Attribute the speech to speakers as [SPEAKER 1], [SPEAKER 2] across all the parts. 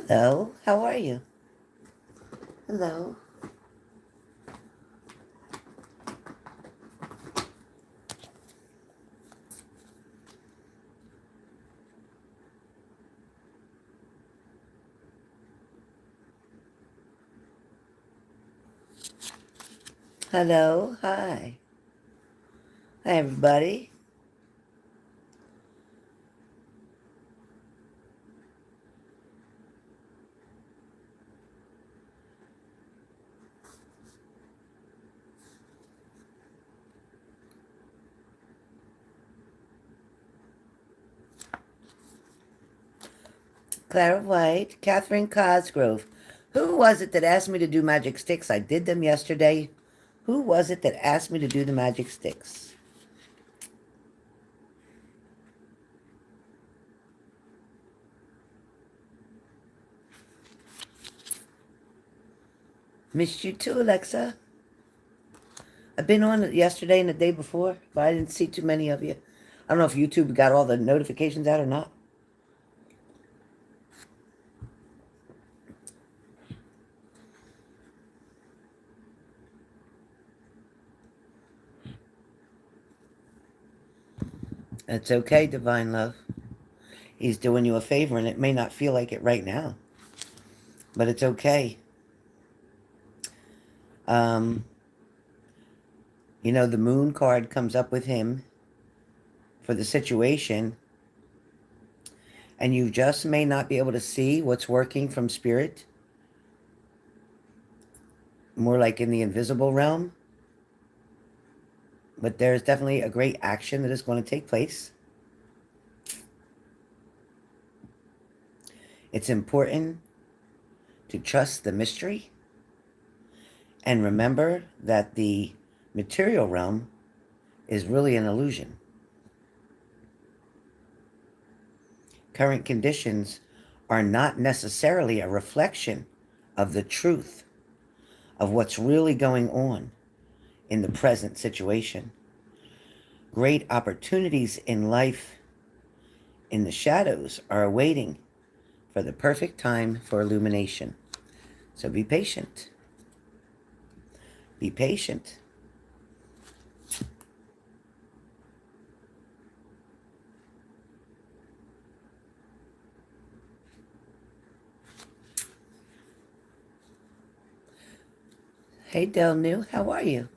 [SPEAKER 1] Hello, how are you? Hello. Hello, hi. Hi, everybody. Clara White, Catherine Cosgrove. Who was it that asked me to do magic sticks? I did them yesterday. Who was it that asked me to do the magic sticks? Missed you too, Alexa. I've been on it yesterday and the day before, but I didn't see too many of you. I don't know if YouTube got all the notifications out or not. It's okay, Divine Love. He's doing you a favor, and it may not feel like it right now, but it's okay. Um, the moon card comes up with him for the situation, and you just may not be able to see what's working from spirit, more like in the invisible realm. But there's definitely a great action that is going to take place. It's important to trust the mystery and remember that the material realm is really an illusion. Current conditions are not necessarily a reflection of the truth of what's really going on in the present situation. Great opportunities in life in the shadows are awaiting for the perfect time for illumination. So be patient. Be patient. Hey Del New, how are you?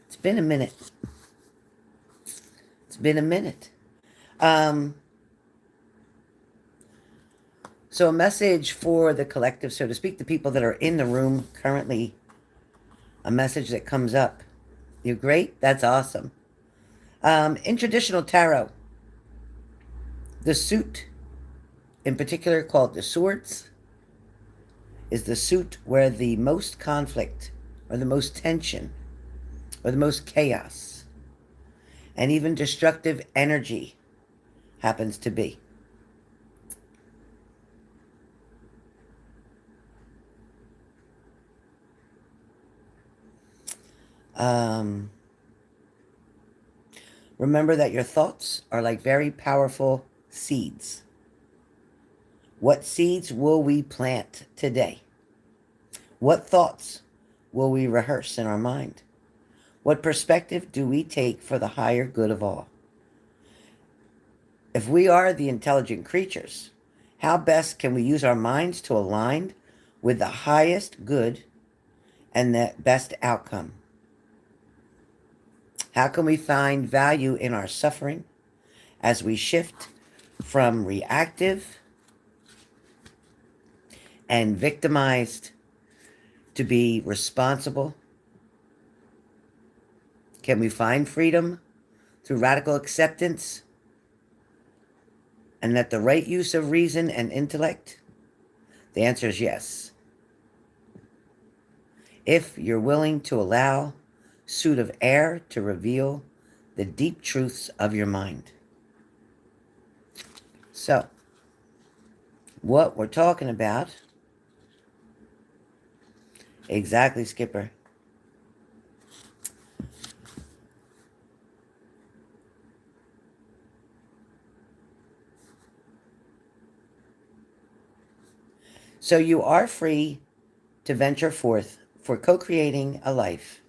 [SPEAKER 1] It's been a minute. It's been a minute. Um, so a message for the collective, so to speak, the people that are in the room currently, a message that comes up. You're great? That's awesome. In traditional tarot, the suit, in particular called the swords, is the suit where the most conflict or the most tension or the most chaos and even destructive energy happens to be. Um, Remember that your thoughts are like very powerful seeds. What seeds will we plant today? What thoughts will we rehearse in our mind? What perspective do we take for the higher good of all? If we are the intelligent creatures, how best can we use our minds to align with the highest good and the best outcome? How can we find value in our suffering as we shift from reactive and victimized to be responsible? Can we find freedom through radical acceptance and that the right use of reason and intellect? The answer is yes. If you're willing to allow suit of air to reveal the deep truths of your mind. So, what we're talking about, exactly, Skipper. So you are free to venture forth for co-creating a life.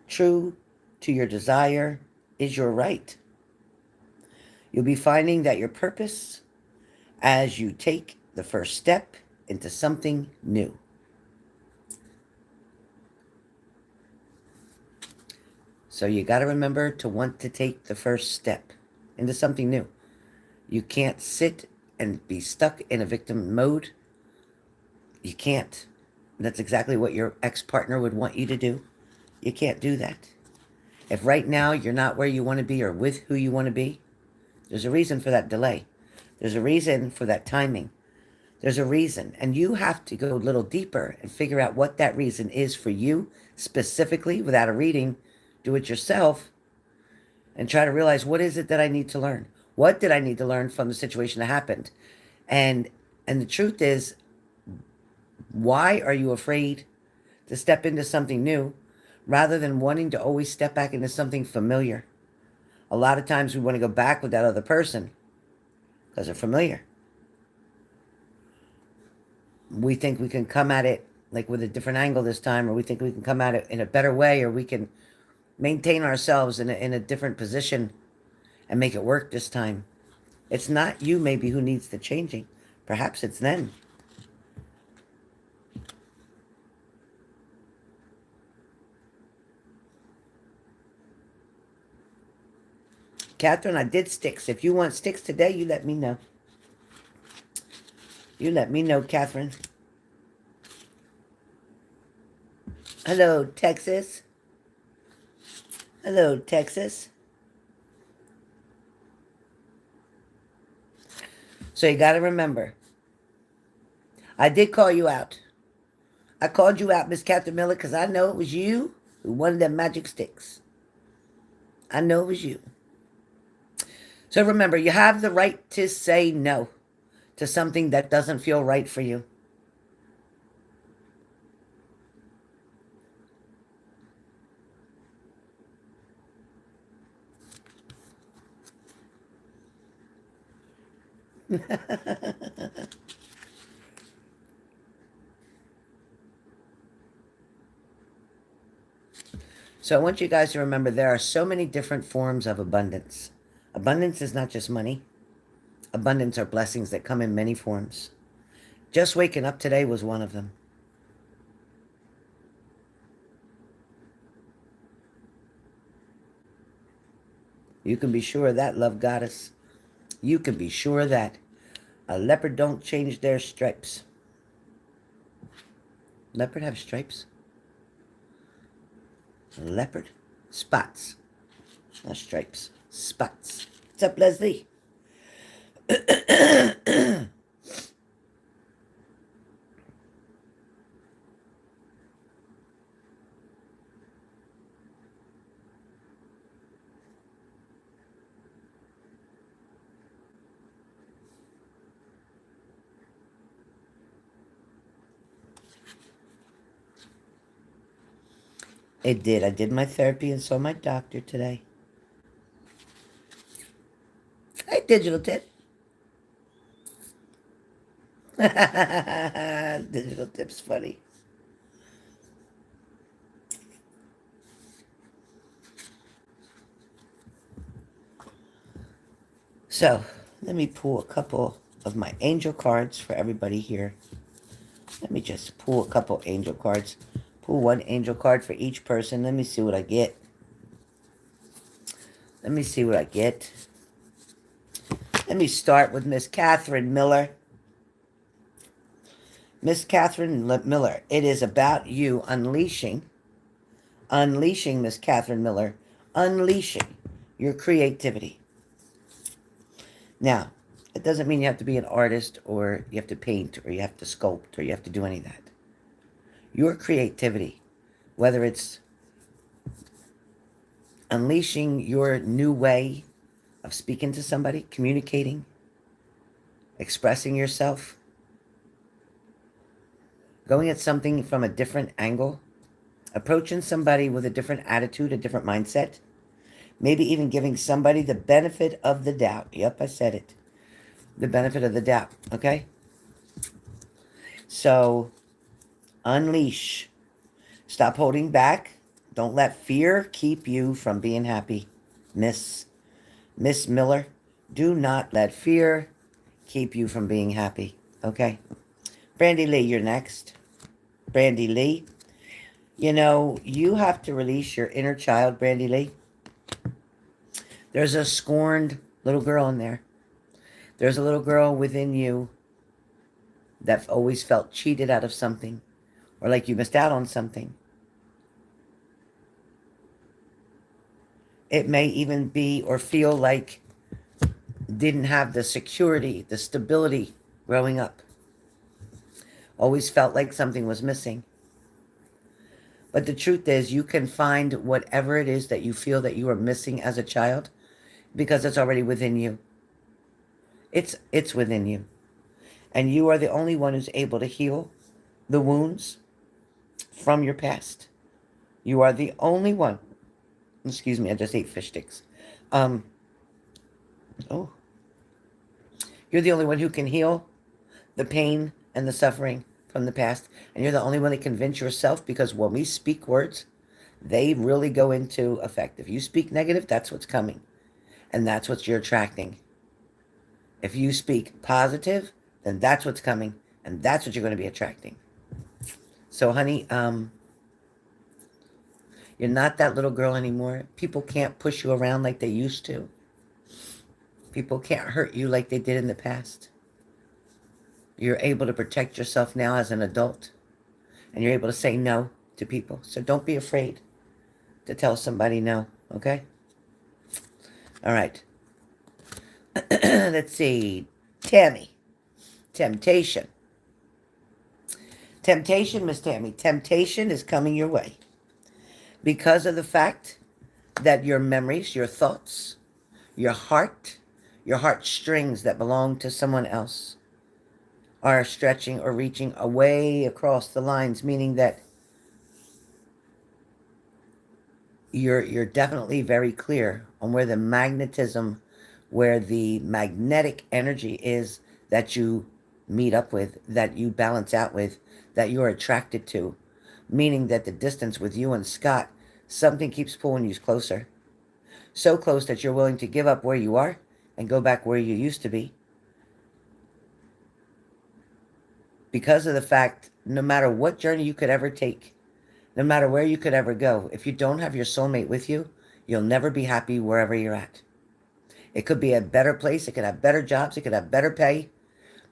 [SPEAKER 1] True to your desire is your right. You'll be finding that your purpose as you take the first step into something new. So you got to remember to want to take the first step into something new. You can't sit and be stuck in a victim mode. You can't. That's exactly what your ex-partner would want you to do. You can't do that. If right now you're not where you want to be or with who you want to be, there's a reason for that delay. There's a reason for that timing. There's a reason. And you have to go a little deeper and figure out what that reason is for you specifically without a reading. Do it yourself and try to realize, what is it that I need to learn? What did I need to learn from the situation that happened? And the truth is, why are you afraid to step into something new rather than wanting to always step back into something familiar? A lot of times we want to go back with that other person because they're familiar. We think we can come at it like with a different angle this time, or we think we can come at it in a better way, or we can maintain ourselves in a different position and make it work this time. It's not you maybe who needs the changing. Perhaps it's them. Catherine, I did sticks. If you want sticks today, you let me know. You let me know, Catherine. Hello, Texas. Hello, Texas. So you got to remember, I did call you out. I called you out, Miss Catherine Miller, because I know it was you who wanted them magic sticks. I know it was you. So remember, you have the right to say no to something that doesn't feel right for you. So I want you guys to remember there are so many different forms of abundance. Abundance is not just money. Abundance are blessings that come in many forms. Just waking up today was one of them. You can be sure of that, love goddess. You can be sure of that. A leopard don't change their stripes. Leopard have stripes? Leopard? Spots. Not stripes. Spots. What's up, Leslie? It did. I did my therapy and saw my doctor today. Hi, Digital Tip. Digital Tip's funny. So, let me pull a couple of my angel cards for everybody here. Let me just pull a couple angel cards. Pull one angel card for each person. Let me see what I get. Let me see what I get. Let me start with Miss Catherine Miller. Miss Catherine Miller, it is about you unleashing, Miss Catherine Miller, unleashing your creativity. Now, it doesn't mean you have to be an artist or you have to paint or you have to sculpt or you have to do any of that. Your creativity, whether it's unleashing your new way of speaking to somebody, communicating, expressing yourself, going at something from a different angle, approaching somebody with a different attitude, a different mindset, maybe even giving somebody the benefit of the doubt. Yep, I said it. The benefit of the doubt, okay? So unleash. Stop holding back. Don't let fear keep you from being happy. Miss Miller, do not let fear keep you from being happy. Okay? Brandy Lee, you're next. Brandy Lee. You know, you have to release your inner child, Brandy Lee. There's a scorned little girl in there. There's a little girl within you that always felt cheated out of something or like you missed out on something. It may even be or feel like didn't have the security, the stability growing up. Always felt like something was missing. But the truth is, you can find whatever it is that you feel that you are missing as a child because it's already within you. It's within you. And you are the only one who's able to heal the wounds from your past. You are the only one. Excuse me, I just ate fish sticks. Oh. You're the only one who can heal the pain and the suffering from the past. And you're the only one that can convince yourself, because when we speak words, they really go into effect. If you speak negative, that's what's coming. And that's what you're attracting. If you speak positive, then that's what's coming. And that's what you're going to be attracting. So, honey, you're not that little girl anymore. People can't push you around like they used to. People can't hurt you like they did in the past. You're able to protect yourself now as an adult. And you're able to say no to people. So don't be afraid to tell somebody no, okay? All right. Let's see. Tammy. Temptation. Temptation, Miss Tammy. Temptation is coming your way because of the fact that your memories, your thoughts, your heartstrings that belong to someone else are stretching or reaching away across the lines, meaning that you're definitely very clear on where the magnetism, where the magnetic energy is that you meet up with, that you balance out with, that you're attracted to, meaning that the distance with you and Scott, something keeps pulling you closer. So close that you're willing to give up where you are and go back where you used to be. Because of the fact, no matter what journey you could ever take, no matter where you could ever go, if you don't have your soulmate with you, you'll never be happy wherever you're at. It could be a better place, it could have better jobs, it could have better pay,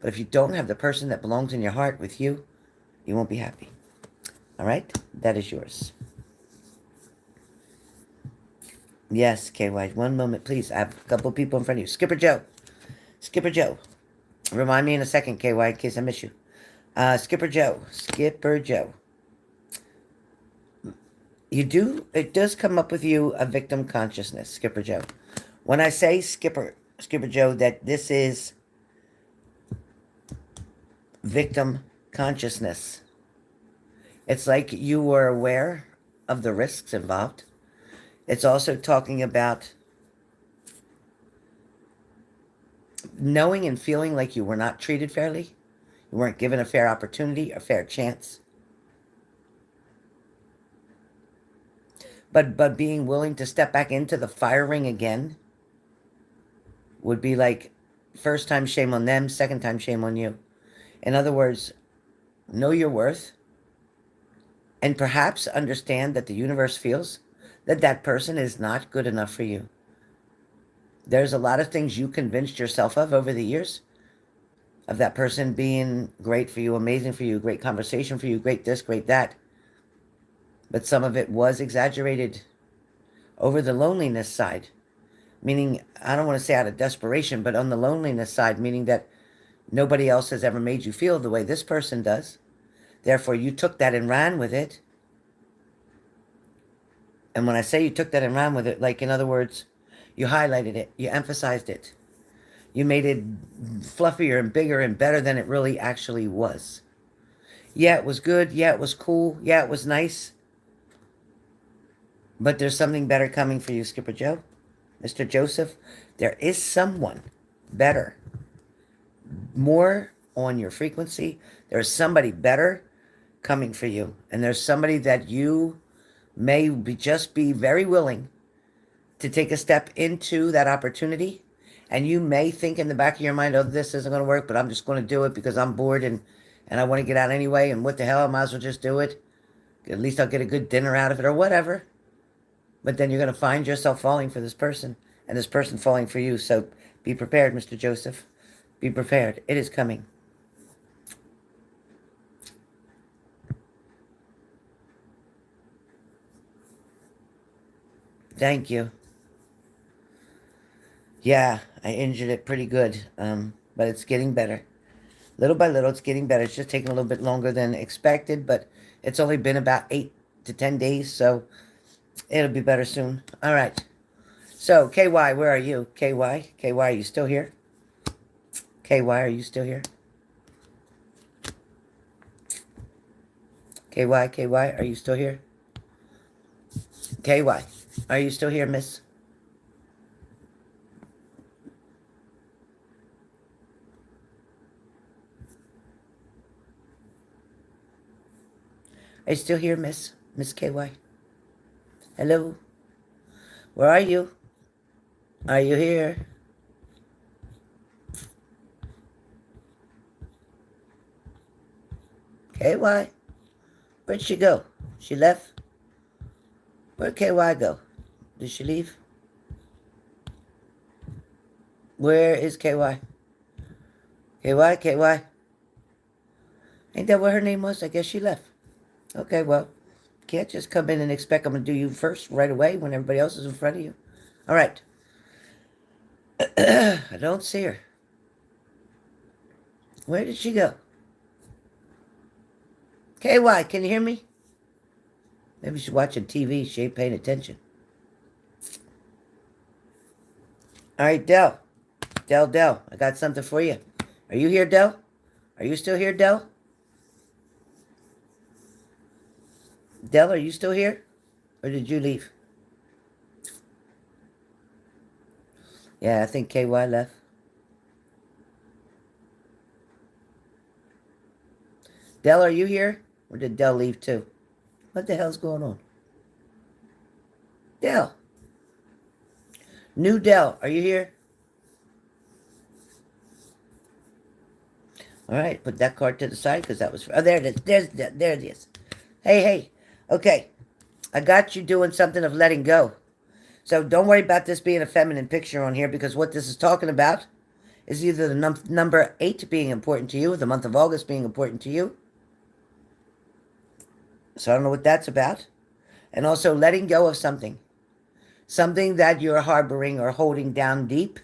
[SPEAKER 1] but if you don't have the person that belongs in your heart with you, you won't be happy. All right? That is yours. Yes, KY. One moment, please. I have a couple of people in front of you. Skipper Joe. Skipper Joe. Remind me in a second, KY, in case I miss you. Skipper Joe. Skipper Joe. It does come up with you a victim consciousness, Skipper Joe. When I say Skipper Joe, that this is victim consciousness, it's like you were aware of the risks involved. It's also talking about knowing and feeling like you were not treated fairly. You weren't given a fair opportunity, a fair chance. But being willing to step back into the fire ring again would be like, first time, shame on them. Second time, shame on you. In other words, know your worth and perhaps understand that the universe feels that that person is not good enough for you. There's a lot of things you convinced yourself of over the years, of that person being great for you, amazing for you, great conversation for you, great this, great that. But some of it was exaggerated over the loneliness side. Meaning, I don't want to say out of desperation, but on the loneliness side, meaning that nobody else has ever made you feel the way this person does. Therefore, you took that and ran with it. And when I say you took that and ran with it, like, in other words, you highlighted it, you emphasized it. You made it fluffier and bigger and better than it really actually was. Yeah, it was good. Yeah, it was cool. Yeah, it was nice. But there's something better coming for you, Skipper Joe. Mr. Joseph, there is someone better, more on your frequency. There's somebody better coming for you. And there's somebody that you may just be very willing to take a step into that opportunity. And you may think in the back of your mind, oh, this isn't going to work, but I'm just going to do it because I'm bored and I want to get out anyway. And what the hell, I might as well just do it. At least I'll get a good dinner out of it or whatever. But then you're going to find yourself falling for this person and this person falling for you. So be prepared, Mr. Joseph. Be prepared. It is coming. Thank you. Yeah, I injured it pretty good, but it's getting better. Little by little, it's getting better. It's just taking a little bit longer than expected, but it's only been about 8 to 10 days, so it'll be better soon. All right. So, KY, where are you? KY? KY, are you still here? KY, are you still here? KY, KY, are you still here? KY, are you still here, miss? Are you still here, miss? Miss KY? Hello? Where are you? Are you here? KY? Where'd she go? She left? Where'd KY go? Did she leave? Where is KY? KY? KY? Ain't that what her name was? I guess she left. Okay, well, can't just come in and expect I'm going to do you first right away when everybody else is in front of you. All right. I don't see her. Where did she go? KY, can you hear me? Maybe she's watching TV. She ain't paying attention. All right, Dell. Dell, I got something for you. Are you here, Dell? Are you still here, Dell? Dell, are you still here? Or did you leave? Yeah, I think KY left. Dell, are you here? Or did Dell leave too? What the hell's going on? Dell. New Dell, are you here? All right, put that card to the side because that was... Oh, there it is. There it is. Hey. Okay. I got you doing something of letting go. So don't worry about this being a feminine picture on here because what this is talking about is either the number 8 being important to you, the month of August being important to you. So I don't know what that's about. And also letting go of something. Something that you're harboring or holding down deep.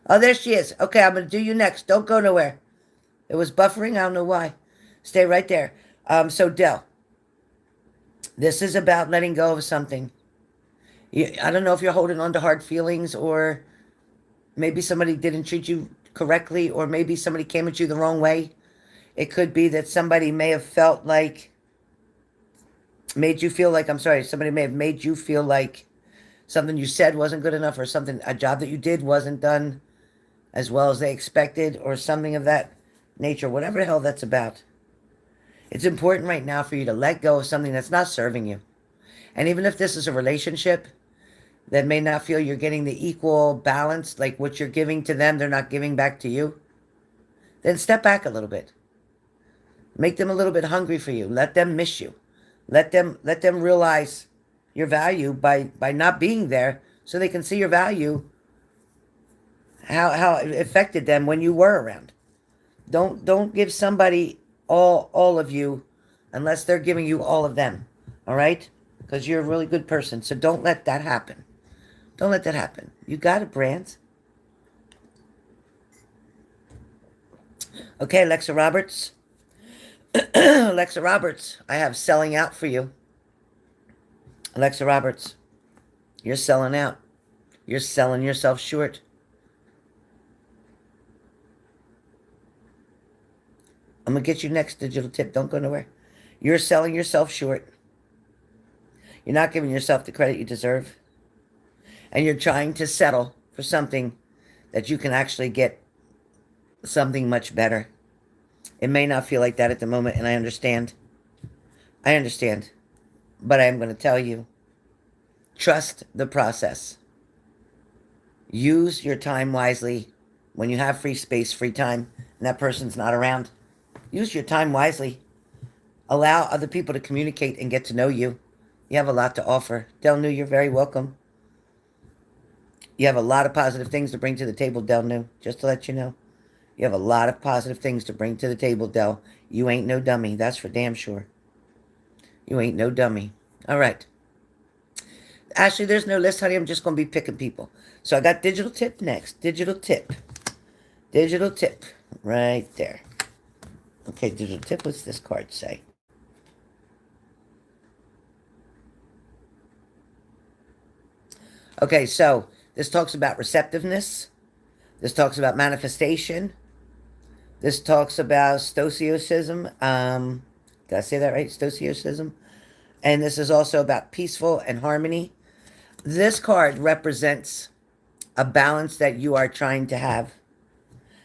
[SPEAKER 1] Oh, there she is. Okay, I'm going to do you next. Don't go nowhere. It was buffering. I don't know why. Stay right there. So Dell, this is about letting go of something. I don't know if you're holding on to hard feelings or maybe somebody didn't treat you correctly or maybe somebody came at you the wrong way. It could be that somebody may have felt like, somebody may have made you feel like something you said wasn't good enough or a job that you did wasn't done as well as they expected or something of that nature, whatever the hell that's about. It's important right now for you to let go of something that's not serving you. And even if this is a relationship that may not feel you're getting the equal balance, like what you're giving to them, they're not giving back to you, then step back a little bit. Make them a little bit hungry for you. Let them miss you. Let them realize your value by not being there so they can see your value, how it affected them when you were around. Don't give somebody all of you unless they're giving you all of them. All right? Because you're a really good person. So don't let that happen. Don't let that happen. You got it, Brands. Okay, Alexa Roberts. Alexa Roberts, I have selling out for you. Alexa Roberts, you're selling out. You're selling yourself short. I'm going to get you next digital tip. Don't go nowhere. You're selling yourself short. You're not giving yourself the credit you deserve. And you're trying to settle for something that you can actually get something much better. It may not feel like that at the moment, and I understand. I understand. But I am going to tell you, trust the process. Use your time wisely. When you have free space, free time, and that person's not around, use your time wisely. Allow other people to communicate and get to know you. You have a lot to offer. Del New, you're very welcome. You have a lot of positive things to bring to the table, Del New, just to let you know. You have a lot of positive things to bring to the table, Del. You ain't no dummy. That's for damn sure. You ain't no dummy. All right. Ashley, there's no list, honey. I'm just going to be picking people. So I got digital tip next. Digital tip. Digital tip. Right there. Okay, digital tip. What's this card say? Okay, so this talks about receptiveness. This talks about manifestation. This talks about stoicism. Did I say that right? Stoicism. And this is also about peaceful and harmony. This card represents a balance that you are trying to have.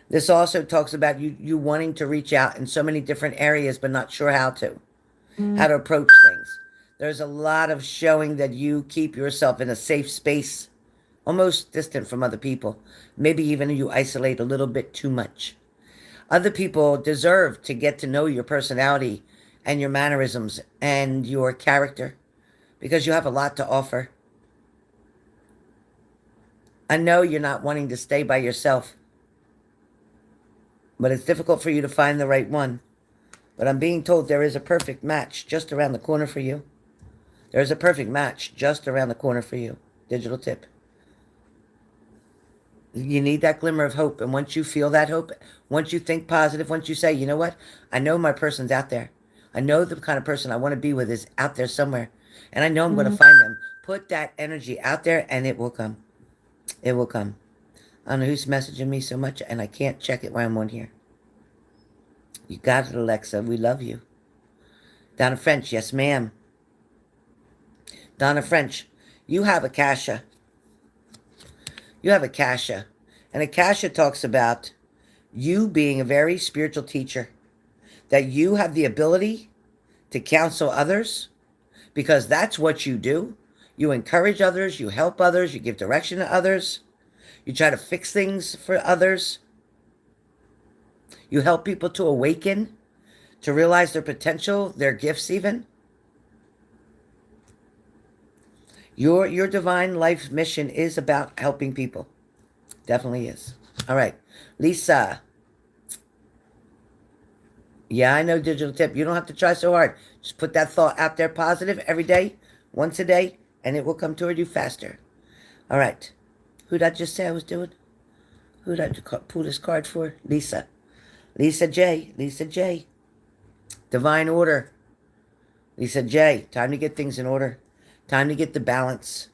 [SPEAKER 1] This also talks about you wanting to reach out in so many different areas, but not sure how to approach things. There's a lot of showing that you keep yourself in a safe space, almost distant from other people. Maybe even you isolate a little bit too much. Other people deserve to get to know your personality and your mannerisms and your character because you have a lot to offer. I know you're not wanting to stay by yourself, but it's difficult for you to find the right one. But I'm being told there is a perfect match just around the corner for you. There's a perfect match just around the corner for you. Digital tip. You need that glimmer of hope. And once you feel that hope, once you think positive, once you say, you know what? I know my person's out there. I know the kind of person I want to be with is out there somewhere. And I know I'm going to find them. Put that energy out there and it will come. It will come. I don't know who's messaging me so much and I can't check it while I'm on here. You got it, Alexa. We love you. Donna French. Yes, ma'am. Donna French. You have Akasha. You have Akasha. And Akasha talks about you being a very spiritual teacher. That you have the ability to counsel others because that's what you do. You encourage others. You help others. You give direction to others. You try to fix things for others. You help people to awaken, to realize their potential, their gifts even. Your divine life mission is about helping people. Definitely is. All right. Lisa. Yeah, I know, digital tip. You don't have to try so hard. Just put that thought out there positive every day, once a day, and it will come toward you faster. All right. Who did I just say I was doing? Who did I pull this card for? Lisa. Lisa J. Lisa J. Divine order. Lisa J. Time to get things in order. Time to get the balance.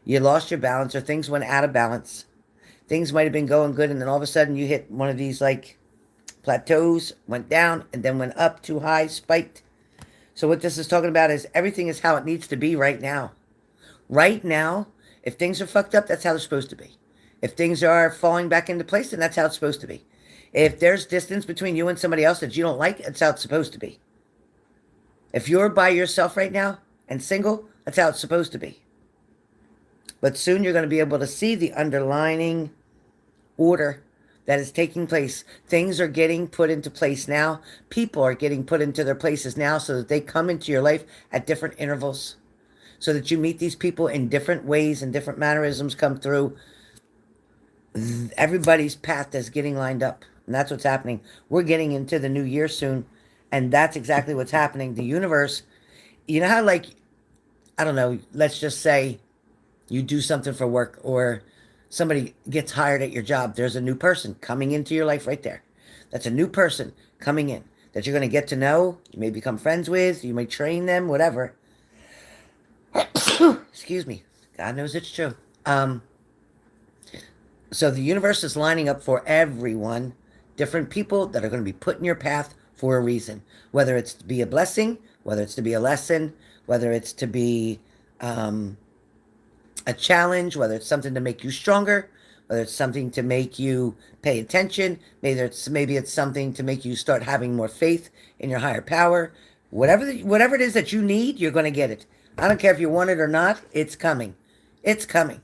[SPEAKER 1] You lost your balance or things went out of balance. Things might have been going good and then all of a sudden you hit one of these like plateaus, went down and then went up too high, spiked. So what this is talking about is everything is how it needs to be right now. Right now, if things are fucked up, that's how they're supposed to be. If things are falling back into place, then that's how it's supposed to be. If there's distance between you and somebody else that you don't like, that's how it's supposed to be. If you're by yourself right now and single, that's how it's supposed to be. But soon you're going to be able to see the underlying order that is taking place. Things are getting put into place now. People are getting put into their places now so that they come into your life at different intervals. So that you meet these people in different ways and different mannerisms come through. Everybody's path is getting lined up. And that's what's happening. We're getting into the new year soon. And that's exactly what's happening. The universe, you know how like, I don't know, let's just say you do something for work or somebody gets hired at your job. There's a new person coming into your life right there. That's a new person coming in that you're going to get to know. You may become friends with. You may train them, whatever. Excuse me. God knows it's true. So the universe is lining up for everyone. Different people that are going to be put in your path for a reason. Whether it's to be a blessing, whether it's to be a lesson, whether it's to be a challenge, whether it's something to make you stronger, whether it's something to make you pay attention, maybe it's something to make you start having more faith in your higher power. Whatever it is that you need, you're going to get it. I don't care if you want it or not, it's coming. It's coming.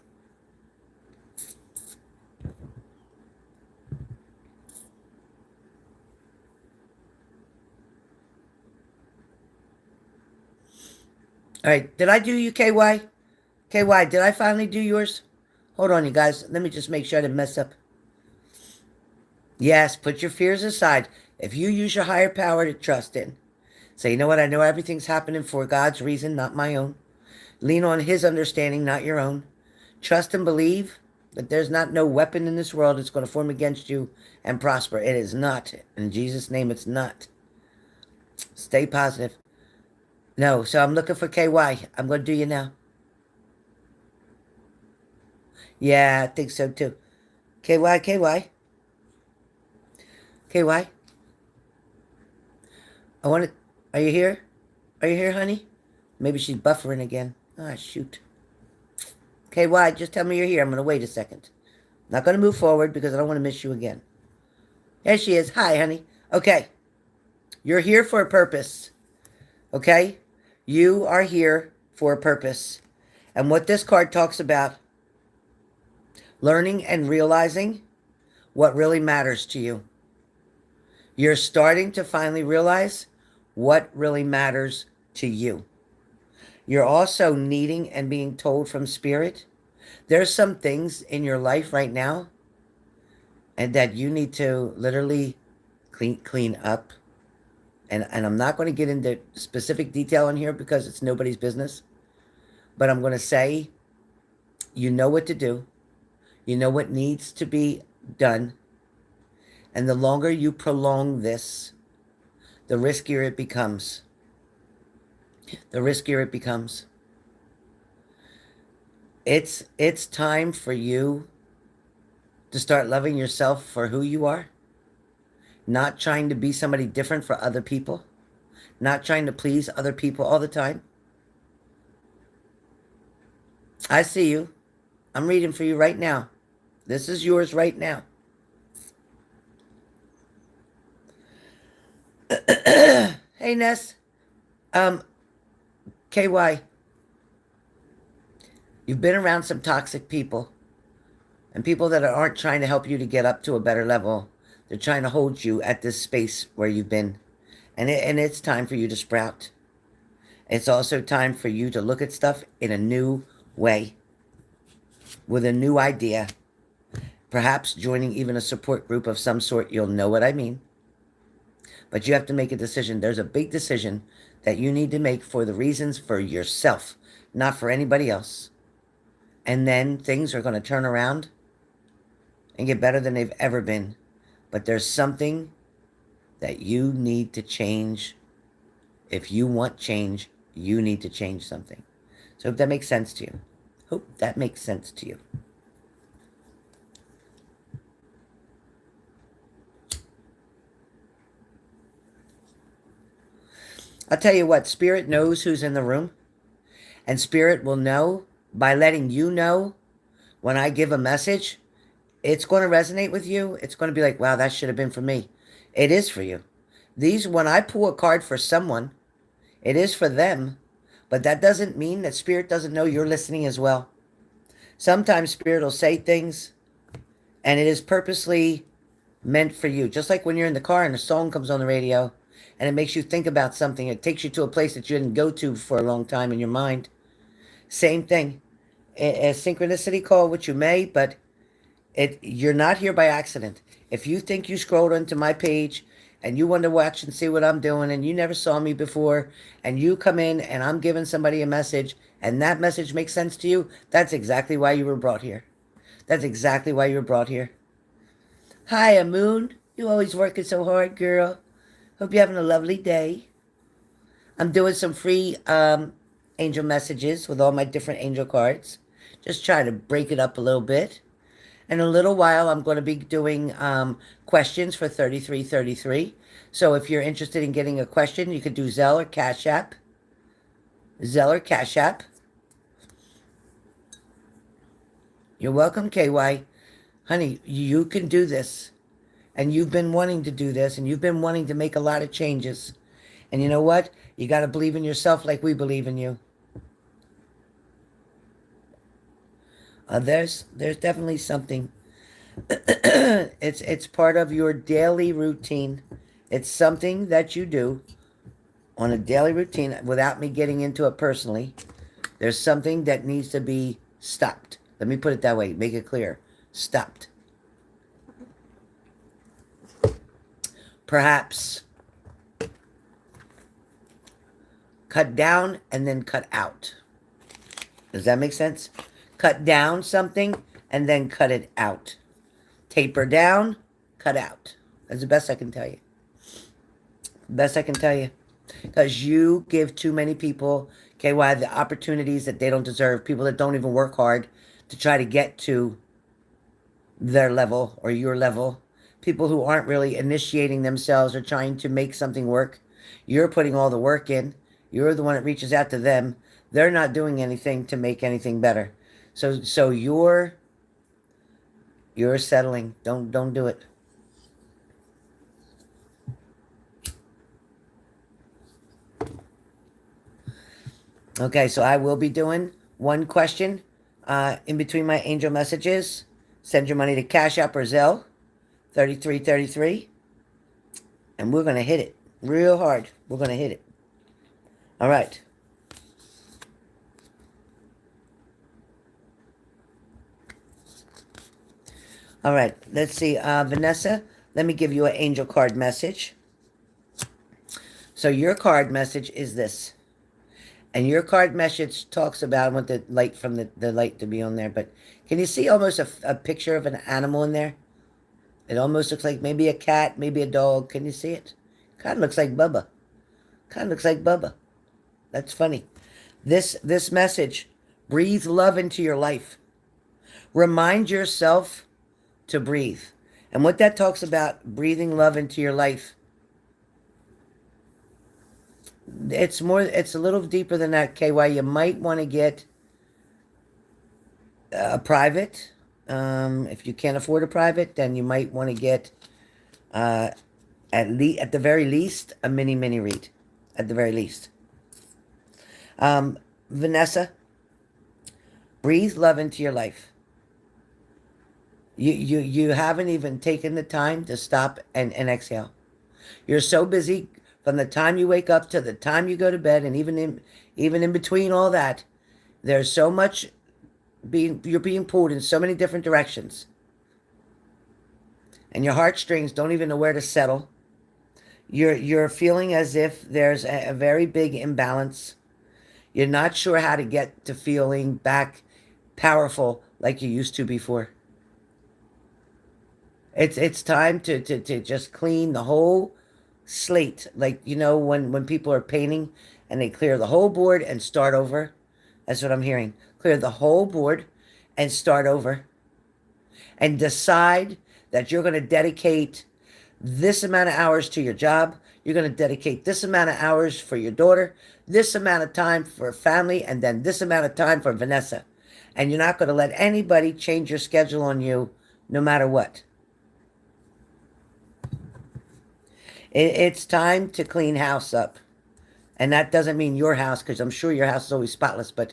[SPEAKER 1] All right, did I do you, KY? KY, did I finally do yours? Hold on, you guys. Let me just make sure I didn't mess up. Yes, put your fears aside. If you use your higher power to trust in, say, you know what? I know everything's happening for God's reason, not my own. Lean on his understanding, not your own. Trust and believe that there's not no weapon in this world that's going to form against you and prosper. It is not. In Jesus' name, it's not. Stay positive. No, so I'm looking for KY. I'm going to do you now. Yeah, I think so too. KY, KY. KY. I want to... Are you here? Are you here, honey? Maybe she's buffering again. Ah, shoot. KY, just tell me you're here. I'm going to wait a second. Not going to move forward because I don't want to miss you again. There she is. Hi, honey. Okay. You're here for a purpose. Okay? You are here for a purpose. And what this card talks about, learning and realizing what really matters to you. You're starting to finally realize what really matters to you. You're also needing and being told from Spirit, there's some things in your life right now and that you need to literally clean up. And I'm not going to get into specific detail in here because it's nobody's business. But I'm going to say, you know what to do. You know what needs to be done. And the longer you prolong this, the riskier it becomes. The riskier it becomes. It's time for you to start loving yourself for who you are. Not trying to be somebody different for other people. Not trying to please other people all the time. I see you. I'm reading for you right now. This is yours right now. Hey, Ness. KY. You've been around some toxic people. And people that aren't trying to help you to get up to a better level. They're trying to hold you at this space where you've been. And it's time for you to sprout. It's also time for you to look at stuff in a new way. With a new idea. Perhaps joining even a support group of some sort. You'll know what I mean. But you have to make a decision. There's a big decision that you need to make for the reasons for yourself. Not for anybody else. And then things are going to turn around and get better than they've ever been. But there's something that you need to change. If you want change, you need to change something. So hope that makes sense to you. Hope that makes sense to you. I'll tell you what, Spirit knows who's in the room. And Spirit will know by letting you know when I give a message, it's going to resonate with you. It's going to be like, wow, that should have been for me. It is for you. When I pull a card for someone, it is for them. But that doesn't mean that Spirit doesn't know you're listening as well. Sometimes Spirit will say things and it is purposely meant for you. Just like when you're in the car and a song comes on the radio and it makes you think about something. It takes you to a place that you didn't go to for a long time in your mind. Same thing. A synchronicity, call what you may, but you're not here by accident. If you think you scrolled onto my page and you want to watch and see what I'm doing and you never saw me before and you come in and I'm giving somebody a message and that message makes sense to you, that's exactly why you were brought here. That's exactly why you were brought here. Hi, Moon. You always working so hard, girl. Hope you're having a lovely day. I'm doing some free angel messages with all my different angel cards. Just try to break it up a little bit. In a little while, I'm going to be doing questions for 3333. So if you're interested in getting a question, you could do Zelle or Cash App. Zelle or Cash App. You're welcome, KY. Honey, you can do this. And you've been wanting to do this, and you've been wanting to make a lot of changes. And you know what? You got to believe in yourself like we believe in you. There's definitely something. It's part of your daily routine. It's something that you do on a daily routine without me getting into it personally. There's something that needs to be stopped. Let me put it that way. Make it clear. Stopped. Perhaps cut down and then cut out. Does that make sense? Cut down something and then cut it out. Taper down, cut out. That's the best I can tell you. Best I can tell you. Because you give too many people, KY, the opportunities that they don't deserve. People that don't even work hard to try to get to their level or your level. People who aren't really initiating themselves or trying to make something work. You're putting all the work in. You're the one that reaches out to them. They're not doing anything to make anything better. So you're settling. Don't do it. Okay, so I will be doing one question in between my angel messages. Send your money to Cash App or Zelle, 3333. And we're going to hit it real hard. We're going to hit it. All right. All right, let's see. Vanessa, let me give you an angel card message. So your card message is this. And your card message talks about, I want the light from the light to be on there, but can you see almost a picture of an animal in there? It almost looks like maybe a cat, maybe a dog. Can you see it? Kind of looks like Bubba. Kind of looks like Bubba. That's funny. This message, breathe love into your life. Remind yourself to breathe. And what that talks about, breathing love into your life, it's a little deeper than that, KY. You might want to get a private. If you can't afford a private, then you might want to get, at the very least, a mini read. At the very least. Vanessa, breathe love into your life. You haven't even taken the time to stop and exhale. You're so busy from the time you wake up to the time you go to bed, and even in between all that, there's so much you're being pulled in so many different directions. And your heartstrings don't even know where to settle. You're feeling as if there's a very big imbalance. You're not sure how to get to feeling back powerful like you used to before. It's time to just clean the whole slate. Like, you know, when people are painting and they clear the whole board and start over. That's what I'm hearing. Clear the whole board and start over. And decide that you're going to dedicate this amount of hours to your job. You're going to dedicate this amount of hours for your daughter, this amount of time for family, and then this amount of time for Vanessa. And you're not going to let anybody change your schedule on you no matter what. It's time to clean house up. And that doesn't mean your house, because I'm sure your house is always spotless, but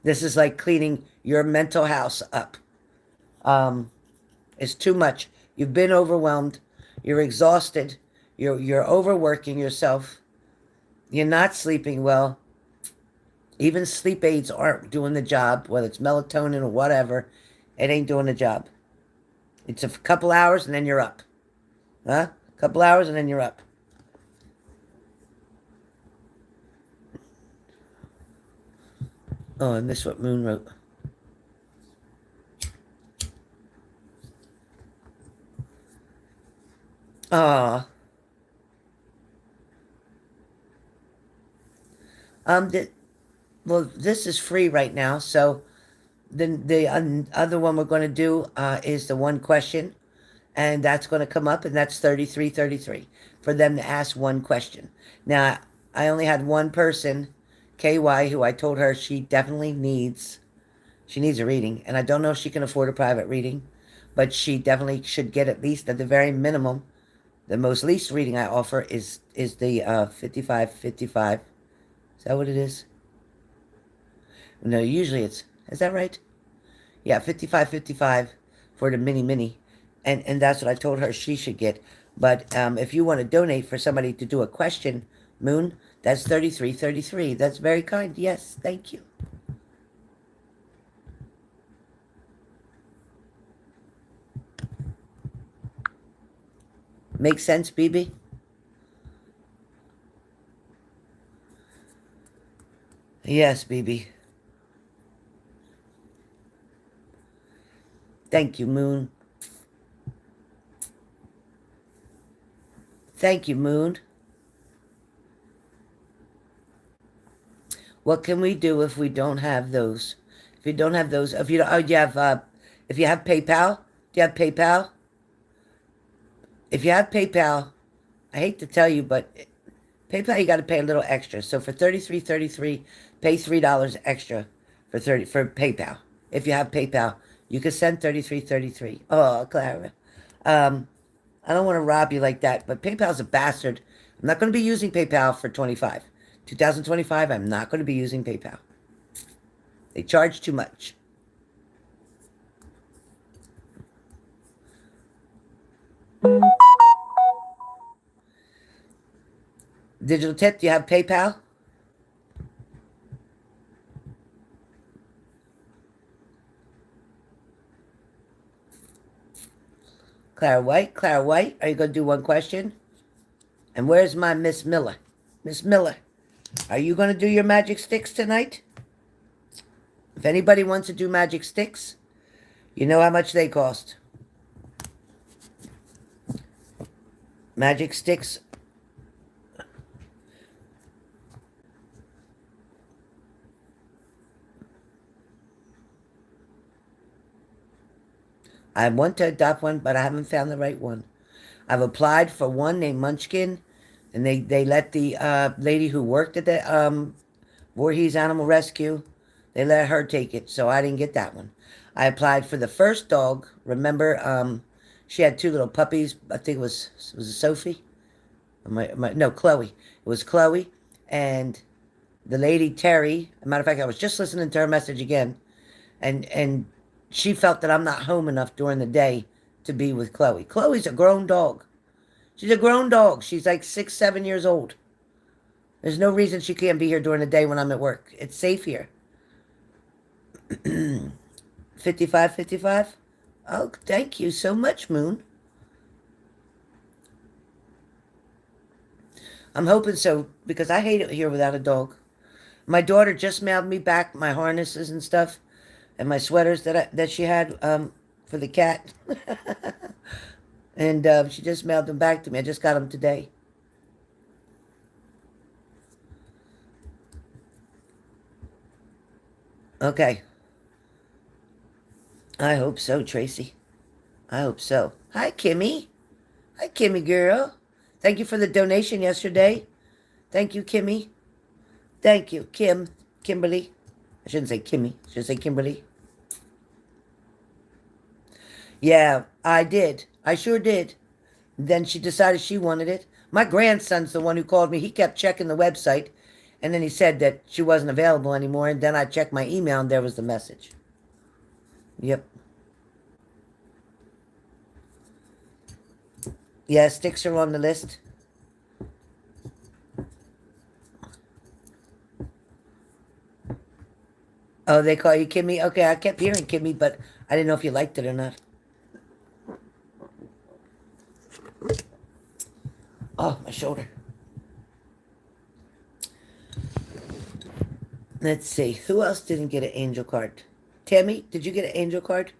[SPEAKER 1] this is like cleaning your mental house up. It's too much. You've been overwhelmed. You're exhausted. You're overworking yourself. You're not sleeping well. Even sleep aids aren't doing the job, whether it's melatonin or whatever. It ain't doing the job. It's a couple hours and then you're up. Huh? A couple hours and then you're up. Oh, I missed what Moon wrote. Ah. Well, this is free right now, so the other one we're going to do is the one question, and that's going to come up, and that's 3333 for them to ask one question. Now, I only had one person, KY, who I told her she definitely needs a reading, and I don't know if she can afford a private reading, but she definitely should get at least at the very minimum. The most least reading I offer is the 55-55. Is that what it is? No, usually is that right? Yeah, 55-55 for the mini. And that's what I told her she should get. But if you want to donate for somebody to do a question, Moon, that's 33.33. That's very kind. Yes, thank you. Make sense, BB? Yes, BB. Thank you, Moon. Thank you, Moon. What can we do if we don't have those? If you don't have those, if you don't, oh, you have, if you have PayPal, do you have PayPal? If you have PayPal, I hate to tell you, but PayPal you got to pay a little extra. So for 33.33, pay $3 extra for PayPal. If you have PayPal, you can send 33.33. Oh, Clara, I don't want to rob you like that, but PayPal's a bastard. I'm not going to be using PayPal for 2025. I'm not going to be using PayPal. They charge too much. Digital Tip, do you have PayPal? Clara White, are you going to do one question? And where's my Miss Miller? Miss Miller, are you going to do your magic sticks tonight? If anybody wants to do magic sticks, you know how much they cost. Magic sticks. I want to adopt one, but I haven't found the right one. I've applied for one named Munchkin, and they let the lady who worked at the Voorhees Animal Rescue, they let her take it, so I didn't get that one. I applied for the first dog. Remember, she had two little puppies. I think was it Sophie? No, Chloe. It was Chloe, and the lady Terry. As a matter of fact, I was just listening to her message again, and she felt that I'm not home enough during the day to be with Chloe. Chloe's a grown dog. She's a grown dog. She's like 6, 7 years old. There's no reason she can't be here during the day when I'm at work. It's safe here. 55-55? Oh, thank you so much, Moon. I'm hoping so, because I hate it here without a dog. My daughter just mailed me back my harnesses and stuff, and my sweaters that she had for the cat. And she just mailed them back to me. I just got them today. Okay. I hope so, Tracy. I hope so. Hi, Kimmy. Hi, Kimmy girl. Thank you for the donation yesterday. Thank you, Kimmy. Thank you, Kimberly. I shouldn't say Kimmy. I should say Kimberly. Yeah, I did. I sure did. Then she decided she wanted it. My grandson's the one who called me. He kept checking the website, and then he said that she wasn't available anymore, and then I checked my email, and there was the message. Yep. Yeah, sticks are on the list. Oh, they call you Kimmy? Okay, I kept hearing Kimmy, but I didn't know if you liked it or not. Oh, my shoulder. Let's see. Who else didn't get an angel card? Tammy, did you get an angel card?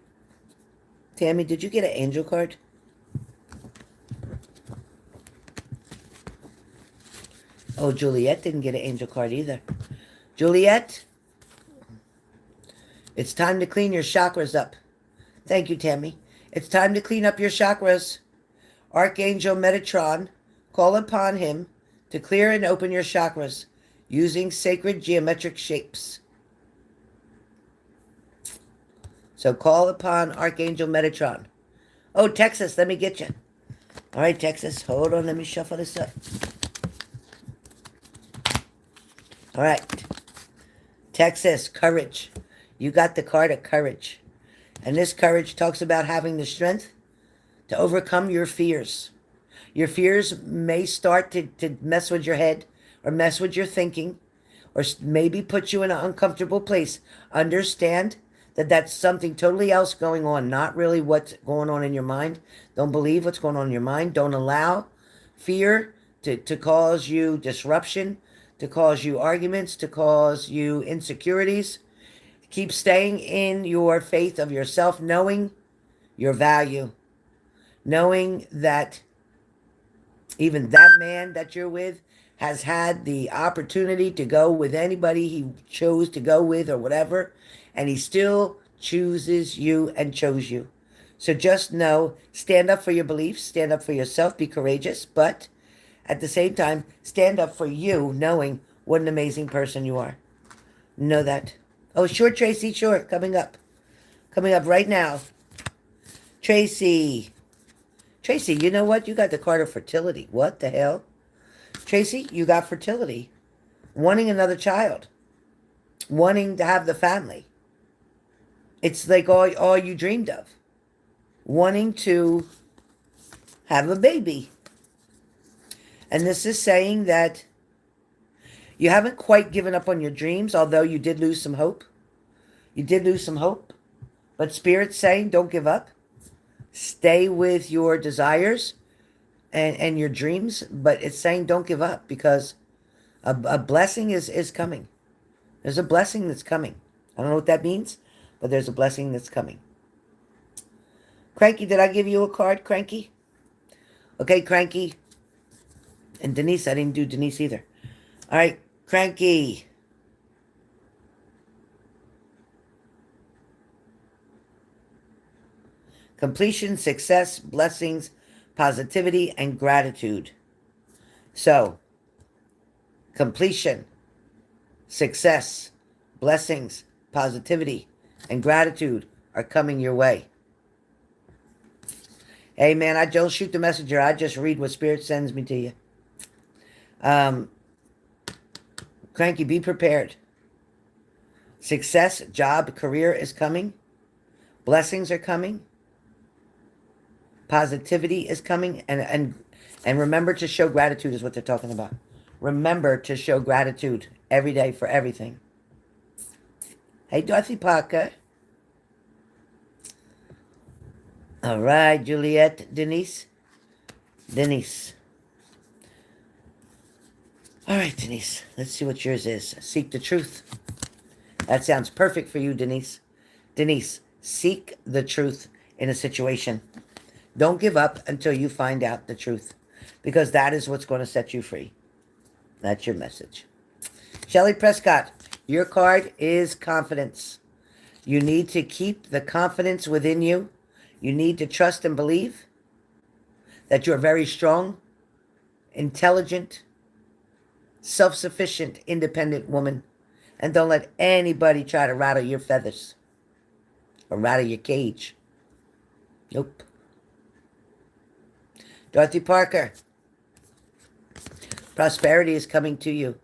[SPEAKER 1] Tammy, did you get an angel card? Oh, Juliet didn't get an angel card either. Juliet, it's time to clean your chakras up. Thank you, Tammy. It's time to clean up your chakras. Archangel Metatron, call upon him to clear and open your chakras using sacred geometric shapes. So call upon Archangel Metatron Oh, Texas, let me get you. All right, Texas, hold on. Let me shuffle this up. All right. Texas, courage. You got the card of courage. And this courage talks about having the strength to overcome your fears. Your fears may start to mess with your head or mess with your thinking or maybe put you in an uncomfortable place. Understand that that's something totally else going on, not really what's going on in your mind. Don't believe what's going on in your mind. Don't allow fear to cause you disruption, to cause you arguments, to cause you insecurities. Keep staying in your faith of yourself, knowing your value, knowing that even that man that you're with has had the opportunity to go with anybody he chose to go with or whatever, and he still chooses you and chose you. So just know, stand up for your beliefs, stand up for yourself, be courageous, but at the same time, stand up for you, knowing what an amazing person you are. Know that. Oh, sure, Tracy, sure, coming up. Coming up right now. Tracy. Tracy, you know what? You got the card of fertility. What the hell? Tracy, you got fertility. Wanting another child. Wanting to have the family. It's like all you dreamed of. Wanting to have a baby. And this is saying that you haven't quite given up on your dreams, although you did lose some hope. You did lose some hope. But Spirit's saying don't give up. Stay with your desires and your dreams. But it's saying don't give up because a blessing is coming. There's a blessing that's coming. I don't know what that means, but there's a blessing that's coming. Cranky, did I give you a card, Cranky? Okay, Cranky. And Denise, I didn't do Denise either. All right, Cranky. Completion, success, blessings, positivity, and gratitude. So, completion, success, blessings, positivity, and gratitude are coming your way. Hey, man, I don't shoot the messenger. I just read what Spirit sends me to you. Cranky, be prepared. Success, job, career is coming. Blessings are coming. Positivity is coming. And remember to show gratitude is what they're talking about. Remember to show gratitude every day for everything. Hey, Dorothy Parker. All right, Juliet, Denise. Denise. All right, Denise. Let's see what yours is. Seek the truth. That sounds perfect for you, Denise. Denise, seek the truth in a situation. Don't give up until you find out the truth, because that is what's going to set you free. That's your message. Shelley Prescott, your card is confidence. You need to keep the confidence within you. You need to trust and believe that you're very strong, intelligent, self-sufficient, independent woman. And don't let anybody try to rattle your feathers or rattle your cage. Nope. Dorothy Parker, prosperity is coming to you.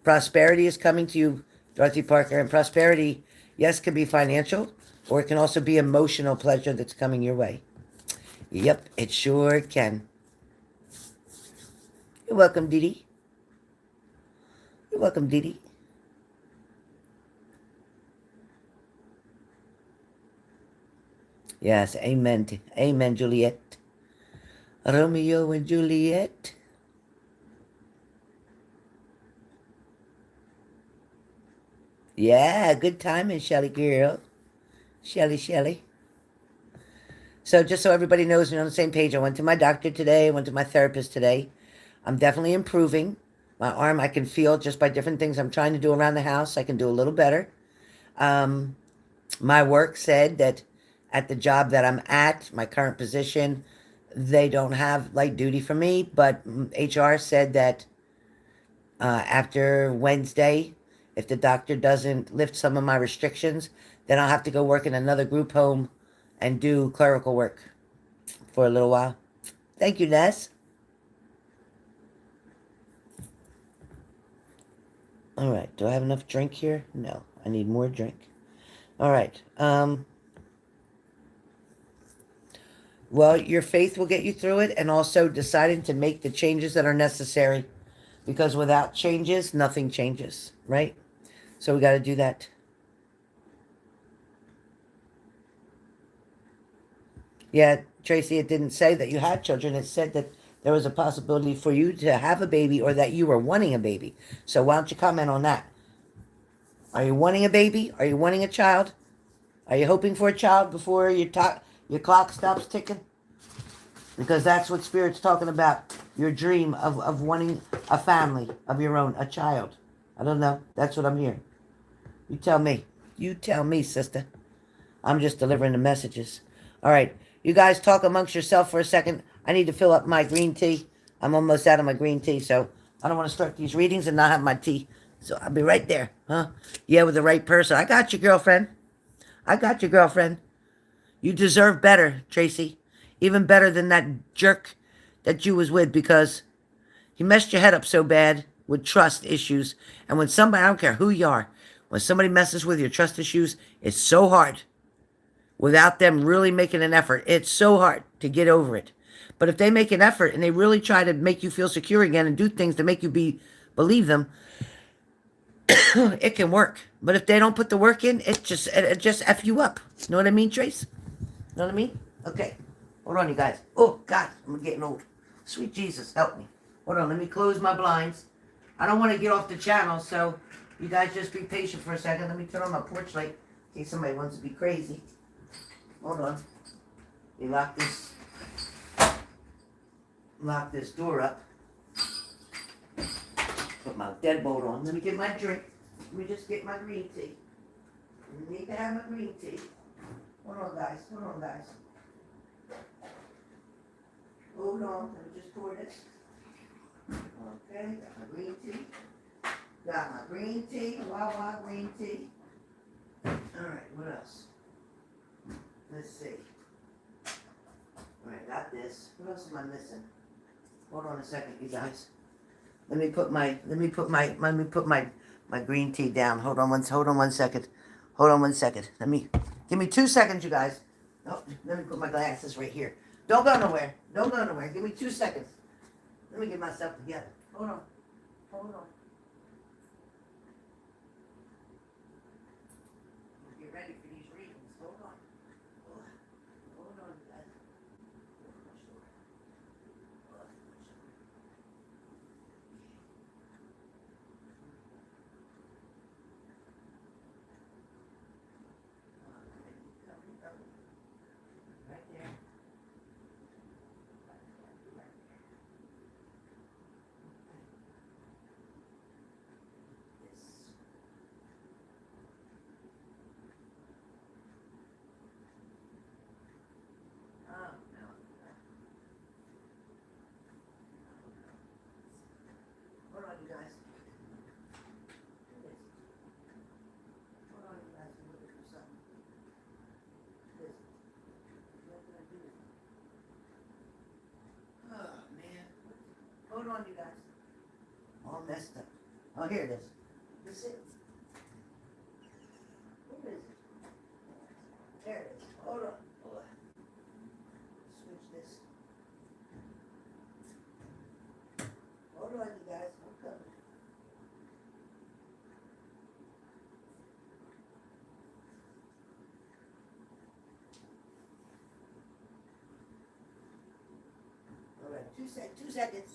[SPEAKER 1] Prosperity is coming to you, Dorothy Parker. And prosperity, yes, can be financial, or it can also be emotional pleasure that's coming your way. Yep, it sure can. You're welcome, Dee Dee. You're welcome, Dee Dee. Yes, amen. Amen, Juliet. Romeo and Juliet. Yeah, good timing, Shelly girl. Shelly. So just so everybody knows we're on the same page, I went to my doctor today. I went to my therapist today. I'm definitely improving. My arm, I can feel just by different things I'm trying to do around the house. I can do a little better. My work said that at the job that I'm at, my current position, they don't have light duty for me, but HR said that after Wednesday, if the doctor doesn't lift some of my restrictions, then I'll have to go work in another group home and do clerical work. for a little while. Thank you, Ness. All right. Do I have enough drink here? No. I need more drink. All right. Well, your faith will get you through it, and also deciding to make the changes that are necessary, because without changes, nothing changes, right? So we got to do that. Yeah, Tracy, it didn't say that you had children. It said that there was a possibility for you to have a baby or that you were wanting a baby. So why don't you comment on that? Are you wanting a baby? Are you wanting a child? Are you hoping for a child before your clock stops ticking? Because that's what Spirit's talking about. Your dream of wanting a family of your own, a child. I don't know. That's what I'm hearing. You tell me. You tell me, sister. I'm just delivering the messages. All right. You guys talk amongst yourself for a second. I need to fill up my green tea. I'm almost out of my green tea, so I don't want to start these readings and not have my tea. So I'll be right there. Huh? Yeah, with the right person. I got you, girlfriend. I got you, girlfriend. You deserve better, Tracy. Even better than that jerk that you was with, because he messed your head up so bad with trust issues. And when somebody, I don't care who you are, when somebody messes with your trust issues, it's so hard. Without them really making an effort, it's so hard to get over it. But if they make an effort and they really try to make you feel secure again and do things to make you believe them, it can work. But if they don't put the work in, it just F you up. You know what I mean, Trace? You know what I mean? Okay. Hold on, you guys. Oh, God, I'm getting old. Sweet Jesus, help me. Hold on, let me close my blinds. I don't want to get off the channel, so you guys just be patient for a second. Let me turn on my porch light in case somebody wants to be crazy. Hold on. We lock this door up. Put my deadbolt on. Let me get my drink. Let me just get my green tea. I need to have my green tea. Hold on, guys. Hold on, guys. Hold on. Let me just pour this. Okay, got my green tea. Got my green tea. Wawa green tea. Alright, what else? Let's see. Alright, got this. What else am I missing? Hold on a second, you guys. Let me put my green tea down. Hold on one second. Hold on 1 second. Give me 2 seconds, you guys. Oh, let me put my glasses right here. Don't go nowhere. Don't go nowhere. Give me 2 seconds. Let me get myself together. Hold on. Hold on. Get ready for these readings. Hold on. Hold on, guys. Right there. Hold on, you guys. Hold on, you guys. I'm looking for something. What did I do? Oh, man. Hold on, you guys. All messed up. Oh, here it is. This is it. What is it? There it is. Hold on. Hold on. Switch this. Hold on, you guys. I'm coming. All right, 2 seconds.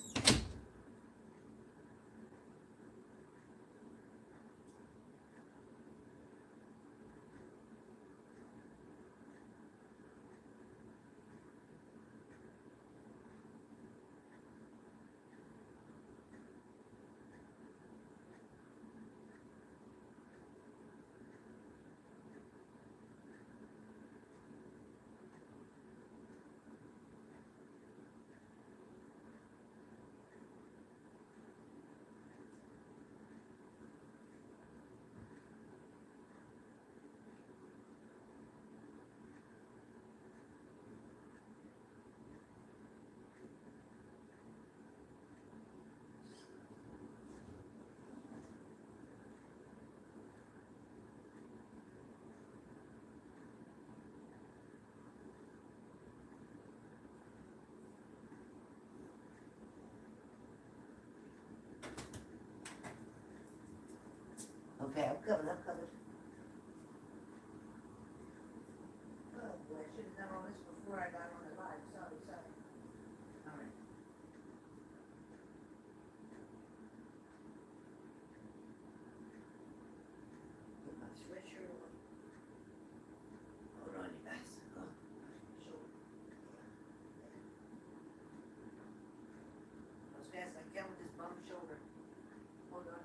[SPEAKER 1] Okay, I'm coming. Oh boy, I should have done all this before I got on the live. Sorry. All right. Put my sweatshirt on. Hold on, you guys. Oh, shoulder. As fast as I can with this bum shoulder. Hold on.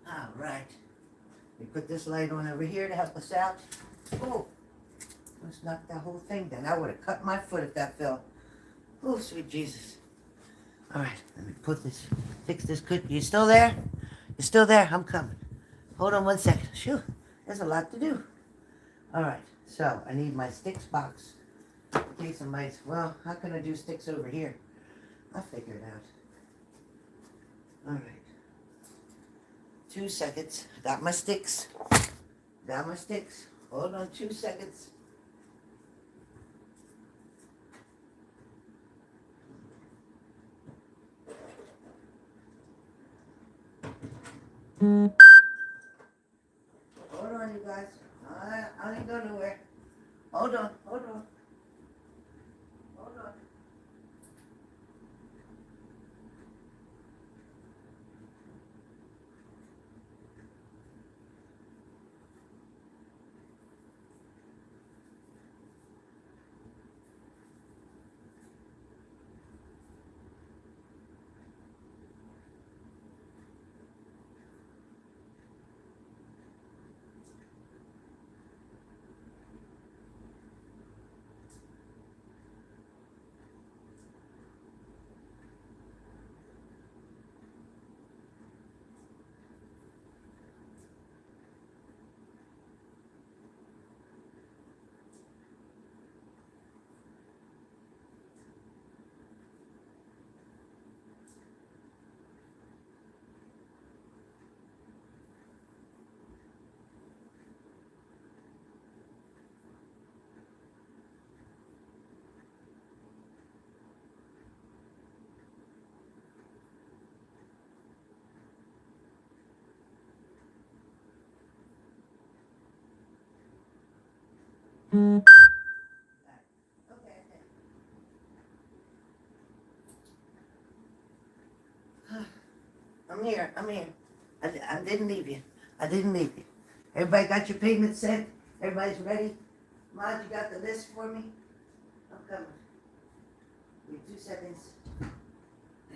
[SPEAKER 1] All right. We put this light on over here to help us out. Oh, let's knock that whole thing down. I would have cut my foot if that fell. Oh, sweet Jesus. All right, let me fix this good. You still there? You still there? I'm coming. Hold on 1 second. Phew, there's a lot to do. All right, so I need my sticks box. In case somebody's, well, how can I do sticks over here? I'll figure it out. All right. 2 seconds. Got my sticks. Hold on 2 seconds. Hold on, you guys. I ain't going nowhere. Hold on. I'm here. I didn't leave you. Everybody got your payment sent? Everybody's ready? Maj, you got the list for me? I'm coming. Give me 2 seconds. I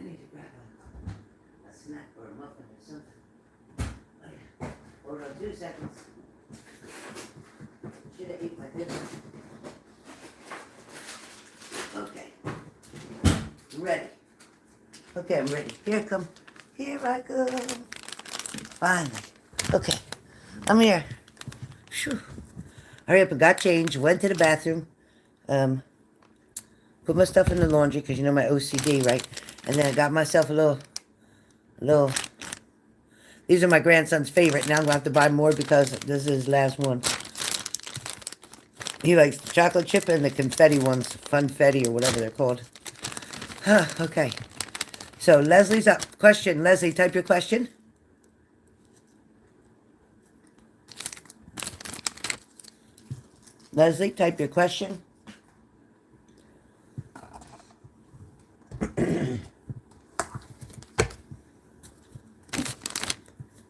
[SPEAKER 1] need to grab a snack or a muffin or something. Okay. Hold on 2 seconds. Should have ate my dinner. Okay. Ready. Okay, I'm ready. Here I go. Finally. Okay. I'm here. Whew. Hurry up and got changed. Went to the bathroom. Put my stuff in the laundry because you know my OCD, right? And then I got myself a little. These are my grandson's favorite. Now I'm going to have to buy more because this is his last one. He likes the chocolate chip and the confetti ones. Funfetti or whatever they're called. Okay. So Leslie's up. Question. Leslie, type your question. Leslie, type your question.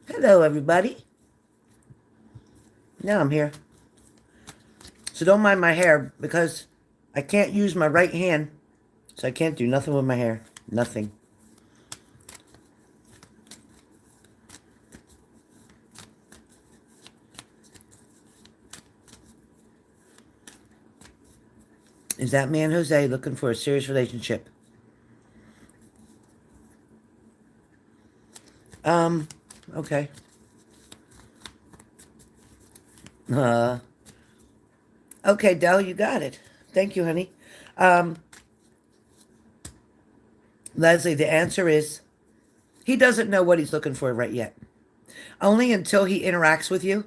[SPEAKER 1] Hello, everybody. Now I'm here. So don't mind my hair because I can't use my right hand. So I can't do nothing with my hair. Nothing. Is that man Jose looking for a serious relationship? Okay. Uh, okay, Dell, you got it. Thank you, honey. Um, Leslie, the answer is he doesn't know what he's looking for right yet. Only until he interacts with you,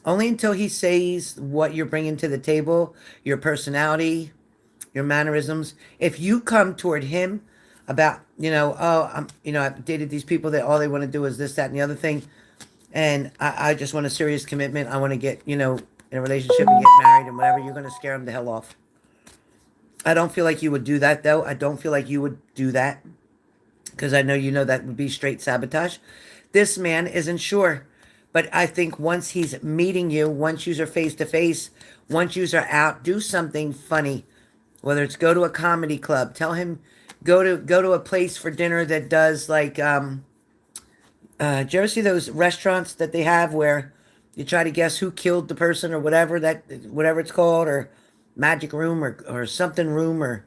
[SPEAKER 1] only until he sees what you're bringing to the table, your personality, your mannerisms. If you come toward him about, I've dated these people that all they want to do is this, that, and the other thing, and I just want a serious commitment. I want to get, in a relationship and get married and whatever, you're going to scare him the hell off. I don't feel like you would do that, though. I don't feel like you would do that because I know that would be straight sabotage. This man isn't sure. But I think once he's meeting you, once you're face to face, once you're out, do something funny. Whether it's go to a comedy club, tell him go to a place for dinner that does like do you ever see those restaurants that they have where you try to guess who killed the person or whatever it's called, or magic room or something room, or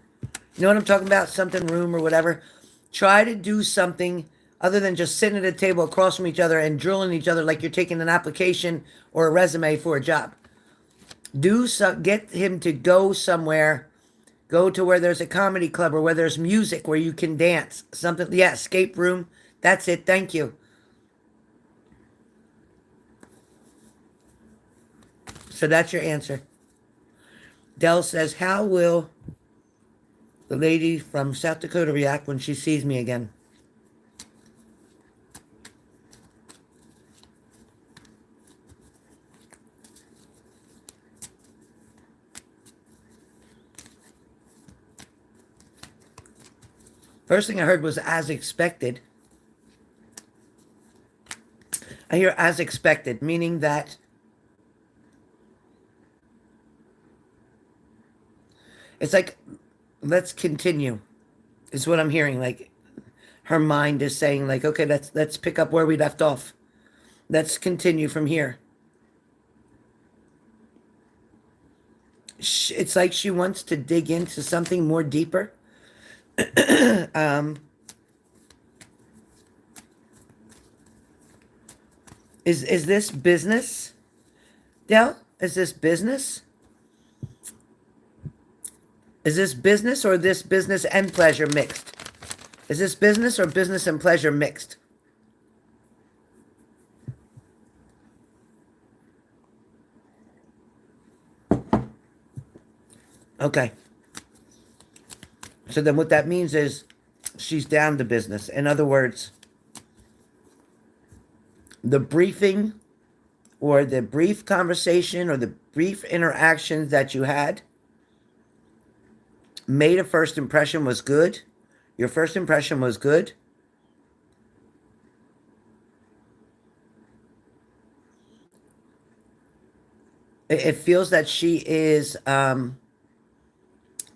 [SPEAKER 1] you know what I'm talking about, something room or whatever. Try to do something other than just sitting at a table across from each other and drilling each other like you're taking an application or a resume for a job. Get him to go somewhere. Go to where there's a comedy club or where there's music where you can dance. Something, yeah, escape room. That's it. Thank you. So that's your answer. Dell says, how will the lady from South Dakota react when she sees me again? First thing I heard was as expected. I hear as expected, meaning that it's like, let's continue, is what I'm hearing. Like, her mind is saying, like, okay, let's pick up where we left off. Let's continue from here. It's like she wants to dig into something more deeper. Is this business, Dell? Is this business? Is this business or this business and pleasure mixed? Is this business or business and pleasure mixed? Okay. So then what that means is she's down to business. In other words, the briefing or the brief conversation or the brief interactions that you had made a first impression was good. Your first impression was good. It feels that she is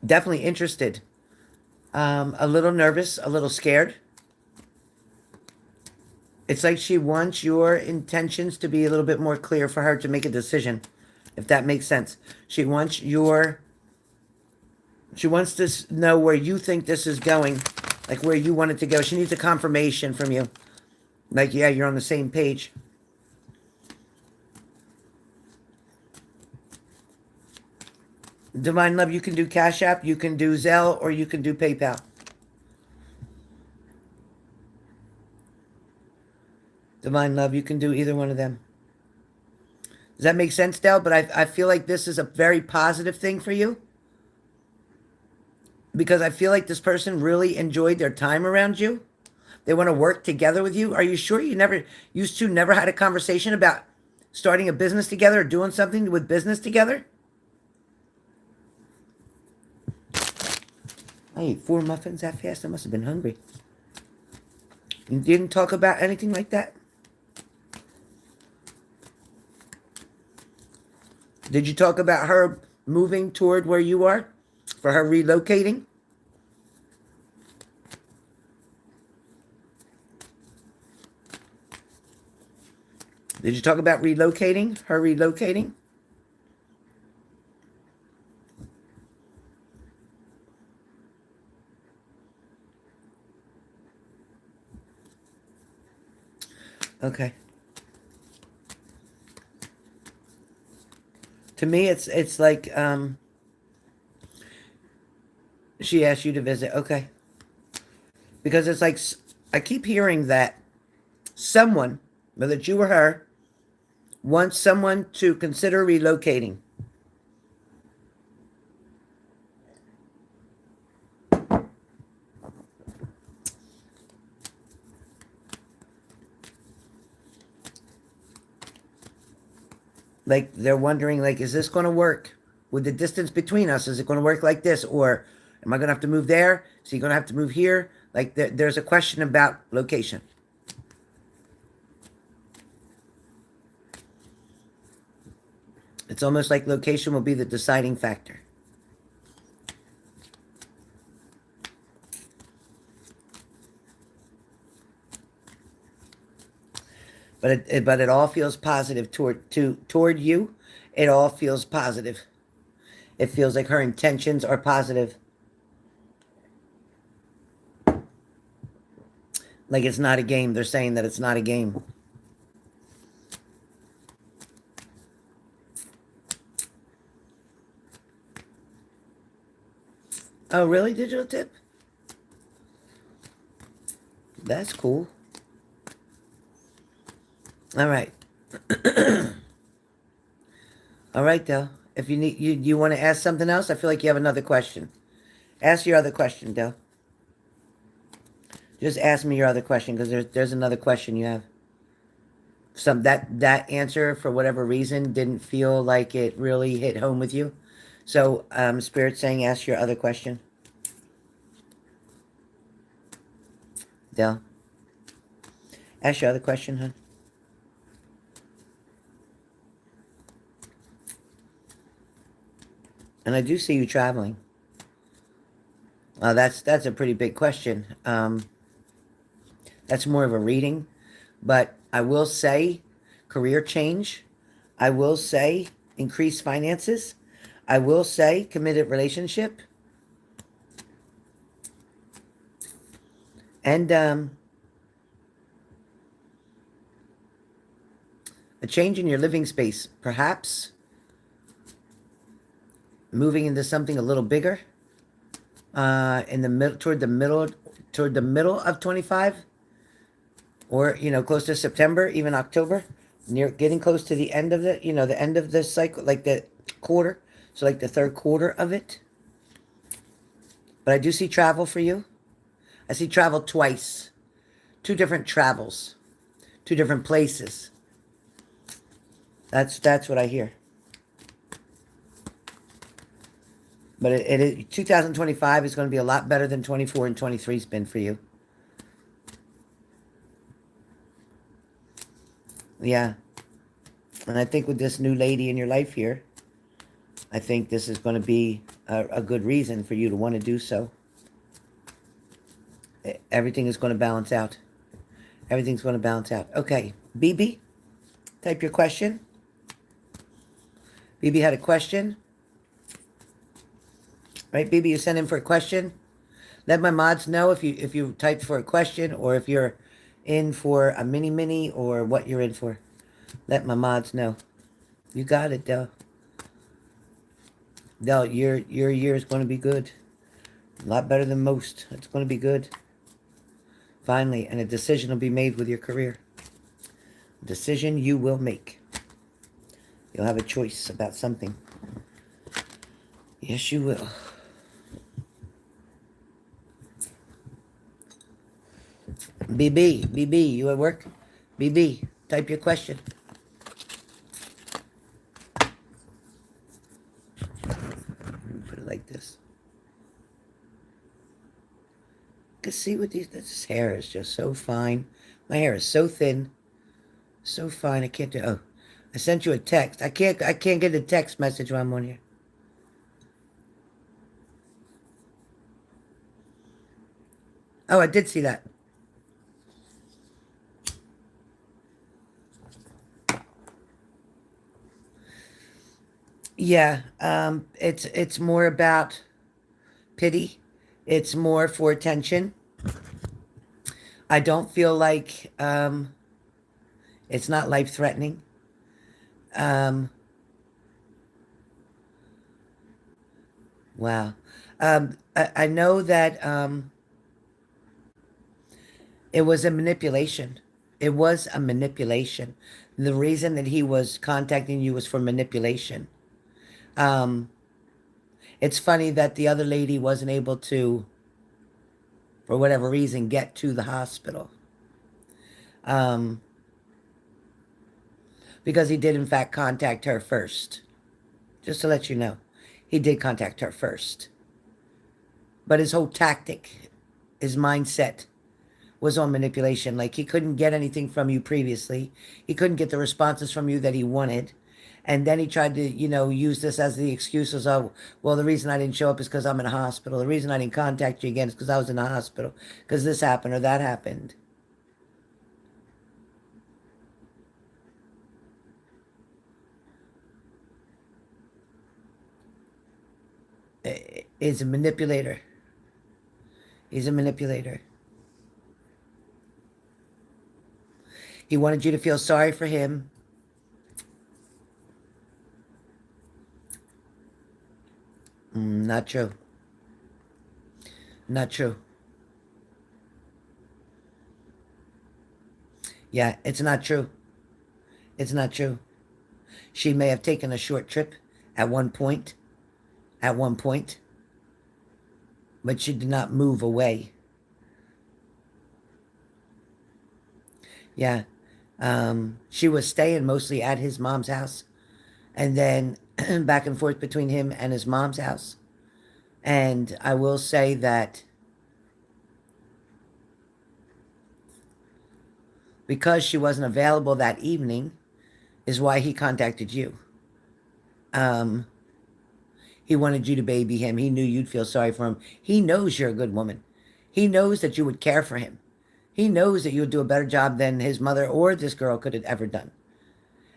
[SPEAKER 1] definitely interested. A little nervous, a little scared. It's like she wants your intentions to be a little bit more clear for her to make a decision, if that makes sense. She wants to know where you think this is going, like where you want it to go. She needs a confirmation from you. Like, yeah, you're on the same page. Divine Love, you can do Cash App, you can do Zelle, or you can do PayPal. Divine Love, you can do either one of them. Does that make sense, Dell? But I feel like this is a very positive thing for you. Because I feel like this person really enjoyed their time around you. They want to work together with you. Are you sure you never had a conversation about starting a business together or doing something with business together? I ate 4 muffins that fast. I must have been hungry. You didn't talk about anything like that? Did you talk about her moving toward where you are? For her relocating? Did you talk about relocating? Her relocating? Okay. To me, it's like she asked you to visit. Okay. Because it's like I keep hearing that someone, whether it's you or her, wants someone to consider relocating. Like they're wondering, like, is this going to work with the distance between us? Is it going to work like this, or am I going to have to move there? So you're going to have to move here. Like there's a question about location. It's almost like location will be the deciding factor. But it all feels positive toward you. It all feels positive. It feels like her intentions are positive. Like it's not a game. They're saying that it's not a game. Oh, really? Digital tip? That's cool. All right. All right, Del. If you want to ask something else, I feel like you have another question. Ask your other question, Del. Just ask me your other question because there's another question you have. That answer for whatever reason didn't feel like it really hit home with you. So Spirit saying ask your other question. Del. Ask your other question, hon. And I do see you traveling. That's a pretty big question. That's more of a reading. But I will say career change. I will say increased finances. I will say committed relationship. And a change in your living space. Perhaps moving into something a little bigger. In the middle, toward the middle of 25, or close to September, even October, near getting close to the end of the end of the cycle, like the quarter, so like the third quarter of it. But I do see travel for you. I see travel twice, two different travels, two different places. That's what I hear. But 2025 is going to be a lot better than 24 and 23's been for you. Yeah. And I think with this new lady in your life here, I think this is going to be a good reason for you to want to do so. Everything is going to balance out. Everything's going to balance out. Okay. BB, type your question. BB had a question. Right, BB, you sent in for a question. Let my mods know if you typed for a question or if you're in for a mini or what you're in for. Let my mods know. You got it, Del. Del, your year is going to be good. A lot better than most. It's going to be good. Finally, and a decision will be made with your career. A decision you will make. You'll have a choice about something. Yes, you will. BB, you at work? BB, type your question. Put it like this. You can see what this hair is just so fine. My hair is so thin, so fine. I can't do. Oh, I sent you a text. I can't get a text message while I'm on here. Oh, I did see that. Yeah, it's more about pity. It's more for attention. I don't feel like It's not life-threatening. Um, wow. I know that it was a manipulation. It was a manipulation. The reason that he was contacting you was for manipulation. Um, it's funny that the other lady wasn't able to, for whatever reason, get to the hospital. Um, because he did, in fact, contact her first. Just to let you know, he did contact her first. But his whole tactic, his mindset was on manipulation. Like he couldn't get anything from you previously. He couldn't get the responses from you that he wanted. And then he tried to, use this as the excuses of, well, the reason I didn't show up is because I'm in a hospital. The reason I didn't contact you again is because I was in a hospital. Because this happened or that happened. He's a manipulator. He's a manipulator. He wanted you to feel sorry for him. Not true. Not true. Yeah, it's not true. It's not true. She may have taken a short trip at one point, at one point, but she did not move away. Yeah. She was staying mostly at his mom's house and then back and forth between him and his mom's house. And I will say that because she wasn't available that evening is why he contacted you. Um, he wanted you to baby him. He knew you'd feel sorry for him. He knows you're a good woman. He knows that you would care for him. He knows that you would do a better job than his mother or this girl could have ever done.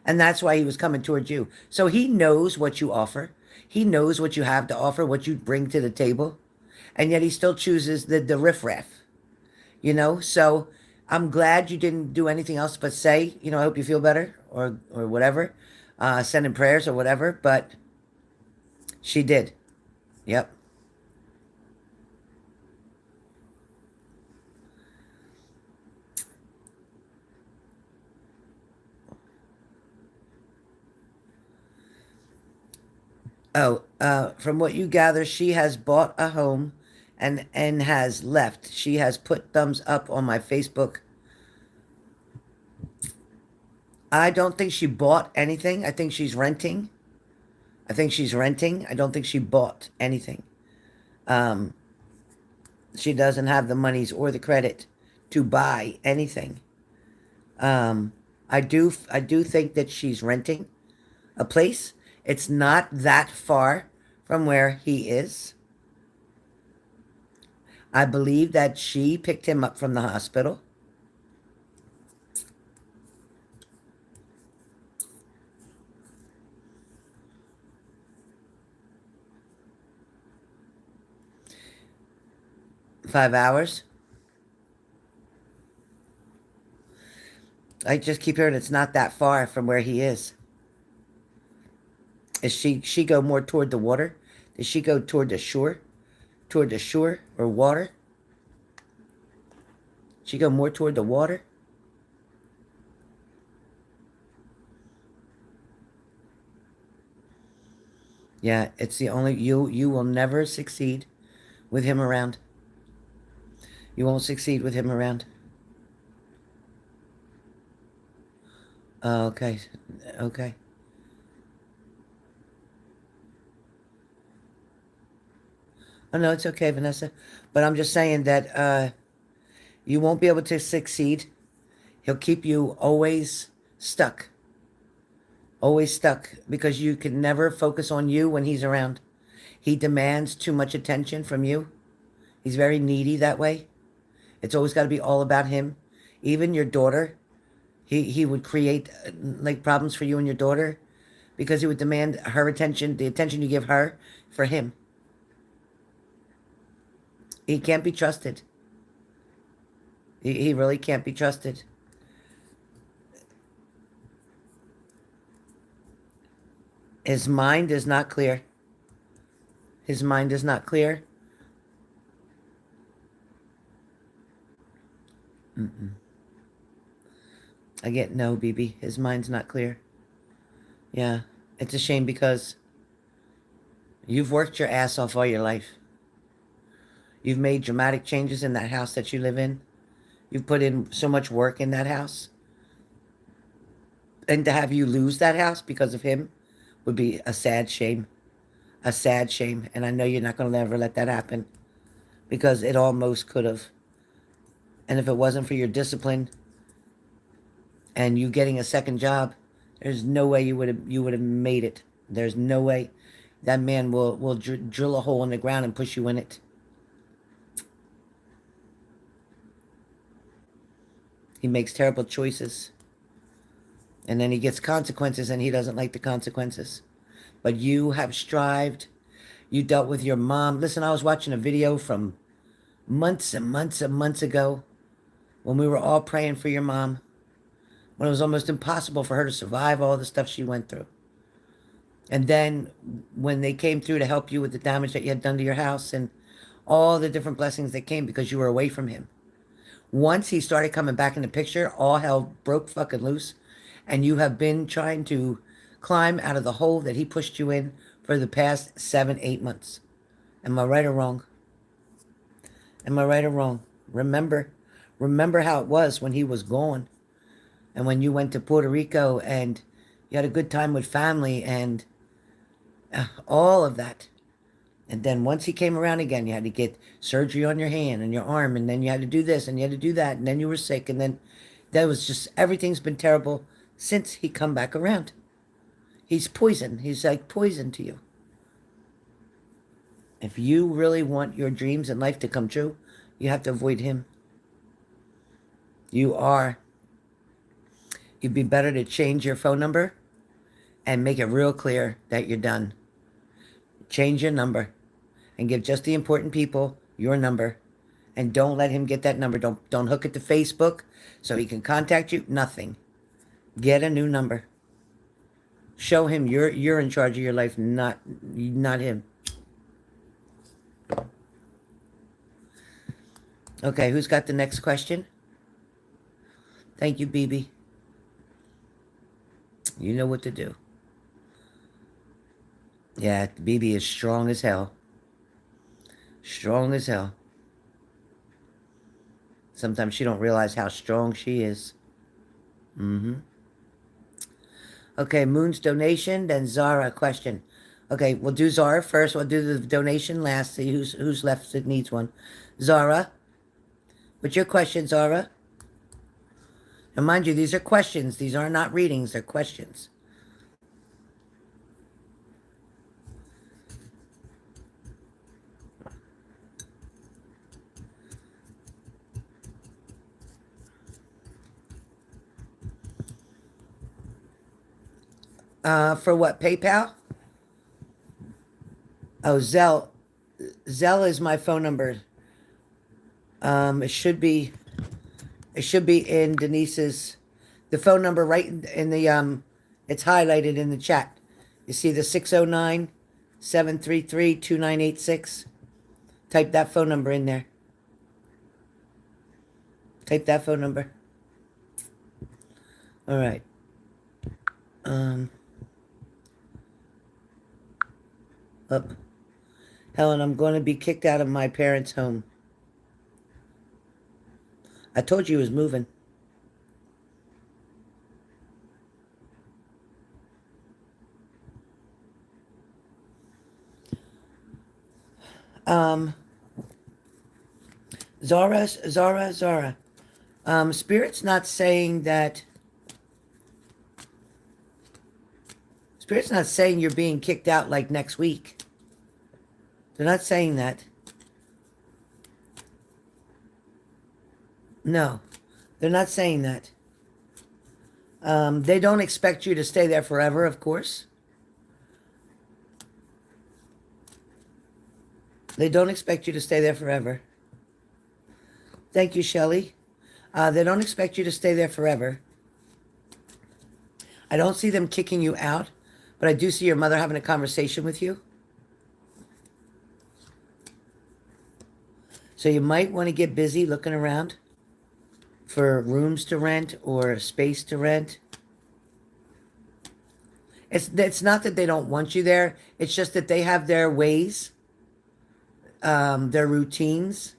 [SPEAKER 1] And that's why he was coming towards you. So he knows what you offer. He knows what you have to offer, what you bring to the table. And yet he still chooses the riffraff, So I'm glad you didn't do anything else but say, I hope you feel better or whatever. Send in prayers or whatever. But she did. Yep. Oh, from what you gather, she has bought a home and has left. She has put thumbs up on my Facebook. I don't think she bought anything. I think she's renting. I think she's renting. I don't think she bought anything. Um, she doesn't have the monies or the credit to buy anything. I do think that she's renting a place. It's not that far from where he is. I believe that she picked him up from the hospital. Five hours. I just keep hearing it's not that far from where he is. Is she go more toward the water? Does she go toward the shore? Toward the shore or water? She go more toward the water? Yeah, it's the only you will never succeed with him around. You won't succeed with him around. Okay. Okay. Oh no, it's okay, Vanessa. But I'm just saying that you won't be able to succeed. He'll keep you always stuck. Always stuck because you can never focus on you when he's around. He demands too much attention from you. He's very needy that way. It's always got to be all about him. Even your daughter, he would create like problems for you and your daughter because he would demand her attention, the attention you give her for him. He can't be trusted. He really can't be trusted. His mind is not clear. His mind is not clear. Mm-mm. I get no, BB. His mind's not clear. Yeah. It's a shame because you've worked your ass off all your life. You've made dramatic changes in that house that you live in. You've put in so much work in that house. And to have you lose that house because of him would be a sad shame. A sad shame. And I know you're not going to ever let that happen because it almost could have. And if it wasn't for your discipline and you getting a second job, there's no way you would have made it. There's no way. That man will drill a hole in the ground and push you in it. He makes terrible choices. And then he gets consequences and he doesn't like the consequences. But you have strived. You dealt with your mom. Listen, I was watching a video from months and months and months ago when we were all praying for your mom. When it was almost impossible for her to survive all the stuff she went through. And then when they came through to help you with the damage that you had done to your house and all the different blessings that came because you were away from him. Once he started coming back in the picture, all hell broke fucking loose. And you have been trying to climb out of the hole that he pushed you in for the past 7-8 months. Am I right or wrong? Am I right or wrong? Remember how it was when he was gone. And when you went to Puerto Rico and you had a good time with family and all of that. And then once he came around again, you had to get surgery on your hand and your arm. And then you had to do this and you had to do that. And then you were sick. And then that was just, everything's been terrible since he come back around. He's poison. He's like poison to you. If you really want your dreams in life to come true, you have to avoid him. You'd be better to change your phone number and make it real clear that you're done. Change your number and give just the important people your number. And don't let him get that number. Don't hook it to Facebook so he can contact you. Nothing. Get a new number. Show him you're in charge of your life, not him. Okay, who's got the next question? Thank you, BB. You know what to do. Yeah, BB is strong as hell. Strong as hell. Sometimes she don't realize how strong she is. Okay, Moon's donation, then Zara question. Okay, we'll do Zara first. We'll do the donation last. See who's left that needs one. Zara, what's your question, Zara? And mind you, these are questions. These are not readings. They're questions. For what, PayPal? Oh, Zelle. Zelle is my phone number. It should be in Denise's, the phone number right in the, it's highlighted in the chat. You see the 609-733-2986? Type that phone number in there. Type that phone number. All right. Up. Helen, I'm going to be kicked out of my parents' home. I told you he was moving. Zara. Spirit's not saying that. Spirit's not saying you're being kicked out like next week. They're not saying that. No, they're not saying that. They don't expect you to stay there forever, of course. They don't expect you to stay there forever. Thank you, Shelley. They don't expect you to stay there forever. I don't see them kicking you out, But I do see your mother having a conversation with you. So you might want to get busy looking around for rooms to rent or space to rent. It's not that they don't want you there. It's just that they have their ways, their routines.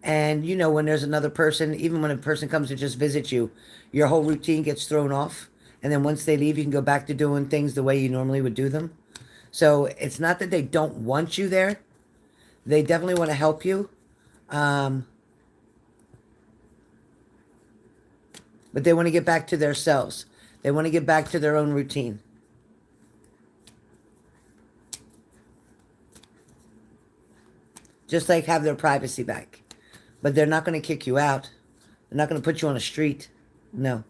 [SPEAKER 1] And you know, when there's another person, even when a person comes to just visit you, your whole routine gets thrown off. And then once they leave, you can go back to doing things the way you normally would do them. So it's not that they don't want you there. They definitely want to help you. But they want to get back to themselves. They want to get back to their own routine. Just like have their privacy back. But they're not going to kick you out. They're not going to put you on the street. No.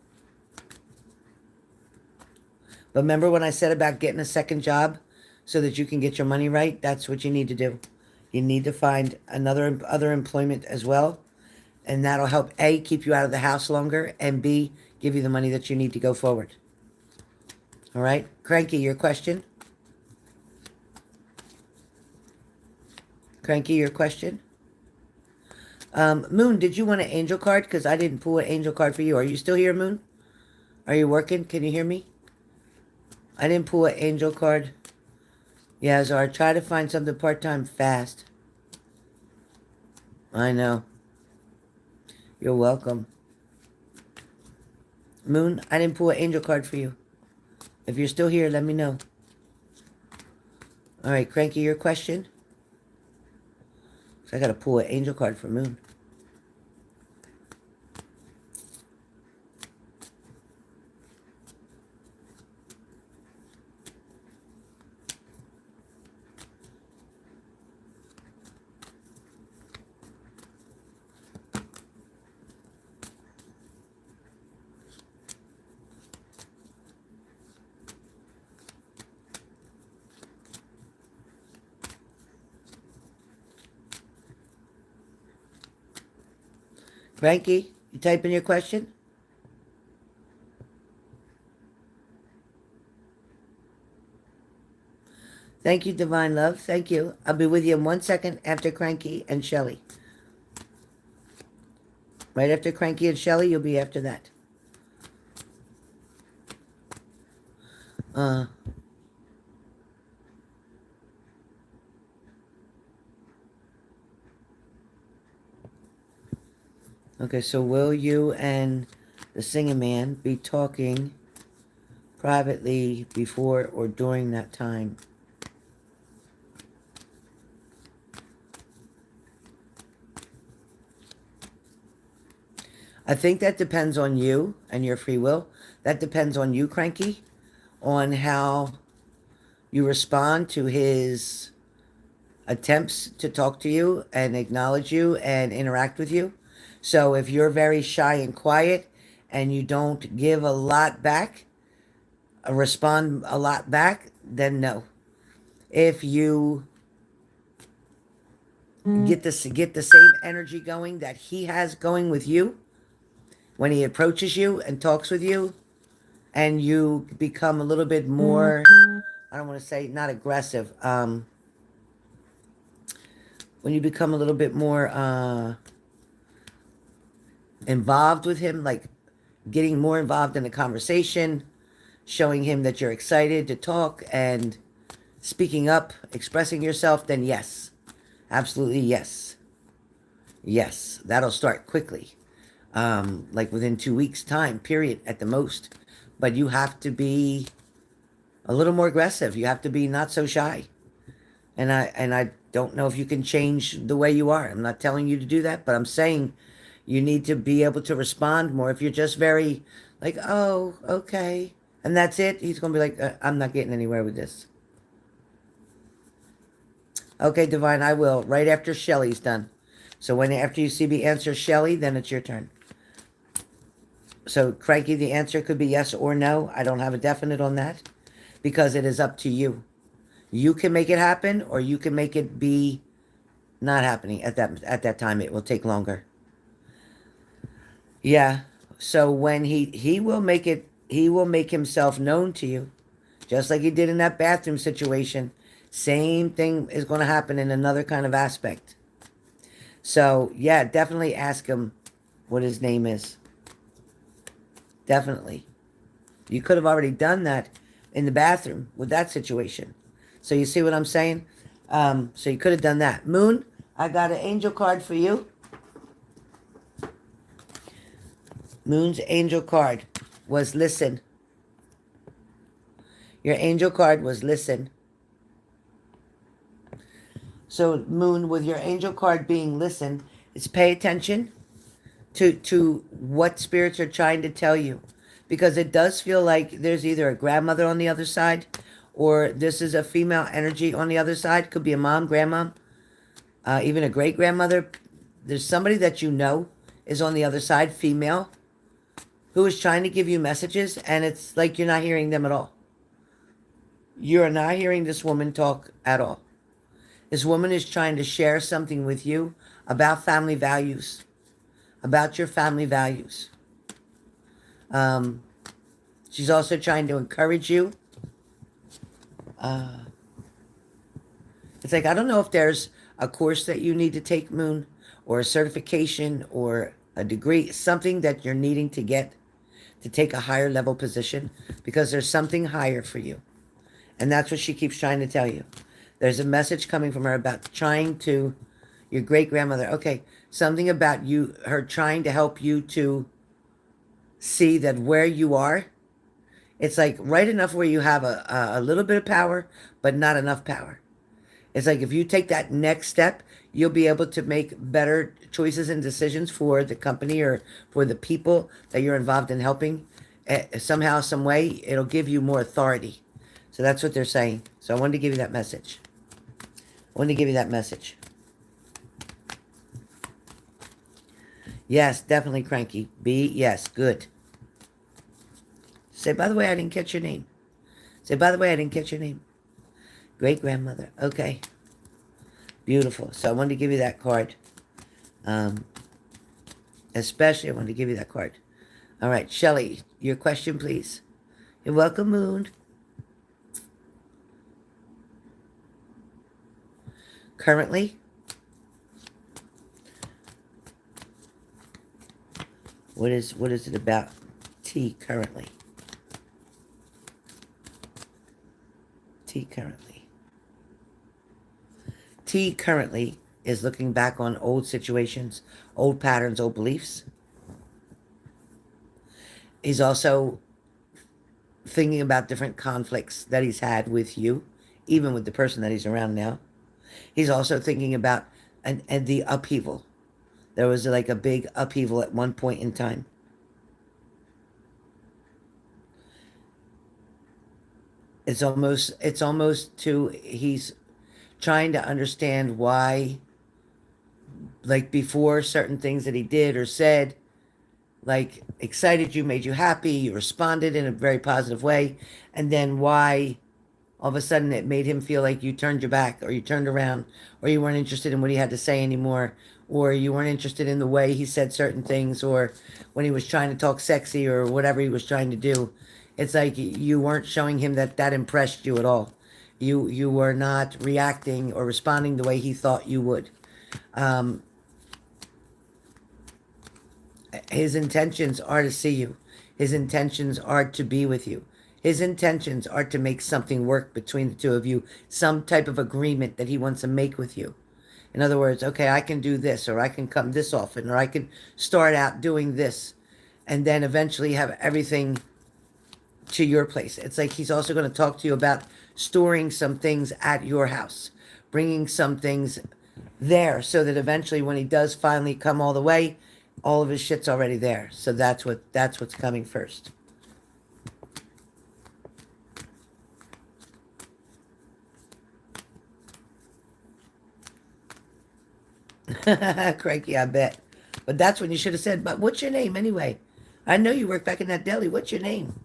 [SPEAKER 1] But remember when I said about getting a second job so that you can get your money right? That's what you need to do. You need to find other employment as well. And that'll help, A, keep you out of the house longer, and B, give you the money that you need to go forward. All right? Cranky, your question? Cranky, your question? Moon, did you want an angel card? Because I didn't pull an angel card for you. Are you still here, Moon? Are you working? Can you hear me? I didn't pull an angel card. Yeah, so I try to find something part-time fast. I know. You're welcome. Moon, I didn't pull an angel card for you. If you're still here, let me know. All right, Cranky, your question? So I got to pull an angel card for Moon. Cranky, you type in your question? Thank you, Divine Love. Thank you. I'll be with you in 1 second after Cranky and Shelly. Right after Cranky and Shelly, you'll be after that. Okay, so will you and the Singing Man be talking privately before or during that time? I think that depends on you and your free will. That depends on you, Cranky, on how you respond to his attempts to talk to you and acknowledge you and interact with you. So if you're very shy and quiet and you don't give a lot back, respond a lot back, then no. If you get the same energy going that he has going with you, when he approaches you and talks with you, and you become a little bit more, I don't want to say not aggressive, when you become a little bit more involved with him, like getting more involved in the conversation, showing him that you're excited to talk and speaking up, expressing yourself, then yes, absolutely yes. Yes, that'll start quickly. Like within 2 weeks time, period, at the most. But you have to be a little more aggressive. You have to be not so shy. And I don't know if you can change the way you are. I'm not telling you to do that, but I'm saying you need to be able to respond more. If you're just very like, oh, okay, and that's it, he's going to be like, I'm not getting anywhere with this. Okay, Divine, I will, right after Shelly's done. So after you see me answer Shelly, then it's your turn. So, Cranky, the answer could be yes or no. I don't have a definite on that because it is up to you. You can make it happen, or you can make it be not happening at that time. It will take longer. Yeah. So when he will make himself known to you. Just like you did in that bathroom situation. Same thing is going to happen in another kind of aspect. So, yeah, definitely ask him what his name is. Definitely. You could have already done that in the bathroom with that situation. So you see what I'm saying? So you could have done that. Moon, I got an angel card for you. Moon's angel card was listen. Your angel card was listen. So Moon, with your angel card being listen, it's pay attention to what spirits are trying to tell you. Because it does feel like there's either a grandmother on the other side or this is a female energy on the other side. Could be a mom, grandmom, even a great-grandmother. There's somebody that you know is on the other side, female, who is trying to give you messages, and it's like you're not hearing them at all. You're not hearing this woman talk at all. This woman is trying to share something with you about family values, about your family values. She's also trying to encourage you. It's like, I don't know if there's a course that you need to take, Moon, or a certification or a degree, something that you're needing to get to take a higher level position, because there's something higher for you. And that's what she keeps trying to tell you. There's a message coming from her about trying to, your great-grandmother, okay, something about you, her trying to help you to see that where you are, it's like right enough where you have a little bit of power, but not enough power. It's like if you take that next step, you'll be able to make better choices and decisions for the company or for the people that you're involved in helping. Somehow, some way, it'll give you more authority. So that's what they're saying. So I wanted to give you that message. I wanted to give you that message. Yes, definitely cranky. B, yes, good. Say, by the way, I didn't catch your name. Say, by the way, I didn't catch your name. Great-grandmother. Okay. Beautiful. So I wanted to give you that card. Especially I wanted to give you that card. All right, Shelley, your question, please. You're welcome, Moon. Currently, what is it about T currently? T currently. T currently is looking back on old situations, old patterns, old beliefs. He's also thinking about different conflicts that he's had with you, even with the person that he's around now. He's also thinking about and the upheaval. There was like a big upheaval at one point in time. It's almost to, he's trying to understand why, like before, certain things that he did or said, like excited you, made you happy, you responded in a very positive way, and then why all of a sudden it made him feel like you turned your back or you turned around or you weren't interested in what he had to say anymore, or you weren't interested in the way he said certain things, or when he was trying to talk sexy or whatever he was trying to do. It's like you weren't showing him that that impressed you at all. You were not reacting or responding the way he thought you would. His intentions are to see you. His intentions are to be with you. His intentions are to make something work between the two of you, some type of agreement that he wants to make with you. In other words, okay, I can do this, or I can come this often, or I can start out doing this, and then eventually have everything to your place. It's like he's also going to talk to you about storing some things at your house, bringing some things there, so that eventually when he does finally come all the way, all of his shit's already there. So that's what's coming first. Cranky, I bet. But that's when you should have said, but what's your name anyway? I know you work back in that deli. What's your name?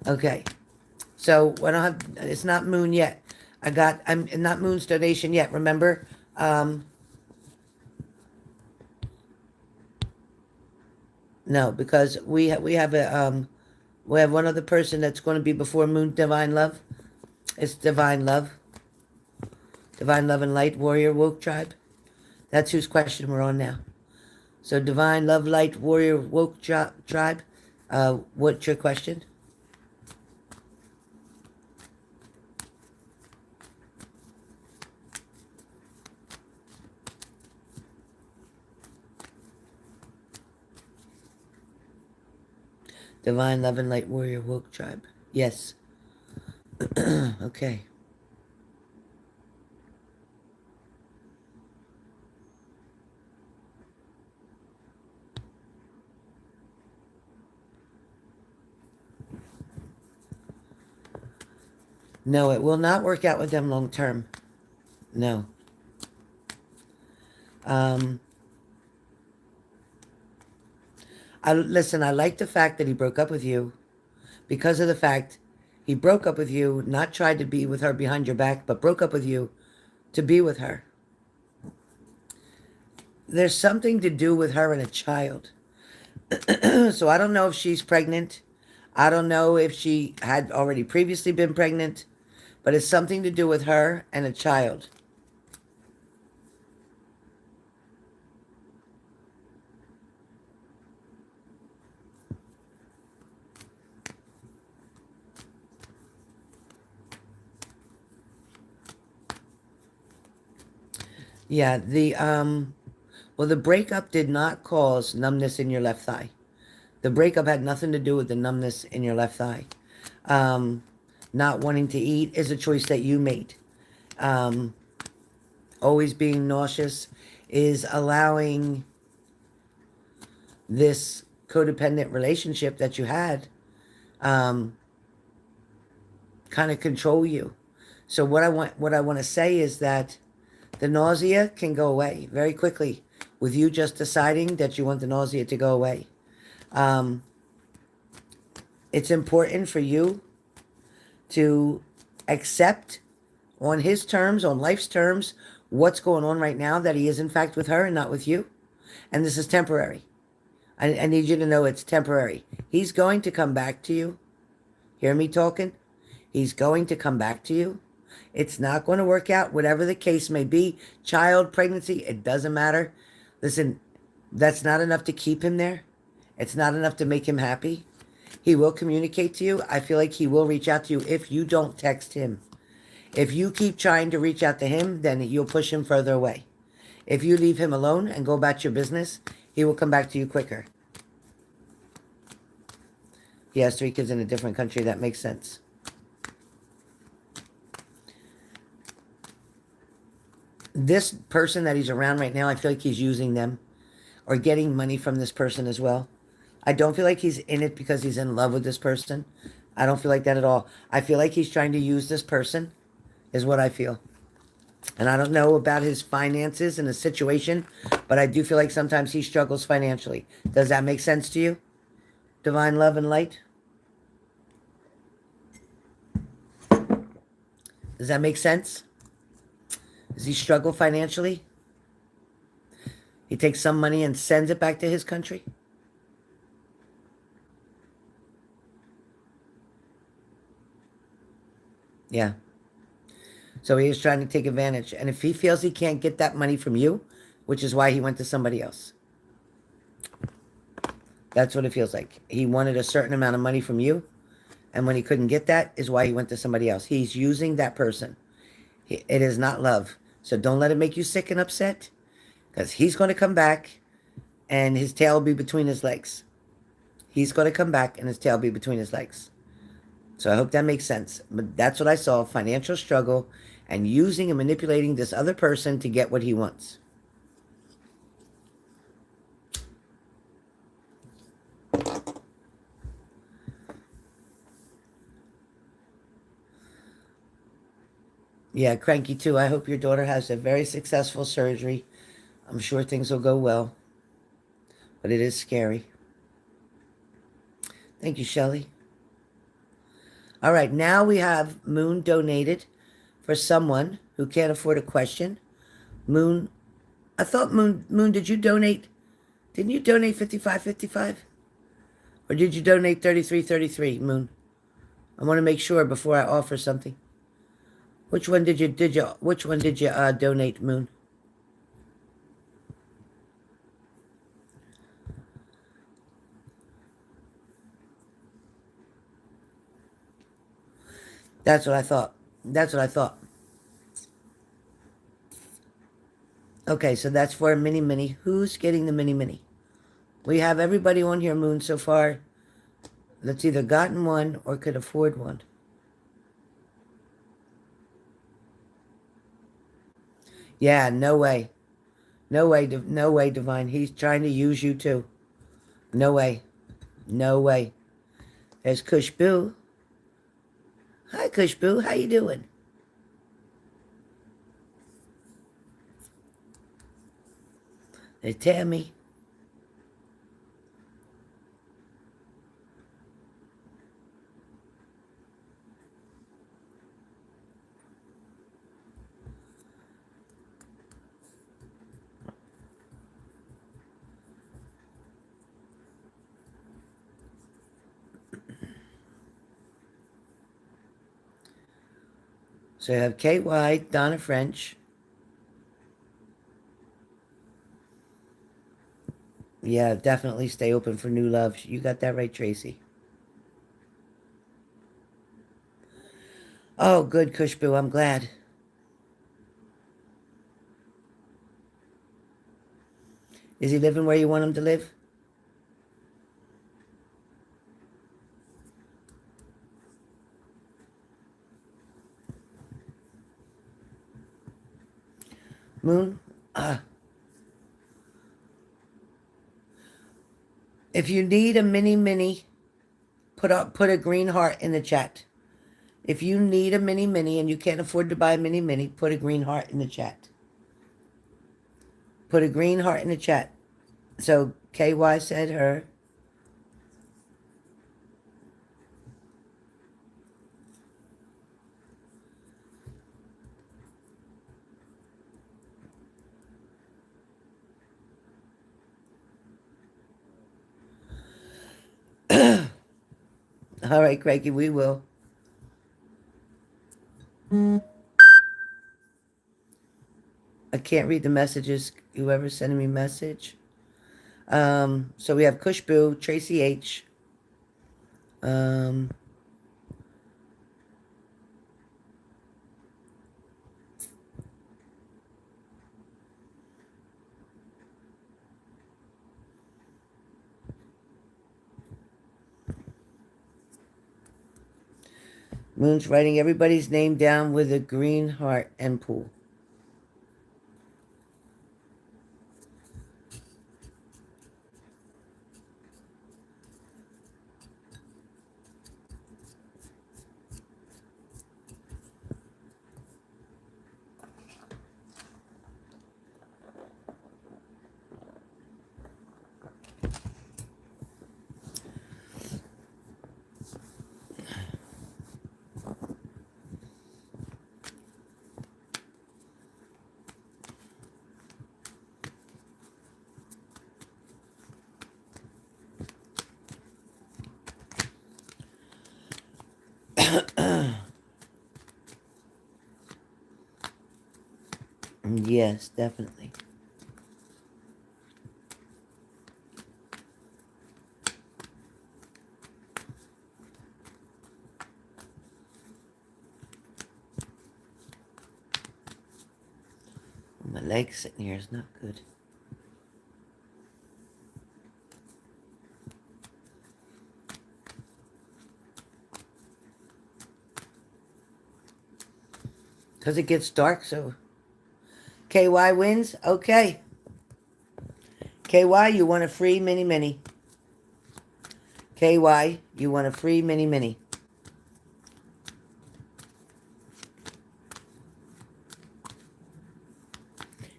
[SPEAKER 1] Okay. So I don't have, it's not Moon yet. I'm not Moon's donation yet, remember? No, because we have a, We have one other person that's going to be before Moon Divine Love. It's Divine Love. Divine Love and Light Warrior Woke Tribe. That's whose question we're on now. So Divine Love Light Warrior Woke Tribe. What's your question? Divine Love and Light Warrior Woke Tribe. Yes. Okay. No, it will not work out with them long term. No. Listen, I like the fact that he broke up with you because of the fact he broke up with you, not tried to be with her behind your back, but broke up with you to be with her. There's something to do with her and a child. So I don't know if she's pregnant. I don't know if she had already previously been pregnant, but it's something to do with her and a child. Yeah, the breakup did not cause numbness in your left thigh. The breakup had nothing to do with the numbness in your left thigh. Not wanting to eat is a choice that you made. Always being nauseous is allowing this codependent relationship that you had kind of control you. So what I want to say is that the nausea can go away very quickly with you just deciding that you want the nausea to go away. It's important for you to accept on his terms, on life's terms, what's going on right now, that he is in fact with her and not with you. And this is temporary. I need you to know it's temporary. He's going to come back to you. Hear me talking? He's going to come back to you. It's not going to work out, whatever the case may be. Child, pregnancy, it doesn't matter. Listen, that's not enough to keep him there. It's not enough to make him happy. He will communicate to you. I feel like he will reach out to you if you don't text him. If you keep trying to reach out to him, then you'll push him further away. If you leave him alone and go about your business, he will come back to you quicker. He has 3 kids in a different country. That makes sense. This person that he's around right now, I feel like he's using them or getting money from this person as well. I don't feel like he's in it because he's in love with this person. I don't feel like that at all. I feel like he's trying to use this person is what I feel. And I don't know about his finances and his situation, but I do feel like sometimes he struggles financially. Does that make sense to you? Divine Love and Light? Does that make sense? Does he struggle financially? He takes some money and sends it back to his country? Yeah. So he is trying to take advantage. And if he feels he can't get that money from you, which is why he went to somebody else. That's what it feels like. He wanted a certain amount of money from you. And when he couldn't get that is why he went to somebody else. He's using that person. It is not love. So don't let it make you sick and upset. Because he's going to come back and his tail will be between his legs. He's going to come back and his tail will be between his legs. So I hope that makes sense. But that's what I saw. Financial struggle and using and manipulating this other person to get what he wants. Yeah, Cranky too. I hope your daughter has a very successful surgery. I'm sure things will go well. But it is scary. Thank you, Shelley. All right, now we have Moon donated for someone who can't afford a question. Moon, I thought Moon, did you donate? Didn't you donate 55.55? Or did you donate 3333, Moon? I want to make sure before I offer something. Which one did you donate, Moon? That's what I thought. That's what I thought. Okay, so that's for a mini mini. Who's getting the mini mini? We have everybody on here, Moon, so far that's either gotten one or could afford one. Yeah, no way. No way, no way, Divine. He's trying to use you too. No way. No way. There's Kushboo. Hi, Kushboo. How you doing? There's Tammy. So you have KY, Donna French. Yeah, definitely stay open for new love. You got that right, Tracy. Oh, good, Kushboo. I'm glad. Is he living where you want him to live? Moon? If you need a mini mini, put a green heart in the chat. If you need a mini mini and you can't afford to buy a mini mini, put a green heart in the chat. Put a green heart in the chat. So KY said her. All right, Craigie, we will. I can't read the messages. Whoever's sending me message. So we have Kushboo, Tracy H. Moon's writing everybody's name down with a green heart and pool. Yes, definitely. My leg sitting here is not good. Because it gets dark, so... KY wins? Okay. KY, you want a free mini-mini. KY, you want a free mini-mini.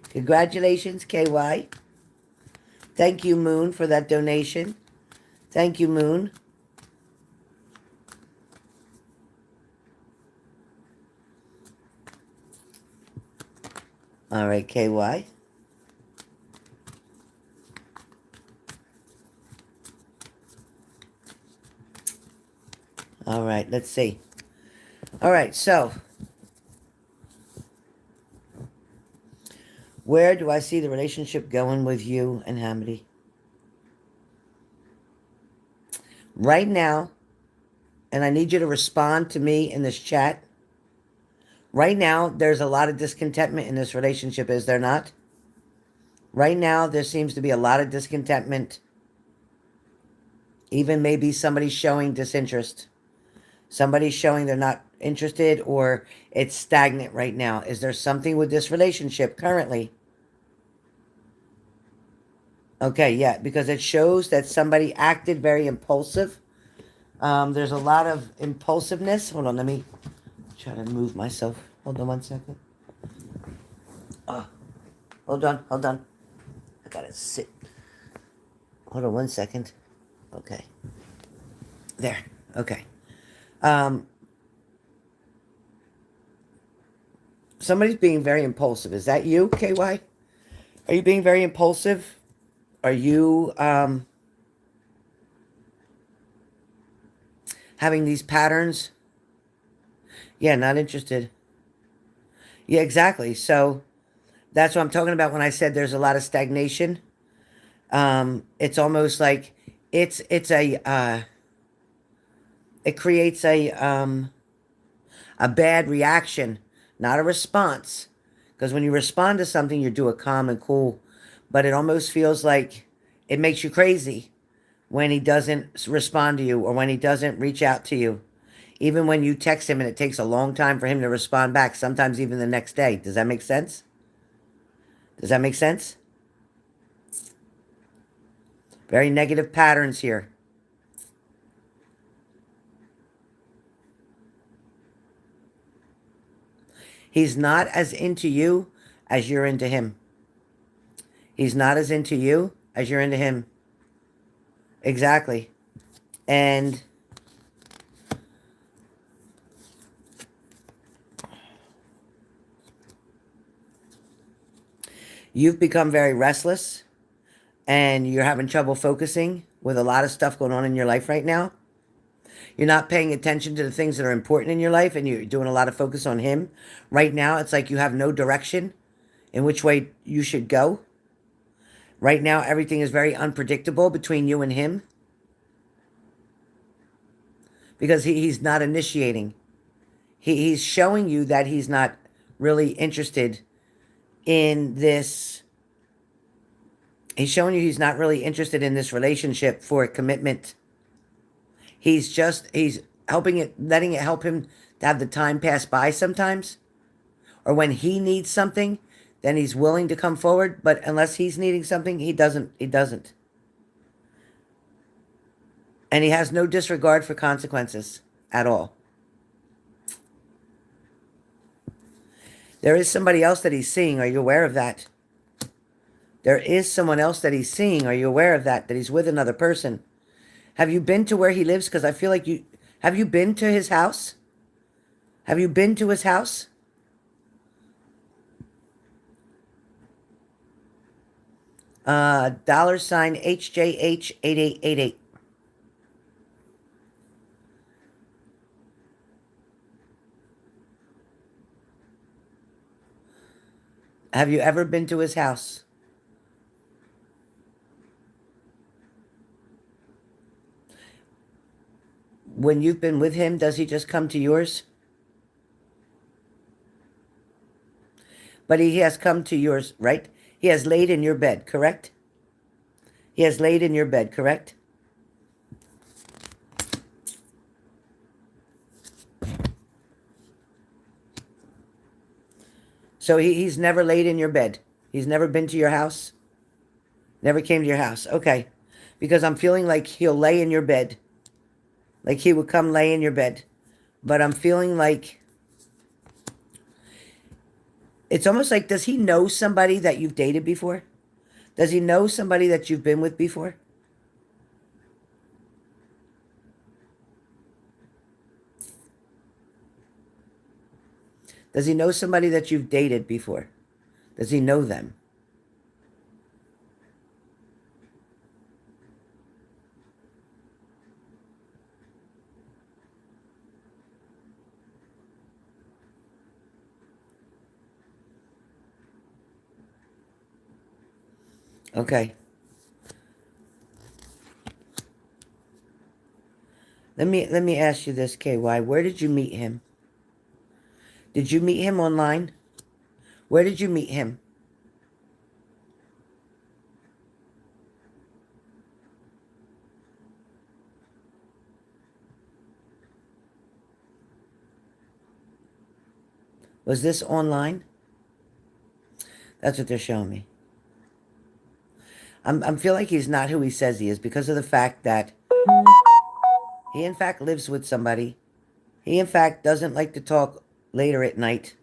[SPEAKER 1] Congratulations, KY. Thank you, Moon, for that donation. Thank you, Moon. All right, KY. All right, let's see. All right, so where do I see the relationship going with you and Hamidi? Right now, and I need you to respond to me in this chat. Right now, there's a lot of discontentment in this relationship, is there not? Right now, there seems to be a lot of discontentment. Even maybe somebody showing disinterest. Somebody's showing they're not interested or it's stagnant right now. Is there something with this relationship currently? Okay, yeah, because it shows that somebody acted very impulsive. There's a lot of impulsiveness. Hold on, let me try to move myself. Hold on one second. Hold on. I gotta sit. Hold on one second. Okay. There. Okay. Somebody's being very impulsive. Is that you, KY? Are you being very impulsive? Are you having these patterns? Yeah, not interested. Yeah, exactly. So that's what I'm talking about when I said there's a lot of stagnation. It's almost like it's a it creates a bad reaction, not a response. Because when you respond to something, you do it calm and cool. But it almost feels like it makes you crazy when he doesn't respond to you or when he doesn't reach out to you. Even when you text him and it takes a long time for him to respond back, sometimes even the next day. Does that make sense? Does that make sense? Very negative patterns here. He's not as into you as you're into him. He's not as into you as you're into him. Exactly. And you've become very restless and you're having trouble focusing with a lot of stuff going on in your life right now. You're not paying attention to the things that are important in your life and you're doing a lot of focus on him. Right now, it's like you have no direction in which way you should go. Right now, everything is very unpredictable between you and him because he's not initiating. He's showing you that he's not really interested in this. He's showing you he's not really interested in this relationship for a commitment. He's helping it, letting it help him to have the time pass by sometimes. Or when he needs something, then he's willing to come forward. But unless he's needing something, he doesn't. And he has no disregard for consequences at all. There is somebody else that he's seeing. Are you aware of that? There is someone else that he's seeing. Are you aware of that? That he's with another person. Have you been to where he lives? Because I feel like you... Have you been to his house? Have you been to his house? $ HJH8888. Have you ever been to his house? When you've been with him, does he just come to yours? But he has come to yours, right? He has laid in your bed, correct? He has laid in your bed, correct? So he's never laid in your bed. He's never been to your house? Never came to your house. Okay. Because I'm feeling like he'll lay in your bed. Like he would come lay in your bed. But I'm feeling like... It's almost like, does he know somebody that you've dated before? Does he know somebody that you've been with before? Does he know somebody that you've dated before? Does he know them? Okay. Let me ask you this, KY. Where did you meet him? Did you meet him online? Where did you meet him? Was this online? That's what they're showing me. I feel like he's not who he says he is because of the fact that he in fact lives with somebody. He in fact doesn't like to talk later at night.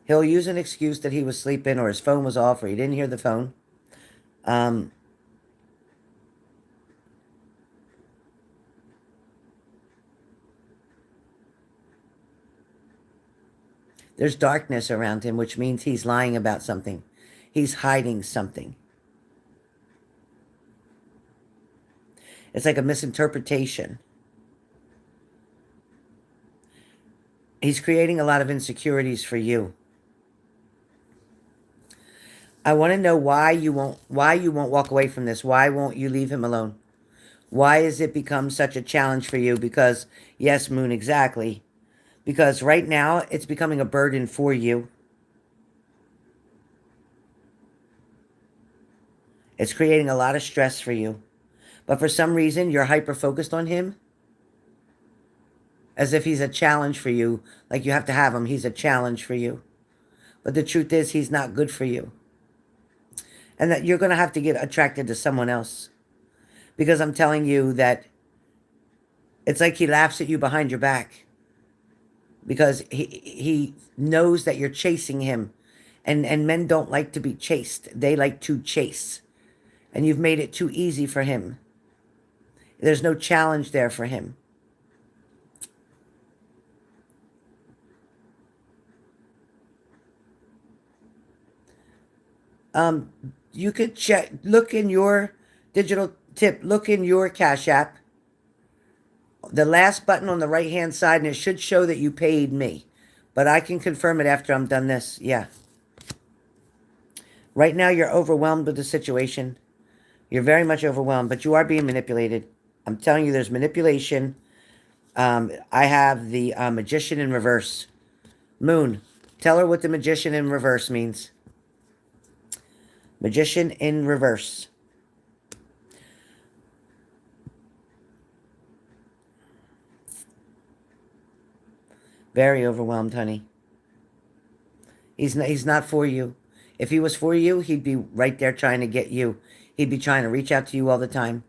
[SPEAKER 1] He'll use an excuse that he was sleeping or his phone was off or he didn't hear the phone. Um, there's darkness around him, which means he's lying about something. He's hiding something. It's like a misinterpretation. He's creating a lot of insecurities for you. I want to know why you won't walk away from this. Why won't you leave him alone? Why has it become such a challenge for you? Because yes, Moon, exactly. Because right now it's becoming a burden for you. It's creating a lot of stress for you. But for some reason, you're hyper-focused on him as if he's a challenge for you. Like you have to have him. He's a challenge for you. But the truth is, he's not good for you. And that you're going to have to get attracted to someone else. Because I'm telling you that it's like he laughs at you behind your back. Because he knows that you're chasing him. And men don't like to be chased. They like to chase. And you've made it too easy for him. There's no challenge there for him. You could check, look in your digital tip, look in your Cash App. The last button on the right-hand side, and it should show that you paid me. But I can confirm it after I'm done this. Yeah. Right now, you're overwhelmed with the situation. You're very much overwhelmed, but you are being manipulated. I'm telling you, there's manipulation. I have the Magician in reverse. Moon, tell her what the Magician in reverse means. Magician in reverse. Very overwhelmed, honey. He's not for you. If he was for you, he'd be right there trying to get you. He'd be trying to reach out to you all the time.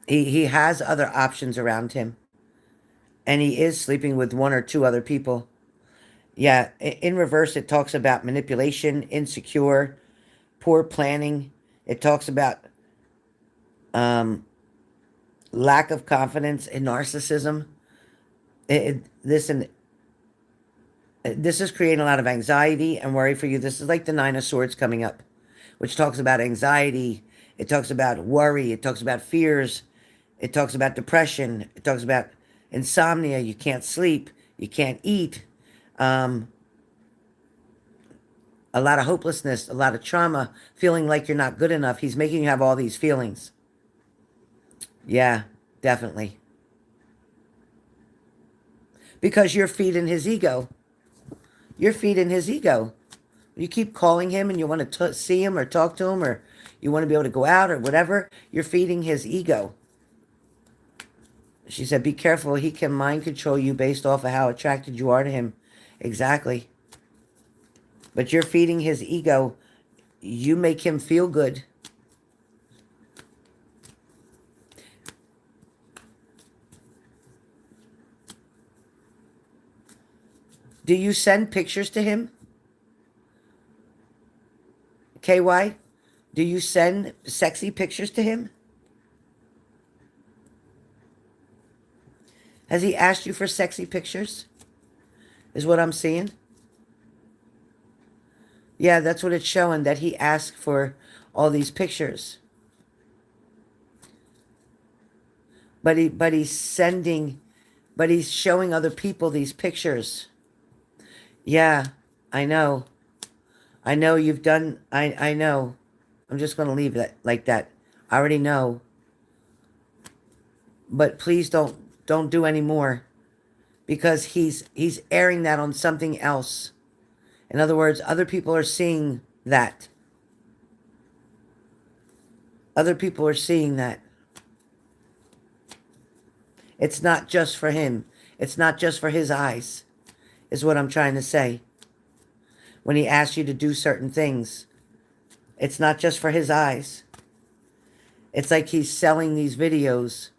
[SPEAKER 1] He has other options around him. And he is sleeping with one or two other people. Yeah, in reverse, it talks about manipulation, insecure, poor planning. It talks about lack of confidence and narcissism. This is creating a lot of anxiety and worry for you. This is like the Nine of Swords coming up, which talks about anxiety. It talks about worry. It talks about fears. It talks about depression. It talks about insomnia. You can't sleep. You can't eat. A lot of hopelessness, a lot of trauma, feeling like you're not good enough. He's making you have all these feelings. Yeah, definitely. Because you're feeding his ego. You're feeding his ego. You keep calling him and you want to see him or talk to him or you want to be able to go out or whatever. You're feeding his ego. She said, be careful. He can mind control you based off of how attracted you are to him. Exactly. But you're feeding his ego. You make him feel good. Do you send pictures to him? KY? Do you send sexy pictures to him? Has he asked you for sexy pictures? Is what I'm seeing. Yeah, that's what it's showing, that he asked for all these pictures. But he's showing other people these pictures. Yeah, I know. I know you've done, I know. I'm just going to leave it like that. I already know. But please don't do any more, because he's airing that on something else. In other words, other people are seeing that. Other people are seeing that. It's not just for him. It's not just for his eyes, is what I'm trying to say. When he asks you to do certain things, it's not just for his eyes. It's like he's selling these videos.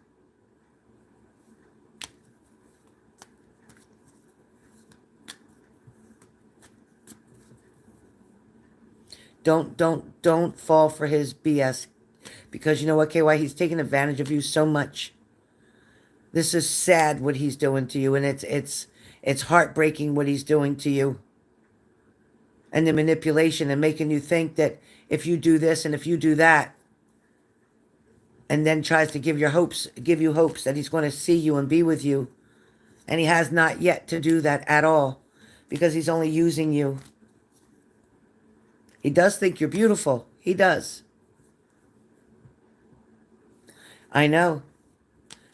[SPEAKER 1] Don't fall for his BS. Because you know what, KY? He's taking advantage of you so much. This is sad what he's doing to you, and it's heartbreaking what he's doing to you. And the manipulation and making you think that if you do this and if you do that, and then tries to give you hopes that he's going to see you and be with you. And he has not yet to do that at all, because he's only using you. He does think you're beautiful. He does. I know.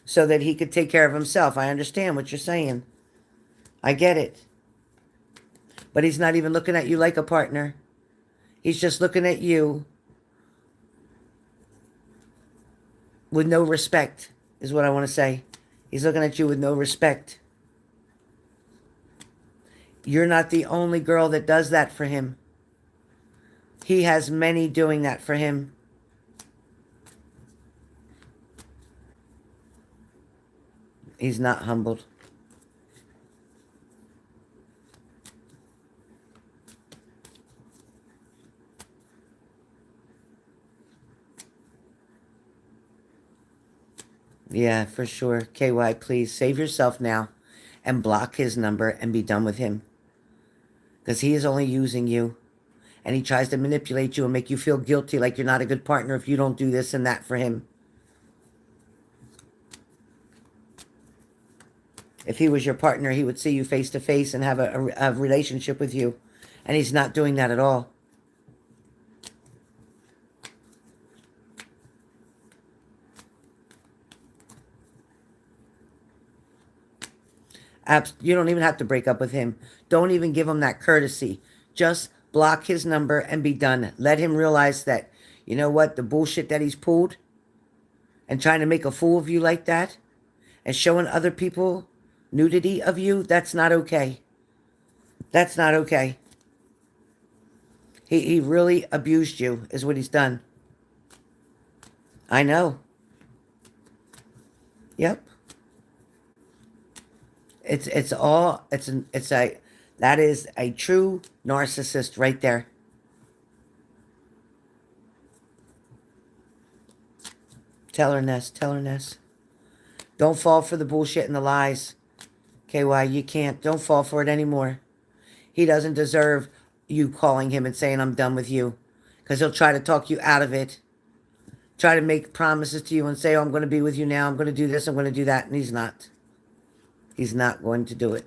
[SPEAKER 1] So that he could take care of himself. I understand what you're saying. I get it. But he's not even looking at you like a partner. He's just looking at you with no respect, is what I want to say. He's looking at you with no respect. You're not the only girl that does that for him. He has many doing that for him. He's not humbled. Yeah, for sure. KY, please save yourself now and block his number and be done with him. Because he is only using you. And he tries to manipulate you and make you feel guilty, like you're not a good partner if you don't do this and that for him. If he was your partner, he would see you face to face and have a relationship with you. And he's not doing that at all. You don't even have to break up with him. Don't even give him that courtesy. Just block his number and be done. Let him realize that, you know what, the bullshit that he's pulled and trying to make a fool of you like that and showing other people nudity of you, that's not okay. That's not okay. He really abused you, is what he's done. I know. Yep. That is a true narcissist right there. Tell her, Ness. Tell her, Ness. Don't fall for the bullshit and the lies. KY, you can't. Don't fall for it anymore. He doesn't deserve you calling him and saying, I'm done with you. Because he'll try to talk you out of it. Try to make promises to you and say, oh, I'm going to be with you now. I'm going to do this. I'm going to do that. And he's not. He's not going to do it.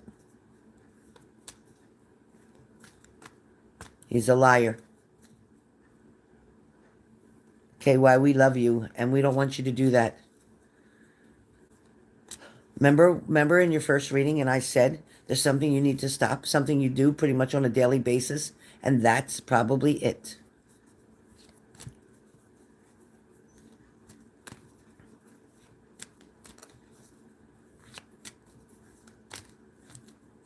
[SPEAKER 1] He's a liar. KY, we love you, and we don't want you to do that. Remember in your first reading, and I said there's something you need to stop, something you do pretty much on a daily basis, and that's probably it.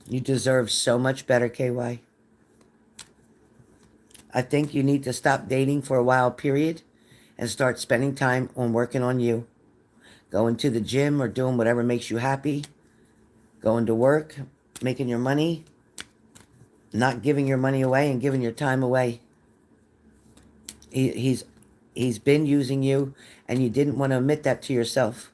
[SPEAKER 1] You deserve so much better, KY. I think you need to stop dating for a while, period, and start spending time on working on you. Going to the gym or doing whatever makes you happy. Going to work, making your money, not giving your money away and giving your time away. He's been using you, and you didn't want to admit that to yourself.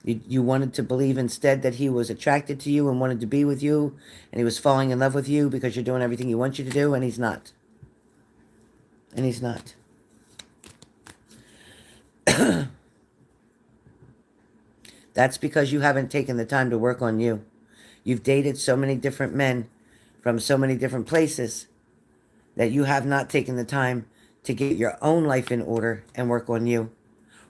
[SPEAKER 1] You wanted to believe instead that he was attracted to you and wanted to be with you, and he was falling in love with you because you're doing everything he wants you to do, and he's not. And he's not. That's because you haven't taken the time to work on you. You've dated so many different men from so many different places that you have not taken the time to get your own life in order and work on you.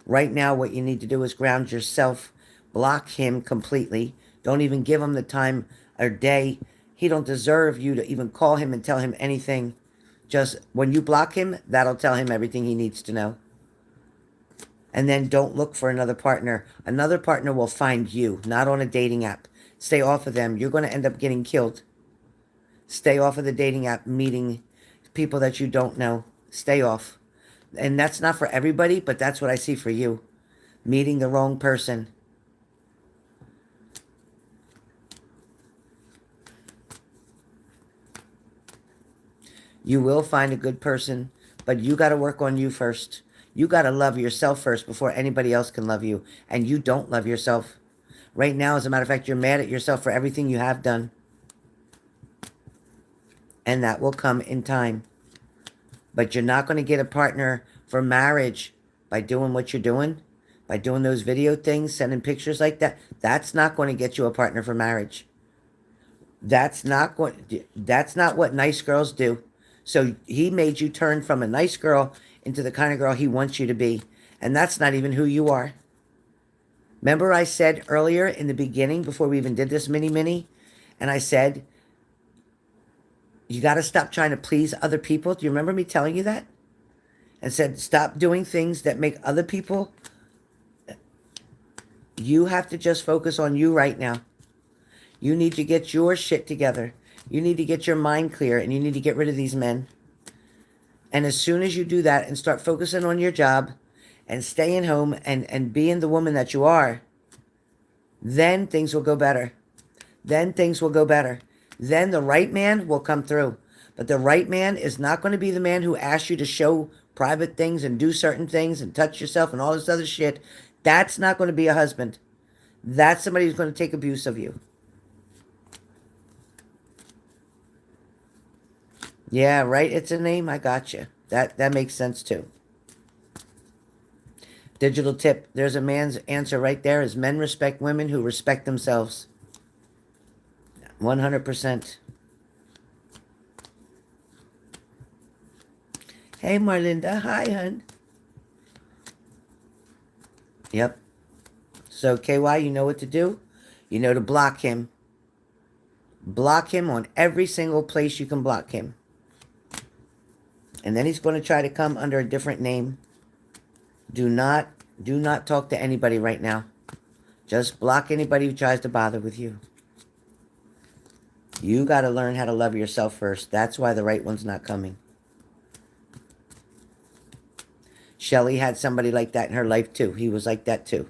[SPEAKER 1] Right now, what you need to do is ground yourself. Block him completely. Don't even give him the time or day. He don't deserve you to even call him and tell him anything. Just when you block him, that'll tell him everything he needs to know. And then don't look for another partner. Another partner will find you, not on a dating app. Stay off of them. You're going to end up getting killed. Stay off of the dating app, meeting people that you don't know. Stay off. And that's not for everybody, but that's what I see for you. Meeting the wrong person. You will find a good person, but you got to work on you first. You got to love yourself first before anybody else can love you. And you don't love yourself. Right now, as a matter of fact, you're mad at yourself for everything you have done. And that will come in time. But you're not going to get a partner for marriage by doing what you're doing, by doing those video things, sending pictures like that. That's not going to get you a partner for marriage. That's not what nice girls do. So he made you turn from a nice girl into the kind of girl he wants you to be. And that's not even who you are. Remember I said earlier in the beginning, before we even did this mini, and I said, you got to stop trying to please other people. Do you remember me telling you that? And said, stop doing things that make other people. You have to just focus on you right now. You need to get your shit together. You need to get your mind clear, and you need to get rid of these men. And as soon as you do that and start focusing on your job and staying home and being the woman that you are, then things will go better. Then things will go better. Then the right man will come through. But the right man is not going to be the man who asks you to show private things and do certain things and touch yourself and all this other shit. That's not going to be a husband. That's somebody who's going to take abuse of you. Yeah, right? It's a name. I got you. That makes sense too. Digital tip. There's a man's answer right there is men respect women who respect themselves. 100%. Hey, Marlinda. Hi, hun. Yep. So, KY, you know what to do? You know to block him. Block him on every single place you can block him. And then he's going to try to come under a different name. Do not talk to anybody right now. Just block anybody who tries to bother with you. You got to learn how to love yourself first. That's why the right one's not coming. Shelly had somebody like that in her life too. He was like that too.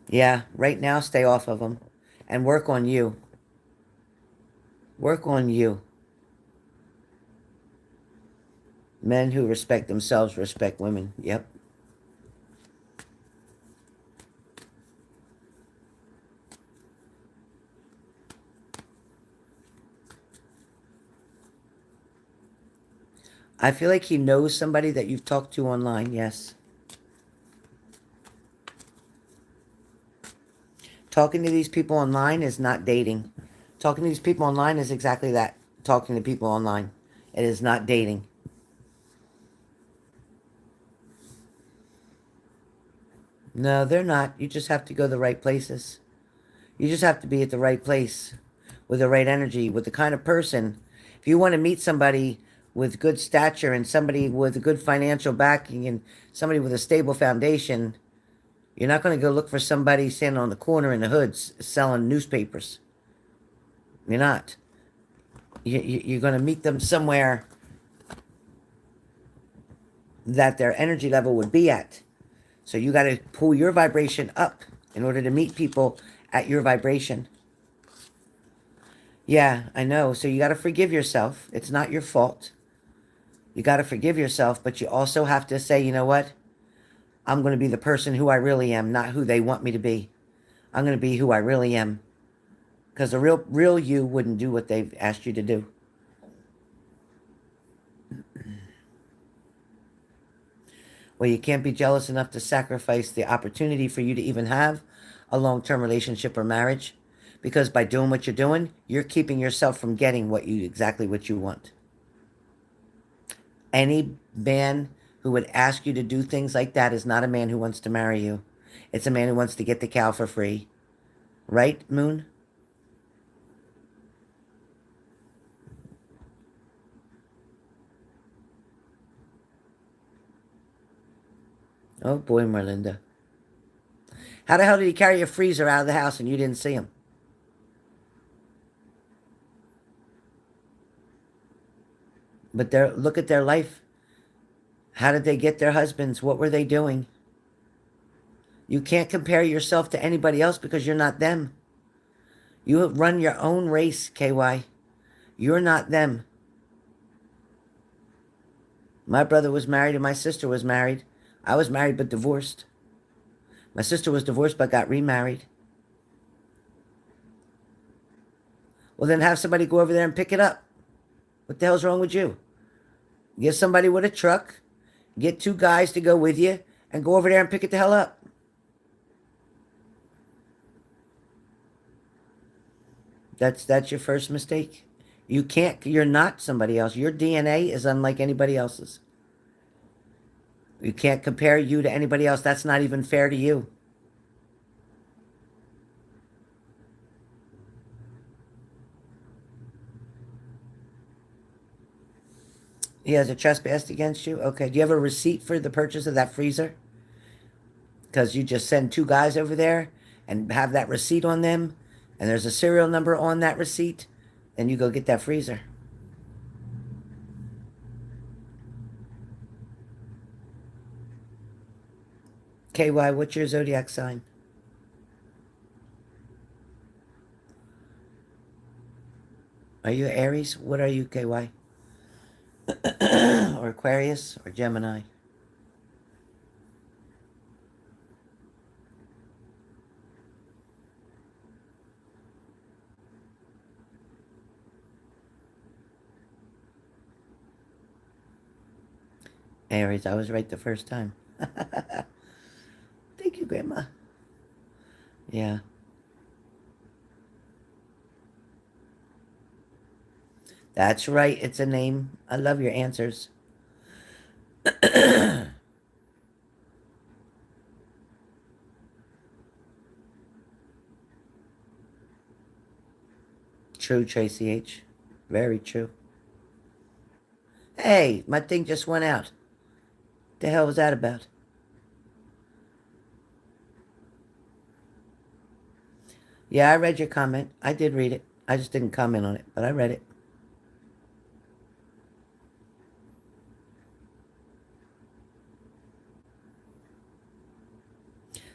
[SPEAKER 1] Yeah, right now stay off of him and work on you. Work on you. Men who respect themselves respect women. Yep. I feel like he knows somebody that you've talked to online. Yes. Talking to these people online is not dating. Talking to these people online is exactly that. Talking to people online. It is not dating. No, they're not. You just have to go the right places. You just have to be at the right place with the right energy, with the kind of person. If you want to meet somebody with good stature and somebody with a good financial backing and somebody with a stable foundation, you're not going to go look for somebody standing on the corner in the hoods selling newspapers. You're not. You're going to meet them somewhere that their energy level would be at. So you got to pull your vibration up in order to meet people at your vibration. Yeah, I know. So you got to forgive yourself. It's not your fault. You got to forgive yourself, but you also have to say, you know what? I'm going to be the person who I really am, not who they want me to be. I'm going to be who I really am. Because the real you wouldn't do what they've asked you to do. Well, you can't be jealous enough to sacrifice the opportunity for you to even have a long-term relationship or marriage. Because by doing what you're doing, you're keeping yourself from getting exactly what you want. Any man who would ask you to do things like that is not a man who wants to marry you. It's a man who wants to get the cow for free. Right, Moon? Oh boy, Merlinda. How the hell did he carry a freezer out of the house and you didn't see him? But look at their life. How did they get their husbands? What were they doing? You can't compare yourself to anybody else because you're not them. You run your own race, KY. You're not them. My brother was married and my sister was married. I was married but divorced. My sister was divorced but got remarried. Well, then have somebody go over there and pick it up. What the hell's wrong with you? Get somebody with a truck, get 2 guys to go with you, and go over there and pick it the hell up. That's your first mistake. You're not somebody else. Your DNA is unlike anybody else's. You can't compare you to anybody else. That's not even fair to you. He has a trespass against you? Okay. Do you have a receipt for the purchase of that freezer? Because you just send 2 guys over there and have that receipt on them, and there's a serial number on that receipt, and you go get that freezer. KY, what's your zodiac sign? Are you Aries? What are you, KY? Or Aquarius or Gemini? Aries, I was right the first time. Thank you, Grandma. Yeah. That's right. It's a name. I love your answers. True, Tracy H. Very true. Hey, my thing just went out. The hell was that about? Yeah, I read your comment. I did read it. I just didn't comment on it, but I read it.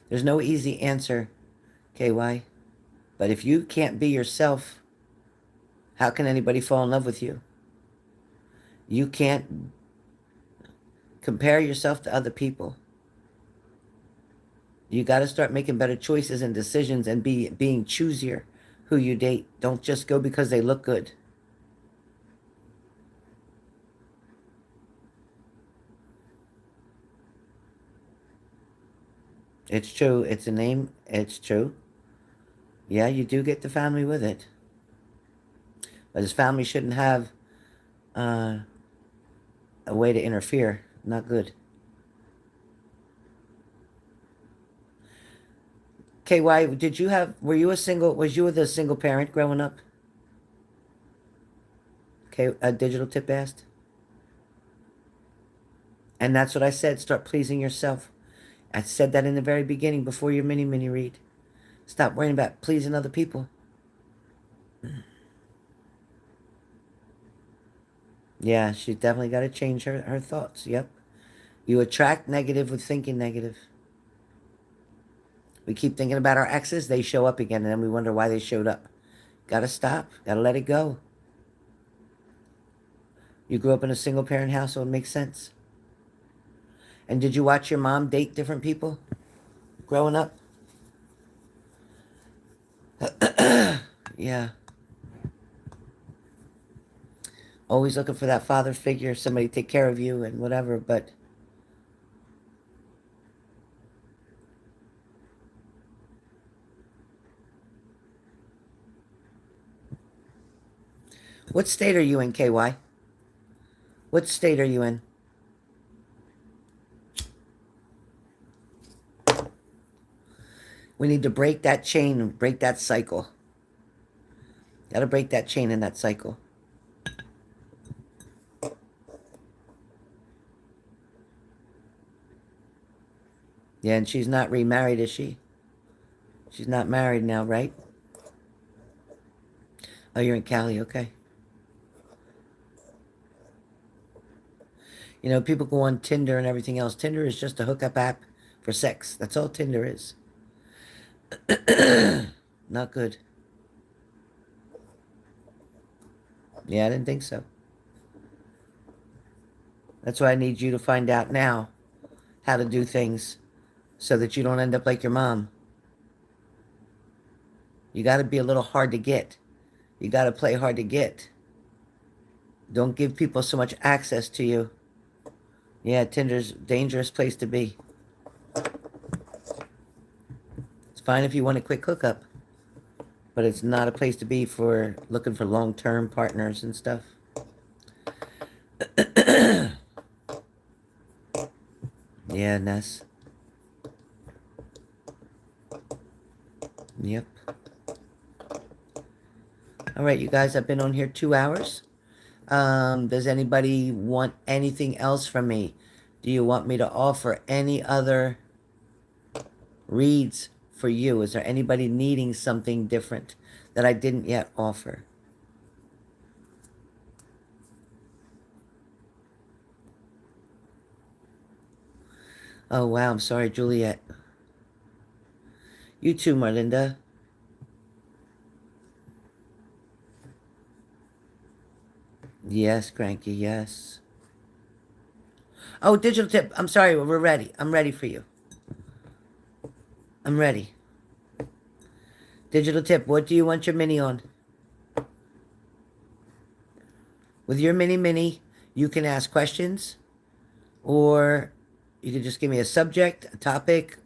[SPEAKER 1] There's no easy answer, KY. But if you can't be yourself, how can anybody fall in love with you? You can't compare yourself to other people. You got to start making better choices and decisions and being choosier who you date. Don't just go because they look good. It's true. It's a name. It's true. Yeah, you do get the family with it. But his family shouldn't have uh, a way to interfere. Not good. KY, was you with a single parent growing up? Okay, a digital tip asked. And that's what I said. Start pleasing yourself. I said that in the very beginning before your mini read. Stop worrying about pleasing other people. Yeah, she's definitely got to change her thoughts. Yep. You attract negative with thinking negative. We keep thinking about our exes, they show up again, and then we wonder why they showed up. Gotta stop. Gotta let it go. You grew up in a single parent household, makes sense. And did you watch your mom date different people growing up? Yeah. Always looking for that father figure, somebody to take care of you and whatever, but What state are you in, KY? What state are you in? We need to break that chain, break that cycle. Gotta break that chain and that cycle. Yeah, and she's not remarried, is she? She's not married now, right? Oh, you're in Cali, okay. You know, people go on Tinder and everything else. Tinder is just a hookup app for sex. That's all Tinder is. Not good. Yeah, I didn't think so. That's why I need you to find out now how to do things so that you don't end up like your mom. You got to be a little hard to get. You got to play hard to get. Don't give people so much access to you. Yeah, Tinder's a dangerous place to be. It's fine if you want a quick hookup, but it's not a place to be for looking for long-term partners and stuff. Yeah, Ness. Yep. All right, you guys, I've been on here 2 hours. Does anybody want anything else from me? Do you want me to offer any other reads for you? Is there anybody needing something different that I didn't yet offer? Oh, wow. I'm sorry, Juliet. You too, Marlinda. Yes, Cranky, yes. Oh, digital tip. I'm sorry. We're ready. I'm ready for you. I'm ready. Digital tip. What do you want your mini on? With your mini, you can ask questions, or you can just give me a subject, a topic,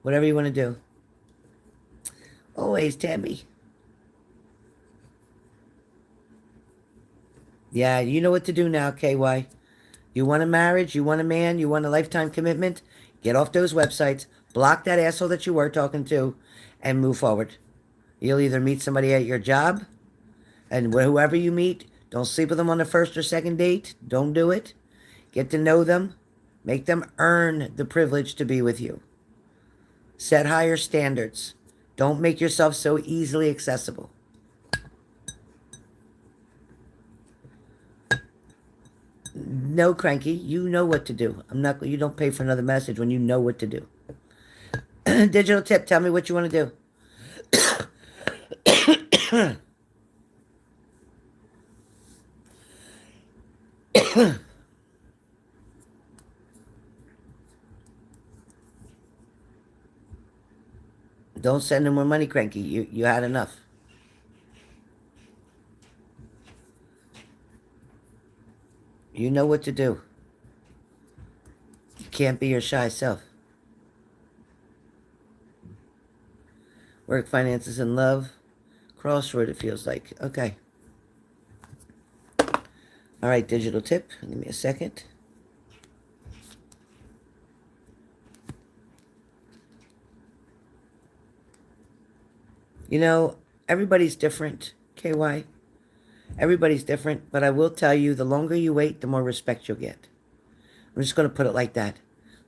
[SPEAKER 1] whatever you want to do. Always, Tammy. Yeah, you know what to do now, KY. You want a marriage, you want a man, you want a lifetime commitment, get off those websites, block that asshole that you were talking to, and move forward. You'll either meet somebody at your job, and whoever you meet, don't sleep with them on the first or second date. Don't do it. Get to know them. Make them earn the privilege to be with you. Set higher standards. Don't make yourself so easily accessible. No, Cranky, you know what to do. You don't pay for another message when you know what to do. Digital tip, tell me what you want to do. Don't send him more money, Cranky. You had enough. You know what to do. You can't be your shy self. Work, finances, and love. Crossword, it feels like. Okay. All right, digital tip. Give me a second. You know, everybody's different, KY. Everybody's different, but I will tell you, the longer you wait, the more respect you'll get. I'm just going to put it like that.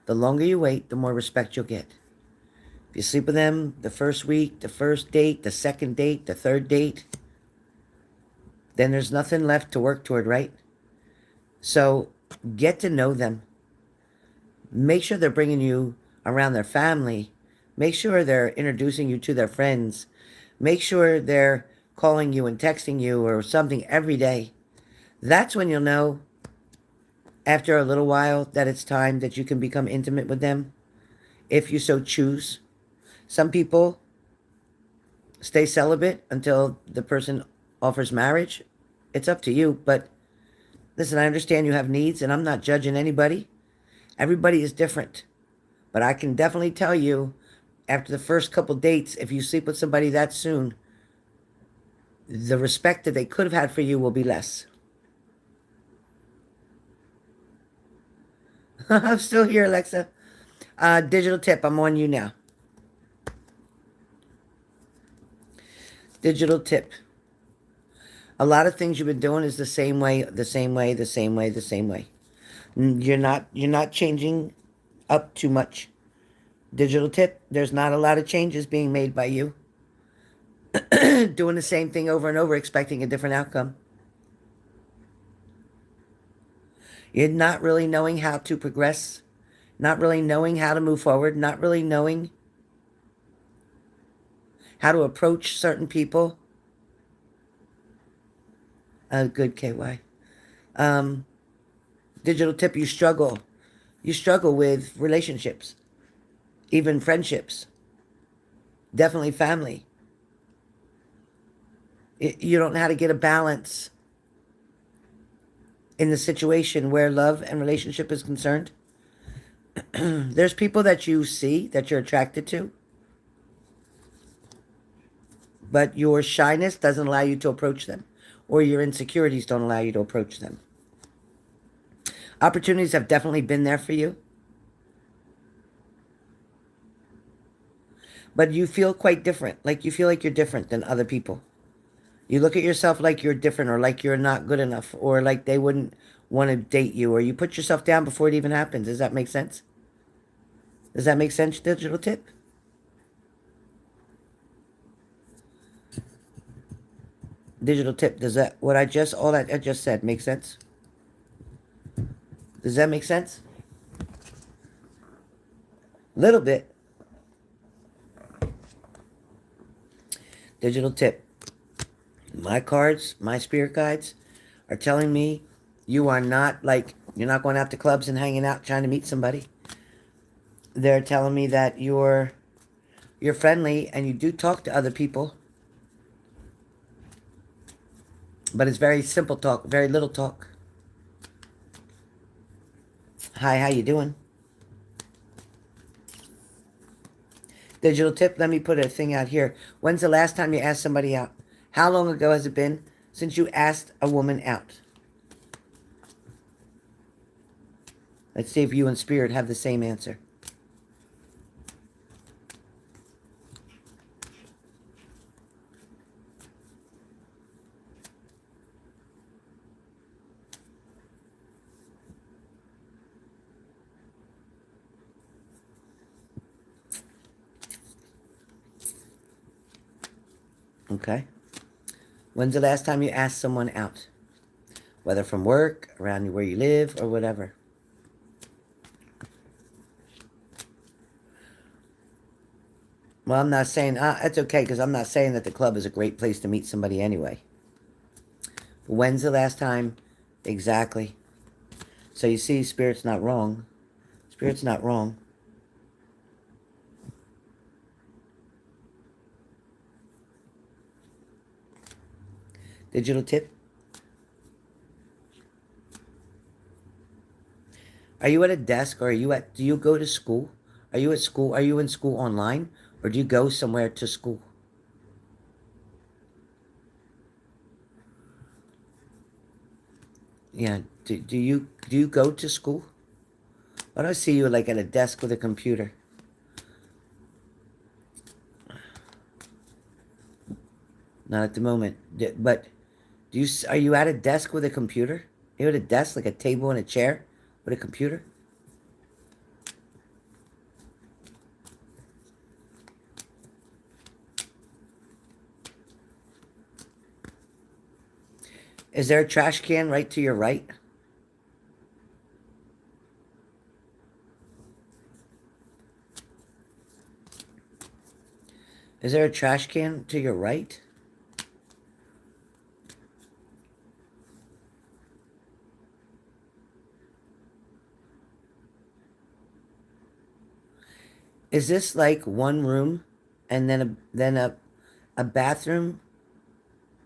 [SPEAKER 1] The longer you wait, the more respect you'll get. If you sleep with them the first week, the first date, the second date, the third date, then there's nothing left to work toward, right? So get to know them. Make sure they're bringing you around their family. Make sure they're introducing you to their friends. Make sure they're calling you and texting you or something every day. That's when you'll know after a little while that it's time that you can become intimate with them, if you so choose. Some people stay celibate until the person offers marriage. It's up to you, but listen, I understand you have needs, and I'm not judging anybody. Everybody is different. But I can definitely tell you, after the first couple dates, if you sleep with somebody that soon, the respect that they could have had for you will be less. I'm still here, Alexa. Digital tip, I'm on you now. Digital tip. A lot of things you've been doing is the same way, the same way, the same way, the same way. You're not changing up too much. Digital tip, there's not a lot of changes being made by you. Doing the same thing over and over, expecting a different outcome. You're not really knowing how to progress, not really knowing how to move forward, not really knowing how to approach certain people. Good, KY. Digital tip, you struggle. You struggle with relationships, even friendships, definitely family. You don't know how to get a balance in the situation where love and relationship is concerned. There's people that you see that you're attracted to, but your shyness doesn't allow you to approach them, or your insecurities don't allow you to approach them. Opportunities have definitely been there for you, but you feel quite different. Like you feel like you're different than other people. You look at yourself like you're different, or like you're not good enough, or like they wouldn't want to date you, or you put yourself down before it even happens. Does that make sense? Does that make sense, digital tip? Digital tip, does that, all that I just said make sense? Does that make sense? Little bit. Digital tip. My cards, my spirit guides are telling me you're not going out to clubs and hanging out trying to meet somebody. They're telling me that you're friendly and you do talk to other people. But it's very simple talk, very little talk. Hi, how you doing? Digital tip, let me put a thing out here. When's the last time you asked somebody out? How long ago has it been since you asked a woman out? Let's see if you and Spirit have the same answer. Okay. When's the last time you asked someone out? Whether from work, around where you live, or whatever. Well, I'm not saying, it's okay, because I'm not saying that the club is a great place to meet somebody anyway. But when's the last time? Exactly. So you see, Spirit's not wrong. Spirit's not wrong. Digital tip. Are you at a desk, or do you go to school? Are you at school? Are you in school online, or do you go somewhere to school? Yeah. Do you go to school? Why do I see you like at a desk with a computer? Not at the moment. But are you at a desk with a computer? Are you at a desk, like a table and a chair with a computer? Is there a trash can right to your right? Is there a trash can to your right? Is this like one room and then a bathroom?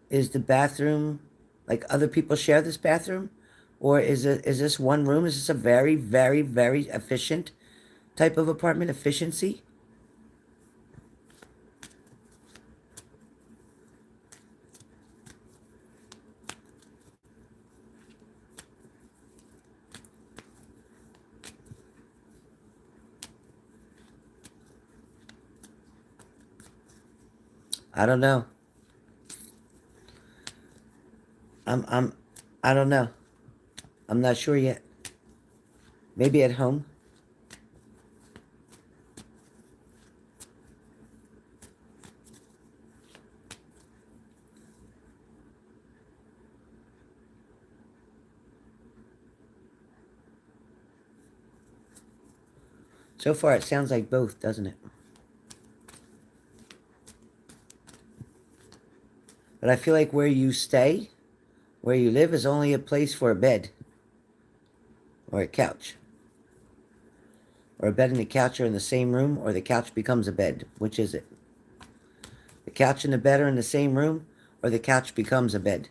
[SPEAKER 1] Is the bathroom like other people share this bathroom? Or is this one room? Is this a very, very, very efficient type of apartment? Efficiency? I don't know. I'm I don't know. I'm not sure yet. Maybe at home. So far, it sounds like both, doesn't it? But I feel like where you stay, where you live, is only a place for a bed or a couch. Or a bed and a couch are in the same room, or the couch becomes a bed. Which is it? The couch and the bed are in the same room, or the couch becomes a bed.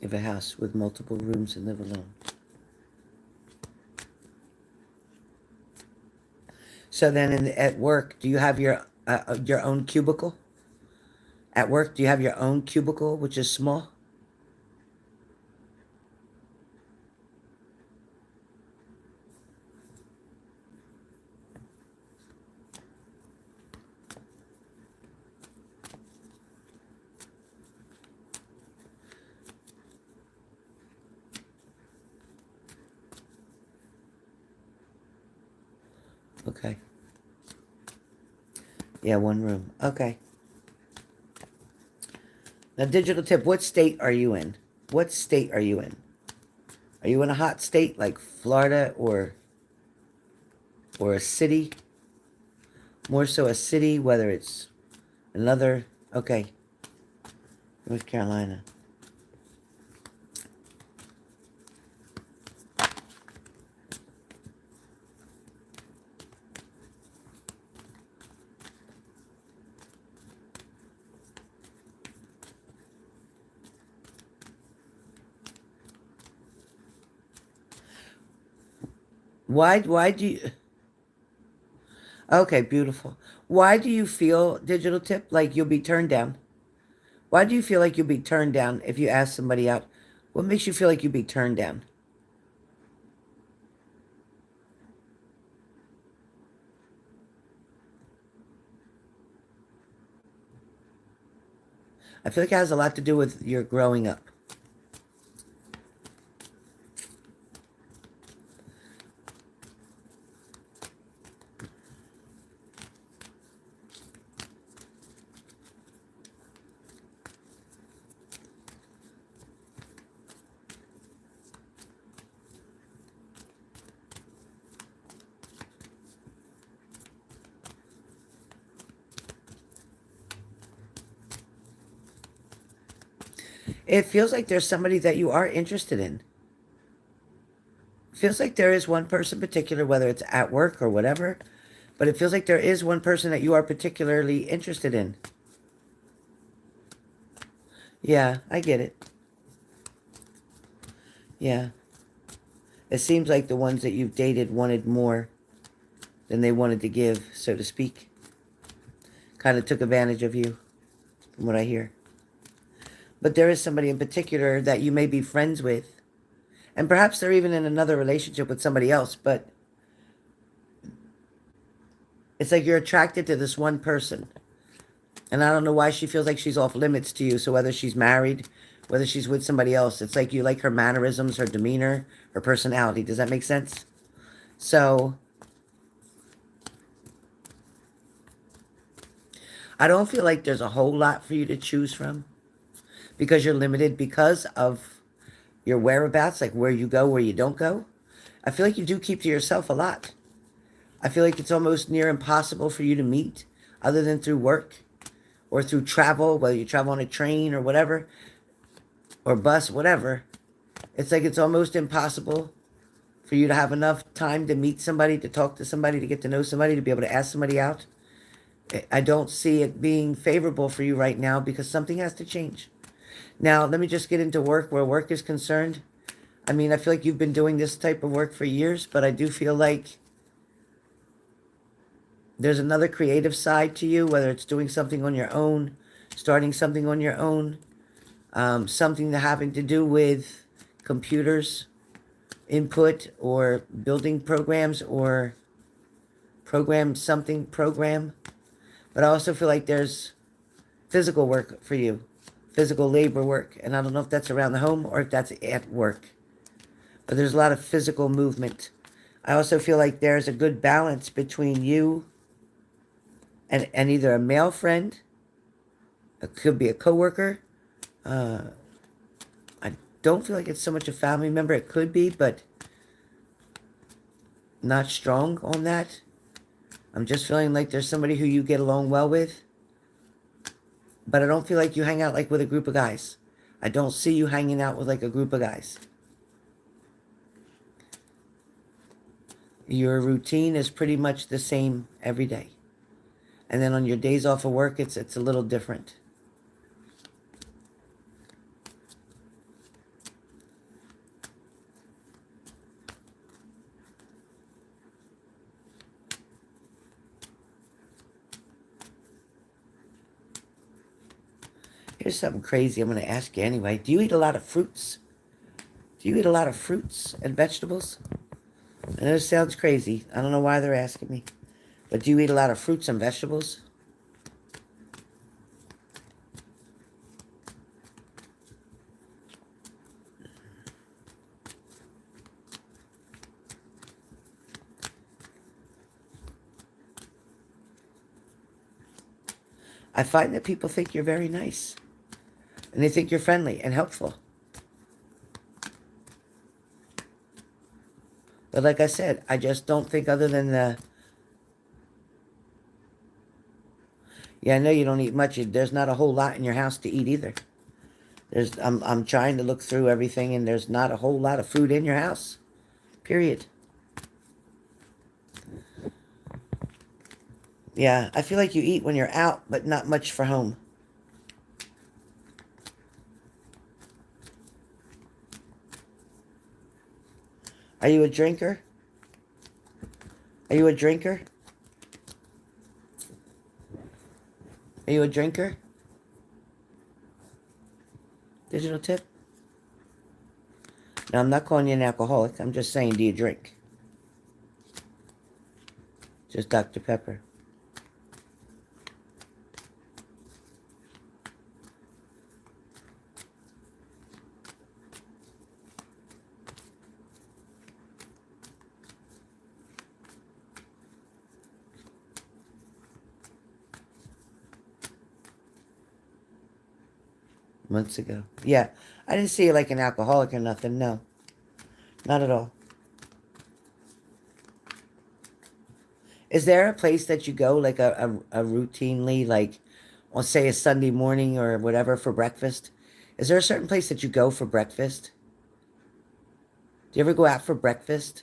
[SPEAKER 1] You have a house with multiple rooms and live alone. So then at work, do you have your own cubicle? At work, do you have your own cubicle, which is small? Okay. Yeah, one room. Okay. Now, digital tip, what state are you in? What state are you in? Are you in a hot state like Florida or a city? More so a city, whether it's another... Okay. North Carolina. Why do you... Okay, beautiful. Why do you feel, digital tip, like you'll be turned down? Why do you feel like you'll be turned down if you ask somebody out? What makes you feel like you'll be turned down? I feel like it has a lot to do with your growing up. It feels like there's somebody that you are interested in. It feels like there is one person particular, whether it's at work or whatever, but it feels like there is one person that you are particularly interested in. Yeah, I get it. Yeah. It seems like the ones that you've dated wanted more than they wanted to give, so to speak. Kind of took advantage of you, from what I hear. But there is somebody in particular that you may be friends with. And perhaps they're even in another relationship with somebody else, but it's like you're attracted to this one person. And I don't know why she feels like she's off limits to you. So whether she's married, whether she's with somebody else, it's like you like her mannerisms, her demeanor, her personality. Does that make sense? So I don't feel like there's a whole lot for you to choose from because you're limited because of your whereabouts, like where you go, where you don't go. I feel like you do keep to yourself a lot. I feel like it's almost near impossible for you to meet other than through work or through travel, whether you travel on a train or whatever, or bus, whatever. It's like it's almost impossible for you to have enough time to meet somebody, to talk to somebody, to get to know somebody, to be able to ask somebody out. I don't see it being favorable for you right now because something has to change. Now, let me just get into work where work is concerned. I mean, I feel like you've been doing this type of work for years, but I do feel like there's another creative side to you, whether it's doing something on your own, starting something on your own, something having to do with computers, input, or building programs, or program. But I also feel like there's physical work for you, physical labor work. And I don't know if that's around the home or if that's at work. But there's a lot of physical movement. I also feel like there's a good balance between you and either a male friend, it could be a coworker. I don't feel like it's so much a family member. It could be, but not strong on that. I'm just feeling like there's somebody who you get along well with. But I don't feel like you hang out like with a group of guys. I don't see you hanging out with like a group of guys. Your routine is pretty much the same every day. And then on your days off of work, it's a little different. Here's something crazy I'm going to ask you anyway. Do you eat a lot of fruits? Do you eat a lot of fruits and vegetables? I know it sounds crazy. I don't know why they're asking me. But do you eat a lot of fruits and vegetables? I find that people think you're very nice. And they think you're friendly and helpful. But like I said, I just don't think other than the... Yeah, I know you don't eat much. There's not a whole lot in your house to eat either. I'm trying to look through everything, and there's not a whole lot of food in your house. Period. Yeah, I feel like you eat when you're out, but not much for home. Are you a drinker? Are you a drinker? Are you a drinker? Digital tip? No, I'm not calling you an alcoholic. I'm just saying, do you drink? Just Dr. Pepper. Months ago. Yeah, I didn't see you like an alcoholic or nothing. No, not at all. Is there a place that you go, like a routinely, like, on say a Sunday morning or whatever for breakfast? Is there a certain place that you go for breakfast? Do you ever go out for breakfast?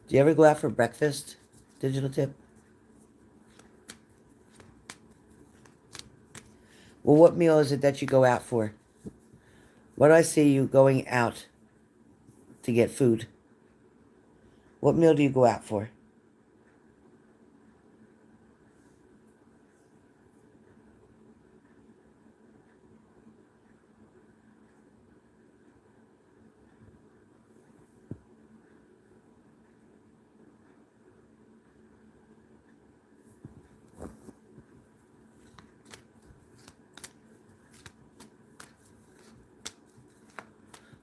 [SPEAKER 1] Do you ever go out for breakfast? Digital tip. Well, what meal is it that you go out for? What do I see you going out to get food? What meal do you go out for?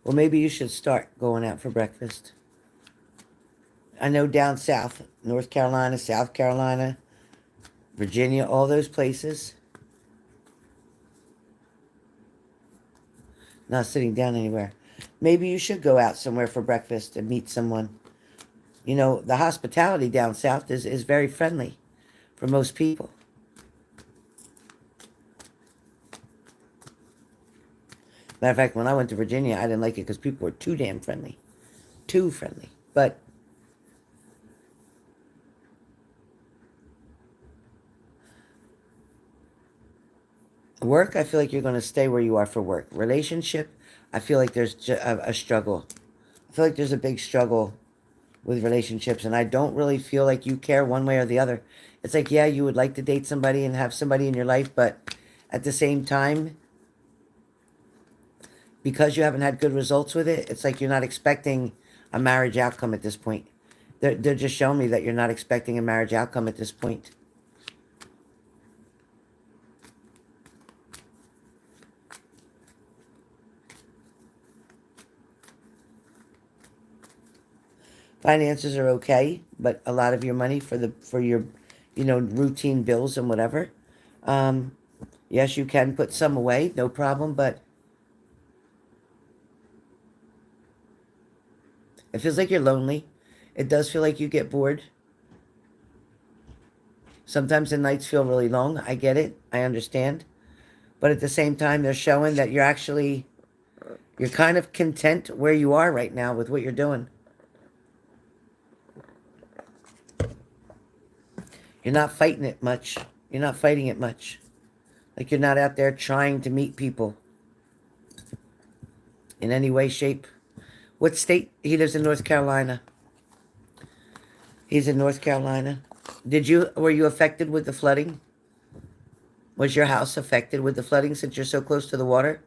[SPEAKER 1] Well, maybe you should start going out for breakfast. I know down south, North Carolina, South Carolina, Virginia, all those places. Not sitting down anywhere. Maybe you should go out somewhere for breakfast and meet someone. You know, the hospitality down south is very friendly for most people. Matter of fact, when I went to Virginia, I didn't like it because people were too damn friendly. too friendly. But work, I feel like you're going to stay where you are for work. Relationship, I feel like there's a struggle. I feel like there's a big struggle with relationships, and I don't really feel like you care one way or the other. It's like, yeah, you would like to date somebody and have somebody in your life, but at the same time, because you haven't had good results with it, it's like you're not expecting a marriage outcome at this point. They're just showing me that you're not expecting a marriage outcome at this point. Finances are okay, but a lot of your money for your, routine bills and whatever. Um, yes, you can put some away, no problem, but it feels like you're lonely. It does feel like you get bored. Sometimes the nights feel really long. I get it. I understand. But at the same time, they're showing that you're kind of content where you are right now with what you're doing. You're not fighting it much. You're not fighting it much. Like you're not out there trying to meet people in any way, shape. What state? He lives in North Carolina. He's in North Carolina. Were you affected with the flooding? Was your house affected with the flooding since you're so close to the water?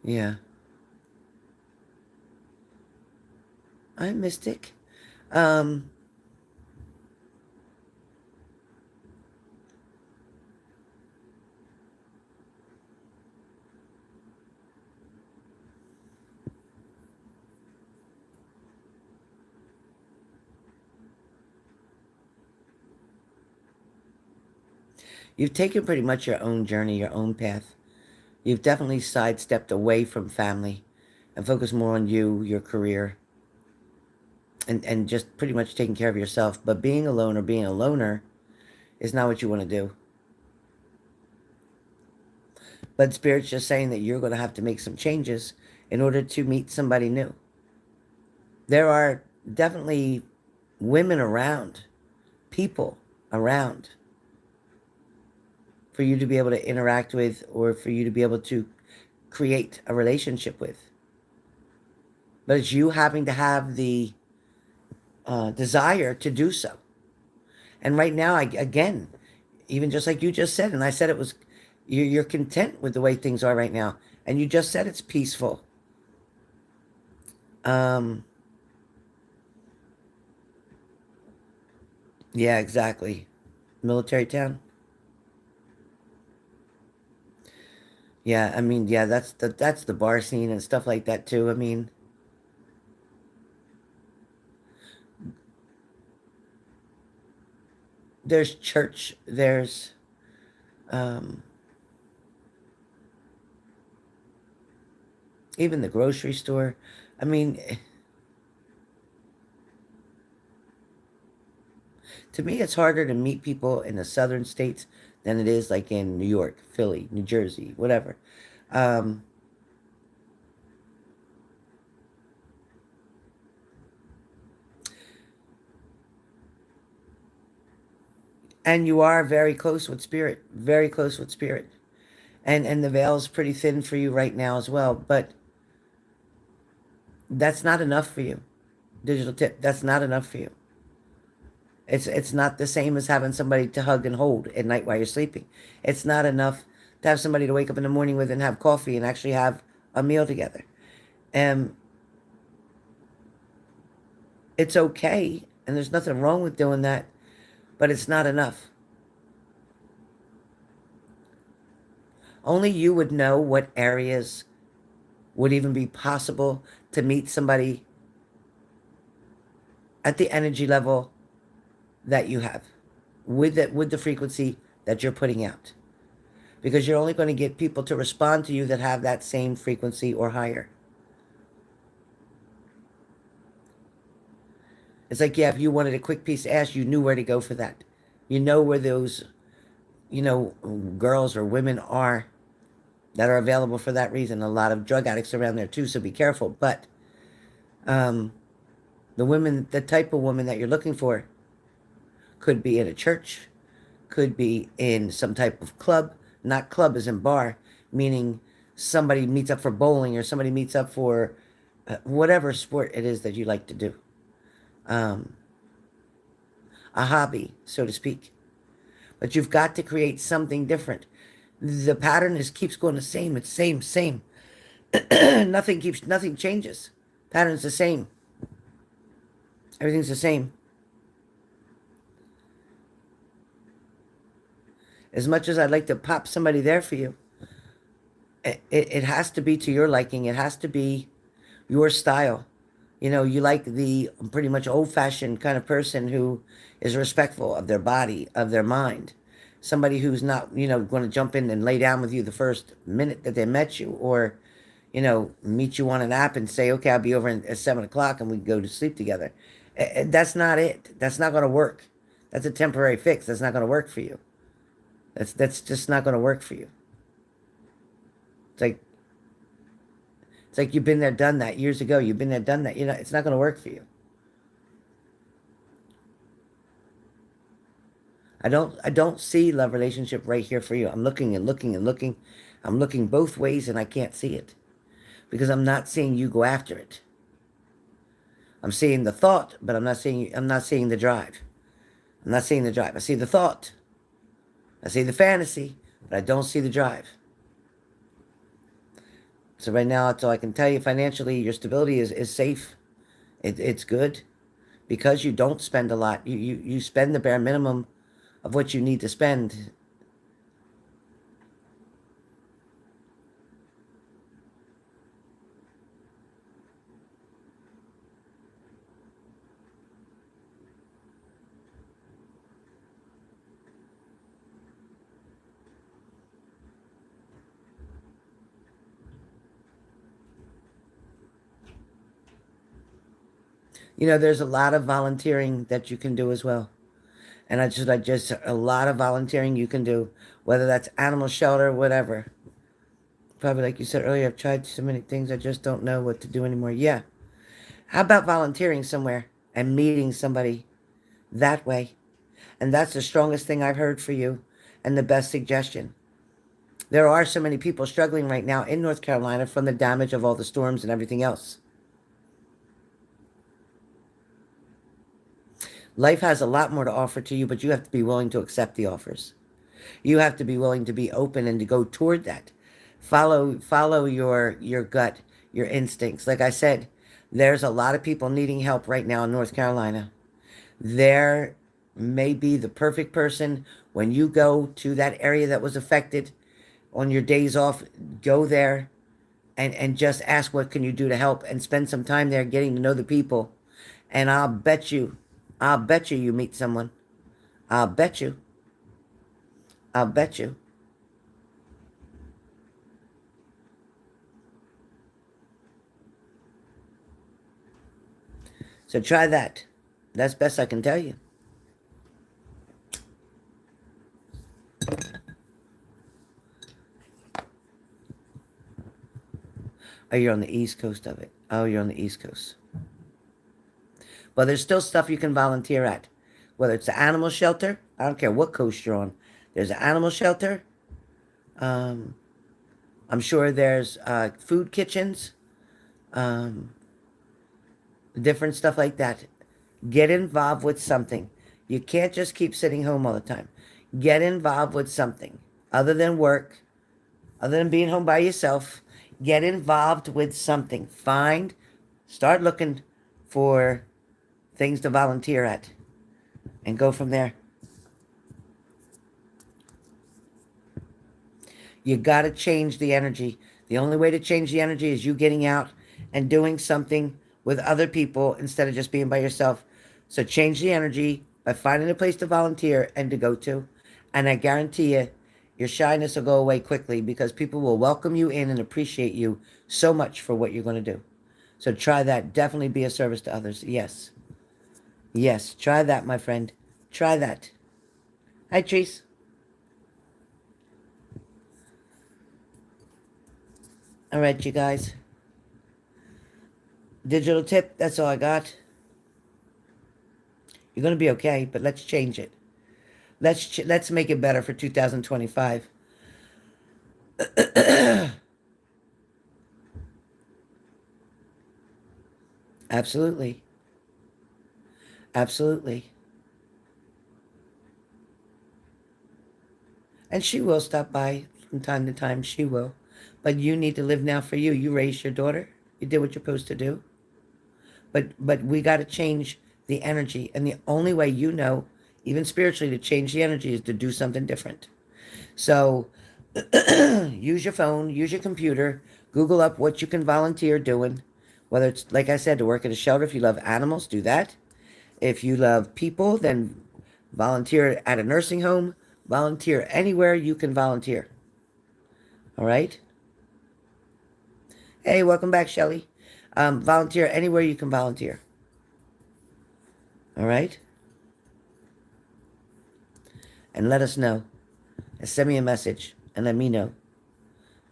[SPEAKER 1] Yeah. I'm Mystic. Um, you've taken pretty much your own journey, your own path. You've definitely sidestepped away from family and focused more on you, your career, and just pretty much taking care of yourself. But being alone or being a loner is not what you want to do. But Spirit's just saying that you're going to have to make some changes in order to meet somebody new. There are definitely women around, people around for you to be able to interact with or for you to be able to create a relationship with. But it's you having to have the desire to do so. And right now, again, even just like you just said, and I said it was, you're content with the way things are right now. And you just said it's peaceful. Um, yeah, exactly. Military town. Yeah, I mean, yeah, that's the bar scene and stuff like that too. I mean, there's church, there's um, even the grocery store. I mean, to me, it's harder to meet people in the southern states than it is like in New York, Philly, New Jersey, whatever. Um, and you are very close with spirit, very close with spirit. And the veil's pretty thin for you right now as well, but that's not enough for you. Digital tip, that's not enough for you. It's not the same as having somebody to hug and hold at night while you're sleeping. It's not enough to have somebody to wake up in the morning with and have coffee and actually have a meal together. And it's okay, and there's nothing wrong with doing that, but it's not enough. Only you would know what areas would even be possible to meet somebody at the energy level that you have. with the frequency that you're putting out, because you're only going to get people to respond to you that have that same frequency or higher. It's like, yeah, if you wanted a quick piece of ass, you knew where to go for that. You know where those, girls or women are that are available for that reason. A lot of drug addicts around there too, so be careful. But the women, the type of woman that you're looking for could be in a church, could be in some type of club. Not club as in bar, meaning somebody meets up for bowling or somebody meets up for whatever sport it is that you like to do. A hobby, so to speak. But you've got to create something different. The pattern keeps going the same. It's same. Nothing changes. Pattern's the same. Everything's the same. As much as I'd like to pop somebody there for you, it has to be to your liking. It has to be your style. You like the pretty much old-fashioned kind of person who is respectful of their body, of their mind. Somebody who's not, going to jump in and lay down with you the first minute that they met you, or, meet you on an app and say, okay, I'll be over at 7 o'clock and we go to sleep together. That's not it. That's not going to work. That's a temporary fix. That's not going to work for you. That's just not going to work for you. It's like you've been there, done that years ago. You've been there, done that. It's not going to work for you. I don't see love relationship right here for you. I'm looking and looking and looking. I'm looking both ways and I can't see it, because I'm not seeing you go after it. I'm seeing the thought, but I'm not seeing the drive. I'm not seeing the drive. I see the thought. I see the fantasy, but I don't see the drive. So right now, that's all I can tell you. Financially, your stability is safe. It's good, because you don't spend a lot. You spend the bare minimum of what you need to spend. There's a lot of volunteering that you can do as well. And I just a lot of volunteering you can do, whether that's animal shelter, whatever. Probably like you said earlier, I've tried so many things, I just don't know what to do anymore. Yeah. How about volunteering somewhere and meeting somebody that way? And that's the strongest thing I've heard for you, and the best suggestion. There are so many people struggling right now in North Carolina from the damage of all the storms and everything else. Life has a lot more to offer to you, but you have to be willing to accept the offers. You have to be willing to be open and to go toward that. Follow your gut, your instincts. Like I said, there's a lot of people needing help right now in North Carolina. There may be the perfect person when you go to that area that was affected on your days off. Go there and just ask, what can you do to help, and spend some time there getting to know the people. And I'll bet you you meet someone. I'll bet you. So try that. That's best I can tell you. Oh, you're on the East Coast of it. Oh, you're on the East Coast. But there's still stuff you can volunteer at. Whether it's the animal shelter, I don't care what coast you're on. There's an animal shelter. I'm sure there's food kitchens. Different stuff like that. Get involved with something. You can't just keep sitting home all the time. Get involved with something other than work, other than being home by yourself. Get involved with something. Start looking for things to volunteer at, and go from there. You got to change the energy. The only way to change the energy is you getting out and doing something with other people instead of just being by yourself. So change the energy, by finding a place to volunteer and to go to. And I guarantee you, your shyness will go away quickly because people will welcome you in and appreciate you so much for what you're going to do. So try that. Definitely be a service to others. Yes. Yes. Try that, my friend. Try that. Hi, Trees. All right, you guys. Digital tip. That's all I got. You're going to be okay, but let's change it. Let's make it better for 2025. Absolutely. Absolutely. And she will stop by from time to time. She will. But you need to live now for you. You raised your daughter. You did what you're supposed to do. But we got to change the energy. And the only way you know, even spiritually, to change the energy is to do something different. So use your phone, use your computer, Google up what you can volunteer doing. Whether it's, like I said, to work at a shelter. If you love animals, do that. If you love people, then volunteer at a nursing home. Volunteer anywhere you can volunteer. All right? Hey, welcome back, Shelly. Volunteer anywhere you can volunteer. All right? And let us know. And send me a message and let me know.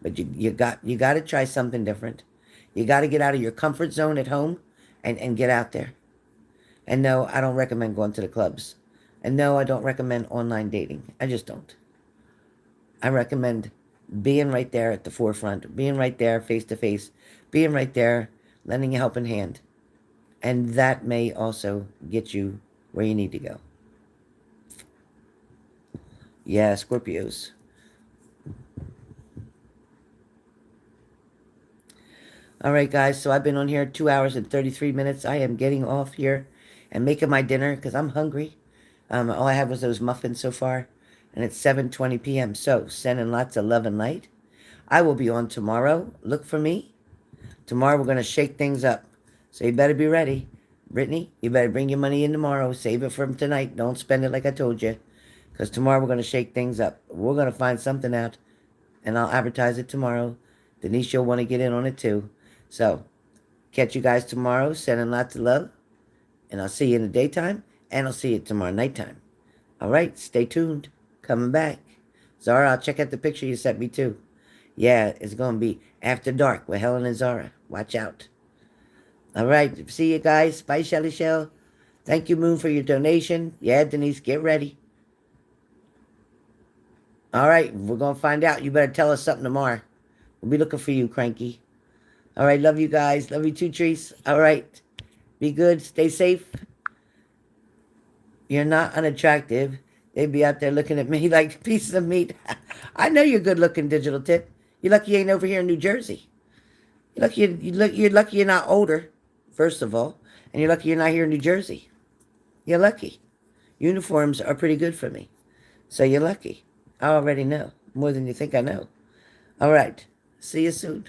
[SPEAKER 1] But you got to try something different. You got to get out of your comfort zone at home and get out there. And no, I don't recommend going to the clubs. And no, I don't recommend online dating. I just don't. I recommend being right there at the forefront, being right there face to face, being right there, lending a helping hand. And that may also get you where you need to go. Yeah, Scorpios. All right, guys, so I've been on here 2 hours and 33 minutes. I am getting off here and making my dinner because I'm hungry. All I had was those muffins so far, and it's 7:20 p.m. So, sending lots of love and light. I will be on tomorrow. Look for me. Tomorrow we're going to shake things up. So you better be ready. Brittany, you better bring your money in tomorrow. Save it from tonight. Don't spend it like I told you. Because tomorrow we're going to shake things up. We're going to find something out, and I'll advertise it tomorrow. Denise, you'll want to get in on it too. So, catch you guys tomorrow. Sending lots of love. And I'll see you in the daytime. And I'll see you tomorrow nighttime. All right, stay tuned. Coming back. Zara, I'll check out the picture you sent me too. Yeah, it's going to be After Dark with Helen and Zara. Watch out. All right, see you guys. Bye, Shelly Shell. Thank you, Moon, for your donation. Yeah, Denise, get ready. All right, we're going to find out. You better tell us something tomorrow. We'll be looking for you, Cranky. All right, love you guys. Love you too, Trees. All right, be good. Stay safe. You're not unattractive. They'd be out there looking at me like pieces of meat. I know you're good looking, Digital Tip. You're lucky you ain't over here in New Jersey. You're lucky you're not older, first of all. And you're lucky you're not here in New Jersey. You're lucky. Uniforms are pretty good for me. So you're lucky. I already know. More than you think I know. All right. See you soon.